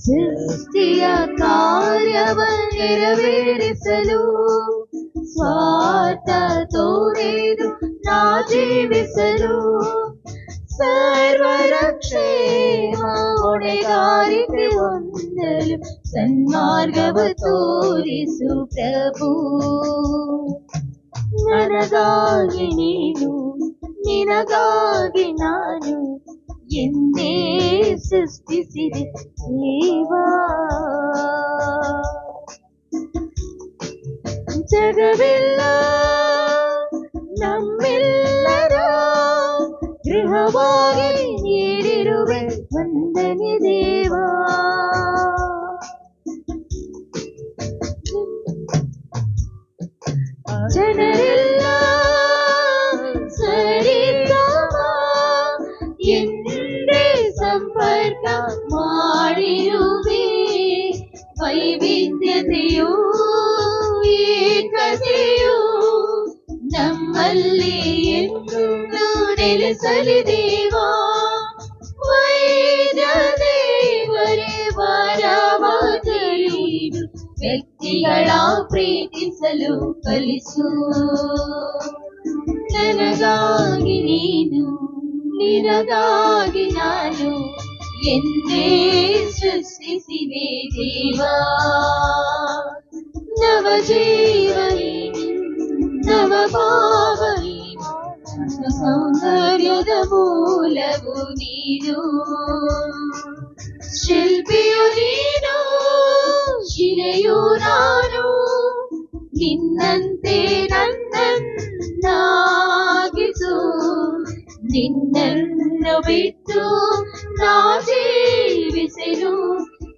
ಸೃಷ್ಟಿಯ ಕಾರ್ಯವ ನೆರವೇರಿಸಲು ಸ್ವಾರ್ಥ ತೋರೆದು ನಾ ಜೀವಿಸಲು. ಸರ್ವರಕ್ಷೇಮ ಹೊಣೆಗಾರಿಕೆ ಹೊಂದಲು ಸನ್ಮಾರ್ಗವ ತೋರಿಸು ಪ್ರಭು. ನನಗಾಗಿ ನೀನು, ನಿನಗಾಗಿ ನಾನು ಎಂದೇ ಸೃಷ್ಟಿಸಿದೆ ದೇವಾ. ಜಗವೆಲ್ಲ ನಮ್ಮೆಲ್ಲರ ಗೃಹವಾಗಿ ನೀಡಿರುವೆ ವಂದನೆ ದೇವಾ. ಜನರೆಲ್ಲ ಸರಿಸಮ ಎಂದೇ ಸಂಪರ್ಕ ಮಾಡಿರುವೆ. ವೈವಿಧ್ಯತೆಯು ಏಕತೆಯು ನಮ್ಮಲ್ಲಿ ಎಂದು ನೆಲೆಸಲಿ ದೇವಾ. ವೈದ್ಯ ದೇವರೇ ವರವಾದೀಡು, ವ್ಯಕ್ತಿಗಳ ಪ್ರೀತಿಸಲು ಕಲಿಸು. ನನಗಾಗಿ ನೀನು, ನಿನಗಾಗಿ ನಾನು ಎಂದೇ ಸೃಷ್ಟಿಸಿದೆ ದೇವಾ. ನವಜೀವ ನೀನು, ನವಭಾವ ನೀನು, ಸೌಂದರ್ಯದ ಮೂಲವು ನೀನು. ಶಿಲ್ಪಿಯು ನೀನು, ಶಿಲೆಯು ನಾನು, ನಿನ್ನಂತೆ ನನ್ನನ್ನಾಗಿಸು. ನಿನ್ನನ್ನು ಬಿಟ್ಟು ನಾ ಜೀವಿಸೆನು,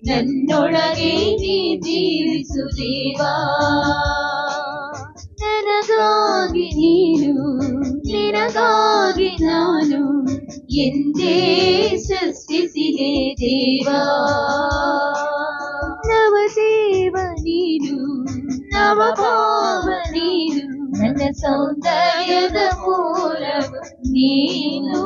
ನನ್ನೊಳಗೆ ನೀ ಜೀವಿಸು ದೇವಾ. ನನಗಾಗಿ ನೀನು, ನಿನಗಾಗಿ ನಾನು ಎಂದೇ ಸೃಷ್ಟಿಸಿದೆ ದೇವಾ. ನವಜೀವ ನೀನು, ನವಭಾವ ನೀನು, ನನ್ನ ಸೌಂದರ್ಯದ ಮೂಲವು ನೀನು.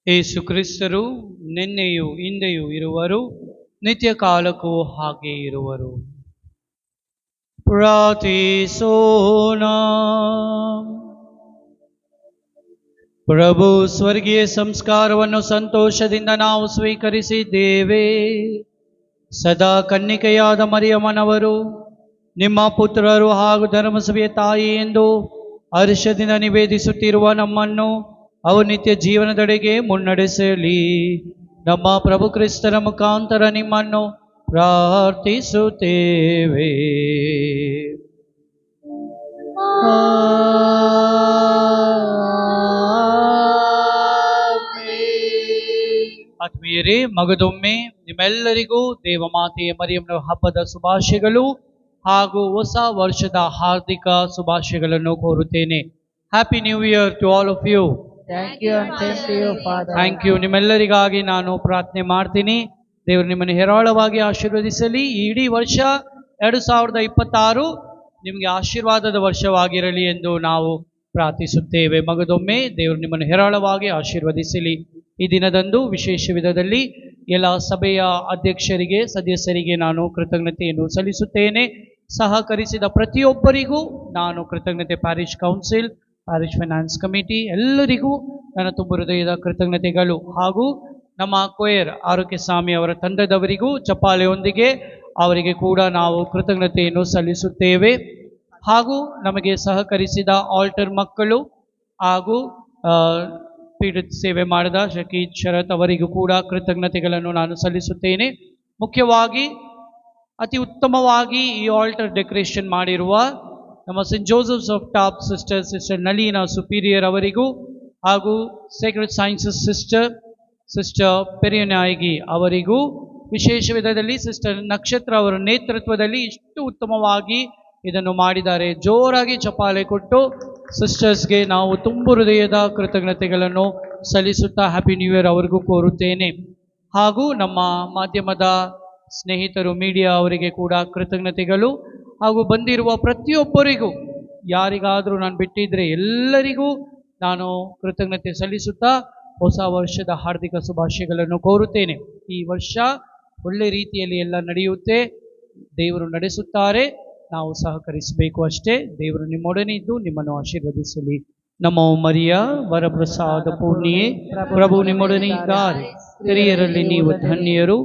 ಯೇಸು ಕ್ರಿಸ್ತರು ನಿನ್ನೆಯೂ ಹಿಂದೆಯೂ ಇರುವರು, ನಿತ್ಯ ಕಾಲಕ್ಕೂ ಹಾಗೆ ಇರುವರು. ಪ್ರಾರ್ಥಿಸೋಣ. ಪ್ರಭು, ಸ್ವರ್ಗೀಯ ಸಂಸ್ಕಾರವನ್ನು ಸಂತೋಷದಿಂದ ನಾವು ಸ್ವೀಕರಿಸಿದ್ದೇವೆ. ಸದಾ ಕನ್ನಿಕೆಯಾದ ಮರಿಯಮ್ಮನವರು ನಿಮ್ಮ ಪುತ್ರರು ಹಾಗೂ ಧರ್ಮಸಭೆಯ ತಾಯಿ ಎಂದು ಹರ್ಷದಿಂದ ನಿವೇದಿಸುತ್ತಿರುವ ನಮ್ಮನ್ನು ಅವು ನಿತ್ಯ ಜೀವನದೆಡೆಗೆ ಮುನ್ನಡೆಸಲಿ. ನಮ್ಮ ಪ್ರಭು ಕ್ರಿಸ್ತರ ಮುಖಾಂತರ ನಿಮ್ಮನ್ನು ಪ್ರಾರ್ಥಿಸುತ್ತೇವೆ. ಆತ್ಮೀಯರೇ, ಮಗದೊಮ್ಮೆ ನಿಮ್ಮೆಲ್ಲರಿಗೂ ದೇವಮಾತೆಯ ಮರಿಯಮ್ಮನ ಹಬ್ಬದ ಶುಭಾಶಯಗಳು ಹಾಗೂ ಹೊಸ ವರ್ಷದ ಹಾರ್ದಿಕ ಶುಭಾಶಯಗಳನ್ನು ಕೋರುತ್ತೇನೆ. Happy new year to all of you. Thank you and same to you, Father. Thank you. ನಿಮ್ಮೆಲ್ಲರಿಗಾಗಿ ನಾನು ಪ್ರಾರ್ಥನೆ ಮಾಡ್ತೀನಿ. ದೇವರು ನಿಮ್ಮನ್ನು ಹೇರಳವಾಗಿ ಆಶೀರ್ವದಿಸಲಿ. ಈ ಇಡೀ ವರ್ಷ 2026 ನಿಮಗೆ ಆಶೀರ್ವಾದದ ವರ್ಷವಾಗಿರಲಿ ಎಂದು ನಾವು ಪ್ರಾರ್ಥಿಸುತ್ತೇವೆ. ಮಗದೊಮ್ಮೆ ದೇವರು ನಿಮ್ಮನ್ನು ಹೇರಳವಾಗಿ ಆಶೀರ್ವದಿಸಲಿ. ಈ ದಿನದಂದು ವಿಶೇಷ ವಿಧದಲ್ಲಿ ಎಲ್ಲ ಸಭೆಯ ಅಧ್ಯಕ್ಷರಿಗೆ, ಸದಸ್ಯರಿಗೆ ನಾನು ಕೃತಜ್ಞತೆಯನ್ನು ಸಲ್ಲಿಸುತ್ತೇನೆ. ಸಹಕರಿಸಿದ ಪ್ರತಿಯೊಬ್ಬರಿಗೂ ನಾನು ಕೃತಜ್ಞತೆ. Parish council, parish finance committee ಎಲ್ಲರಿಗೂ ನನ್ನ ತುಂಬ ಹೃದಯದ ಕೃತಜ್ಞತೆಗಳು. ಹಾಗೂ ನಮ್ಮ ಕೊಯರ್ ಆರೋಗ್ಯ ಸ್ವಾಮಿ ಅವರ ತಂಡದವರಿಗೂ ಚಪ್ಪಾಳೆಯೊಂದಿಗೆ ಅವರಿಗೆ ಕೂಡ ನಾವು ಕೃತಜ್ಞತೆಯನ್ನು ಸಲ್ಲಿಸುತ್ತೇವೆ. ಹಾಗೂ ನಮಗೆ ಸಹಕರಿಸಿದ ಆಲ್ಟರ್ ಮಕ್ಕಳು ಹಾಗೂ ಪೀಠದ ಸೇವೆ ಮಾಡಿದ ಶಕೀತ್ ಶರತ್ ಅವರಿಗೂ ಕೂಡ ಕೃತಜ್ಞತೆಗಳನ್ನು ನಾನು ಸಲ್ಲಿಸುತ್ತೇನೆ. ಮುಖ್ಯವಾಗಿ ಅತಿ ಉತ್ತಮವಾಗಿ ಈ ಆಲ್ಟರ್ ಡೆಕೋರೇಷನ್ ಮಾಡಿರುವ ನಮ್ಮ Saint Joseph's of top sister Nalina superior ಅವರಿಗೂ ಹಾಗೂ ಸೇಕ್ರೆಡ್ ಸೈನ್ಸಸ್ ಸಿಸ್ಟರ್ ಪೆರಿಯನಾಯಿಗಿ ಅವರಿಗೂ ವಿಶೇಷ ವಿಧದಲ್ಲಿ ಸಿಸ್ಟರ್ ನಕ್ಷತ್ರ ಅವರ ನೇತೃತ್ವದಲ್ಲಿ ಇಷ್ಟು ಉತ್ತಮವಾಗಿ ಇದನ್ನು ಮಾಡಿದ್ದಾರೆ. ಜೋರಾಗಿ ಚಪ್ಪಾಳೆ ಕೊಟ್ಟು ಸಿಸ್ಟರ್ಸ್ಗೆ ನಾವು ತುಂಬ ಹೃದಯದ ಕೃತಜ್ಞತೆಗಳನ್ನು ಸಲ್ಲಿಸುತ್ತಾ ಹ್ಯಾಪಿ ನ್ಯೂ ಇಯರ್ ಅವರಿಗೂ ಕೋರುತ್ತೇನೆ. ಹಾಗೂ ನಮ್ಮ ಮಾಧ್ಯಮದ ಸ್ನೇಹಿತರು, ಮೀಡಿಯಾ ಅವರಿಗೆ ಕೂಡ ಕೃತಜ್ಞತೆಗಳು. ಹಾಗೂ ಬಂದಿರುವ ಪ್ರತಿಯೊಬ್ಬರಿಗೂ, ಯಾರಿಗಾದರೂ ನಾನು ಬಿಟ್ಟಿದ್ರೆ ಎಲ್ಲರಿಗೂ ನಾನು ಕೃತಜ್ಞತೆ ಸಲ್ಲಿಸುತ್ತಾ ಹೊಸ ವರ್ಷದ ಹಾರ್ದಿಕ ಶುಭಾಶಯಗಳನ್ನು ಕೋರುತ್ತೇನೆ. ಈ ವರ್ಷ ಒಳ್ಳೆ ರೀತಿಯಲ್ಲಿ ಎಲ್ಲ ನಡೆಯುತ್ತೆ. ದೇವರು ನಡೆಸುತ್ತಾರೆ, ನಾವು ಸಹಕರಿಸಬೇಕು ಅಷ್ಟೇ. ದೇವರು ನಿಮ್ಮೊಡನೆ ಇದ್ದು ನಿಮ್ಮನ್ನು ಆಶೀರ್ವದಿಸಲಿ. ನಮೋ ಮರಿಯ ವರಪ್ರಸಾದ ಪೂರ್ಣಿಯೇ, ಪ್ರಭು ನಿಮ್ಮೊಡನೆ ಇದ್ದಾರೆ. ಸ್ತ್ರೀಯರಲ್ಲಿ ನೀವು ಧನ್ಯರು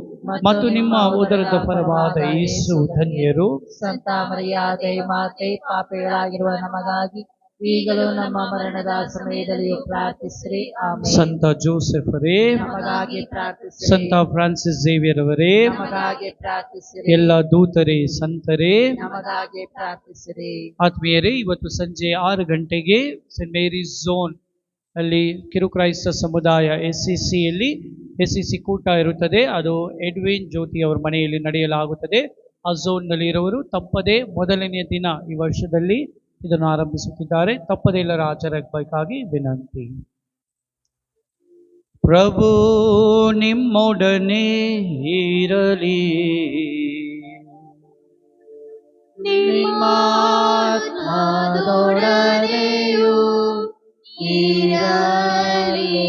ಮತ್ತು ನಿಮ್ಮ ಉದರದ ಫಲವಾದ ಯೇಸು ಧನ್ಯರು. ಸಂತ ಮರಿಯಾದೆ ಮಾತೆ, ಪಾಪಿಗಳಾಗಿರುವ ನಮಗಾಗಿ ಈಗಲೂ ನಮ್ಮ ಮರಣದ ಸಮಯದಲ್ಲಿಯೂ ಪ್ರಾರ್ಥಿಸಿರಿ. ಆಮೆನ್. ಸಂತ ಜೋಸೆಫರೇ, ನಮಗಾಗಿ ಪ್ರಾರ್ಥಿಸಿರಿ. ಸಂತ ಫ್ರಾನ್ಸಿಸ್ ಝೇವಿಯರ್ ಅವರೇ, ನಮಗಾಗಿ ಪ್ರಾರ್ಥಿಸಿರಿ. ಎಲ್ಲ ದೂತರೇ, ಸಂತರೇ, ನಮಗಾಗಿ ಪ್ರಾರ್ಥಿಸಿರಿ. ಆತ್ಮೀಯರೇ, ಇವತ್ತು ಸಂಜೆ 6 ಗಂಟೆಗೆ ಸೆಂಟ್ ಮೇರೀಸ್ ಝೋನ್ ಅಲ್ಲಿ ಕಿರುಕ್ರೈಸ್ತ ಸಮುದಾಯ SCC ಕೂಟ ಇರುತ್ತದೆ. ಅದು ಎಡ್ವಿನ್ ಜ್ಯೋತಿ ಅವರ ಮನೆಯಲ್ಲಿ ನಡೆಯಲಾಗುತ್ತದೆ. ಆ ಝೋನ್ನಲ್ಲಿ ಇರುವವರು ತಪ್ಪದೇ ಮೊದಲನೆಯ ದಿನ ಈ ವರ್ಷದಲ್ಲಿ ಇದನ್ನು ಆರಂಭಿಸುತ್ತಿದ್ದಾರೆ. ತಪ್ಪದೇ ಎಲ್ಲರ ಹಾಜರಾಗಬೇಕಾಗಿ ವಿನಂತಿ. ಪ್ರಭು ನಿಮ್ಮೊಡನೆ ಇರಲಿ. ನಿಮ್ಮ ಆತ್ಮದೊಡನೆಯೂ ಇರಲಿ.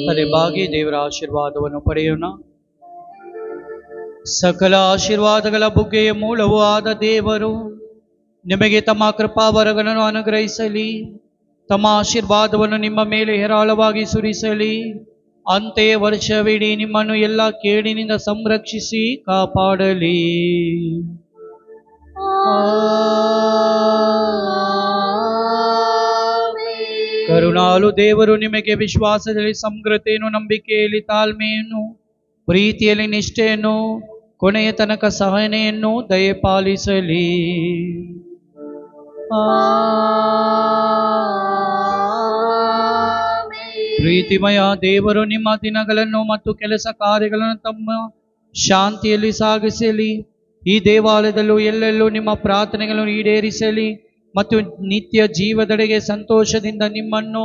ತಲೆ ಬಾಗಿ ದೇವರ ಆಶೀರ್ವಾದವನ್ನು ಪಡೆಯೋಣ. ಸಕಲ ಆಶೀರ್ವಾದಗಳ ಬುಗ್ಗೆಯ ಮೂಲವೂ ಆದ ದೇವರು ನಿಮಗೆ ತಮ್ಮ ಕೃಪಾವರಗಳನ್ನು ಅನುಗ್ರಹಿಸಲಿ. ತಮ್ಮ ಆಶೀರ್ವಾದವನ್ನು ನಿಮ್ಮ ಮೇಲೆ ಹೇರಾಳವಾಗಿ ಸುರಿಸಲಿ. ಅಂತೆಯೇ ವರ್ಷವಿಡೀ ನಿಮ್ಮನ್ನು ಎಲ್ಲ ಕೇಡಿನಿಂದ ಸಂರಕ್ಷಿಸಿ ಕಾಪಾಡಲಿ. ಕರುಣಾಳು ದೇವರು ನಿಮಗೆ ವಿಶ್ವಾಸದಲ್ಲಿ ಸಮಗ್ರತೆಯನ್ನು, ನಂಬಿಕೆಯಲ್ಲಿ ತಾಳ್ಮೆಯನ್ನು, ಪ್ರೀತಿಯಲ್ಲಿ ನಿಷ್ಠೆಯನ್ನು, ಕೊನೆಯ ತನಕ ಸಹನೆಯನ್ನು ದಯಪಾಲಿಸಲಿ. ಪ್ರೀತಿಮಯ ದೇವರು ನಿಮ್ಮ ದಿನಗಳನ್ನು ಮತ್ತು ಕೆಲಸ ಕಾರ್ಯಗಳನ್ನು ತಮ್ಮ ಶಾಂತಿಯಲ್ಲಿ ಸಾಗಿಸಲಿ. ಈ ದೇವಾಲಯದಲ್ಲೂ ಎಲ್ಲೆಲ್ಲೂ ನಿಮ್ಮ ಪ್ರಾರ್ಥನೆಗಳನ್ನು ಈಡೇರಿಸಲಿ ಮತ್ತು ನಿತ್ಯ ಜೀವದೆಡೆಗೆ ಸಂತೋಷದಿಂದ ನಿಮ್ಮನ್ನು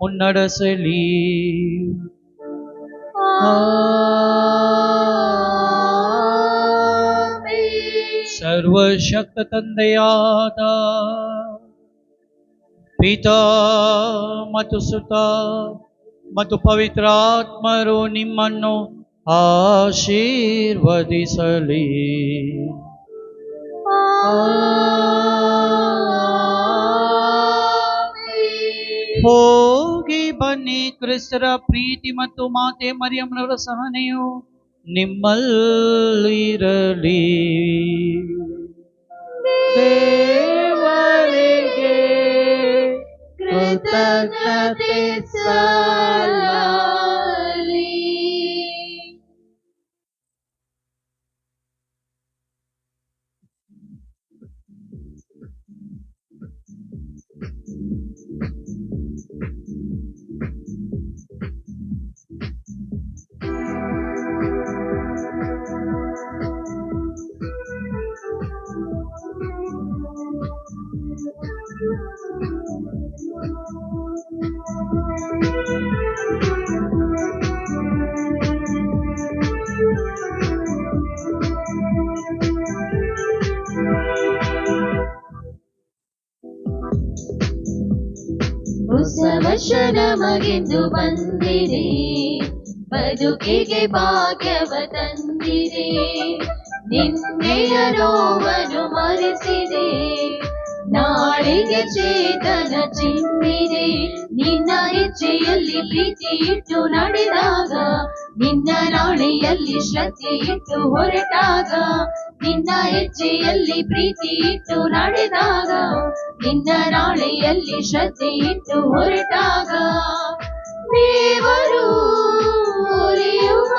ಮುನ್ನಡೆಸಲಿ. ಸರ್ವಶಕ್ತ ತಂದೆಯಾದ ಪಿತಾ ಮತ್ತು ಸುತ ಮತ್ತು ಪವಿತ್ರಾತ್ಮರು ನಿಮ್ಮನ್ನು ಆಶೀರ್ವದಿಸಲಿ. ಹೋಗಿ ಬನ್ನಿ. ಕ್ರಿಸ್ತರ ಪ್ರೀತಿ ಮತ್ತು ಮಾತೆ ಮರಿಯಮ್ಮನವರ ಸಹನೆಯು ನಿಮ್ಮಲ್ಲಿರಲಿ. ದೇವರಿಗೆ ಕೃತಜ್ಞತೆ. ಕೃತಜ್ಞತೆ ಸಲ್ಲಲಿ. ಹೊಸ ವರ್ಷ ನಮಗೆಂದು ಬಂದಿದೆ, ಬದುಕಿಗೆ ಭಾಗ್ಯವ ತಂದಿದೆ. ನಿನ್ನೆಯ ನೋವನ್ನು ಮರೆಸಿದೆ, ನಾಳೆಗೆ ಚೇತನ ಚಿಮ್ಮಿದೆ. ನಿನ್ನ ಹೆಜ್ಜೆಯಲ್ಲಿ ಪ್ರೀತಿ ಇಟ್ಟು ನಡೆದಾಗ, ನಿನ್ನ ನಾಳೆಯಲ್ಲಿ ಶ್ರದ್ಧೆ ಇಟ್ಟು ಹೊರಟಾಗ, ನಿನ್ನ ಹೆಜ್ಜೆಯಲ್ಲಿ ಪ್ರೀತಿ ಇಟ್ಟು ನಡೆದಾಗ, ನಿನ್ನ ನಾಳೆಯಲ್ಲಿ ಶ್ರದ್ಧೆ ಇಟ್ಟು ಹೊರಟಾಗ, ದೇವರು ಒಲಿಯುವ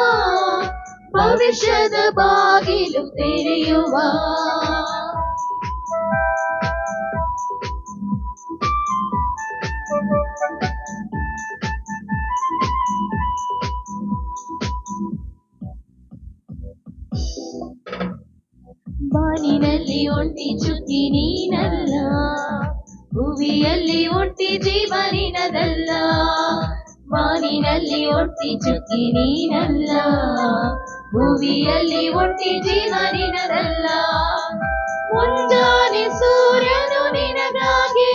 ಭವಿಷ್ಯದ ಬಾಗಿಲು ತೆರೆಯುವ. ಬಾನಿನಲ್ಲಿ ಒಂಟಿ ಚುಕ್ಕಿ ನೀನಲ್ಲ, ಭುವಿಯಲ್ಲಿ ಒಂಟಿ ಜೀವ ನಿನದಲ್ಲ. ಬಾನಿನಲ್ಲಿ ಒಂಟಿ ಚುಕ್ಕಿ ನೀನಲ್ಲ, ಭುವಿಯಲ್ಲಿ ಒಂಟಿ ಜೀವ ನಿನದಲ್ಲ. ಮುಂಜಾನೆ ಸೂರ್ಯನು ನಿನಗಾಗಿ,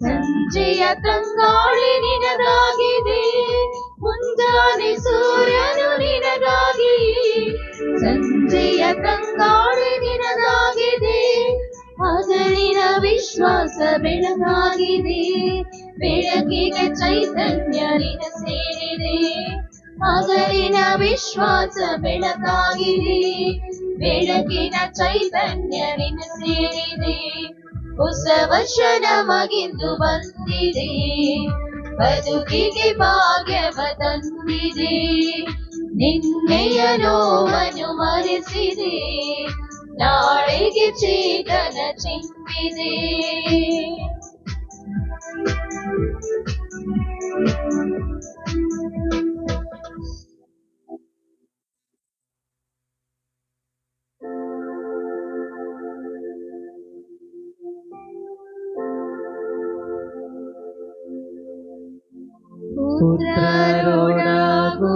ಸಂಜೆಯ ತಂಗಾಳಿ ನಿನದಾಗಿದೆ. ಮುಂಜಾನೆ ಸೂರ್ಯನು ನಿನಗಾಗಿ, ಸಂಜೆಯ ತಂಗಾಳಿ ನಿನದಾಗಿದೆ. ಹಗಲಿನ ವಿಶ್ವಾಸ ಬೆಳಗಾಗಿದೆ, ಬೆಳಕಿಗೆ ಚೈತನ್ಯ ನಿನ ಸೇರಿದೆ. ಹಗಲಿನ ವಿಶ್ವಾಸ ಬೆಳಕಾಗಿದೆ, ಬೆಳಕಿನ ಚೈತನ್ಯ ನಿನ ಸೇರಿದೆ. ಹೊಸ ವರ್ಷ ನಮಗೆಂದು ಬಂದಿದೆ, ಬದುಕಿಗೆ ಭಾಗ್ಯವ ತಂದಿದೆ. ನಿನ್ನೆಯ ನೋವನ್ನು ಮರೆಸಿದೆ, ನಾಳೆಗೆ ಚೇತನ ಚಿಮ್ಮಿದೆ.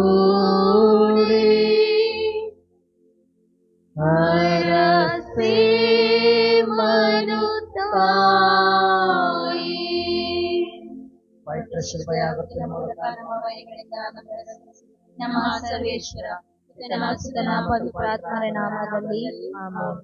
ಪುತ್ರರೊಡಗೂಡಿ ಹರಸೆ ಮನುತಾಯಿ. ಪವಿತ್ರ ಶಿಲ್ಪೆಯಾಗುತ್ತದೆ ಮೂಲಕ ನಮ್ಮ ಸರ್ವೇಶ್ವರ, ಪಿತನ ಸುತನ ಪವಿತ್ರಾತ್ಮರ ನಾಮದಲ್ಲಿ ಆಮೆನ್.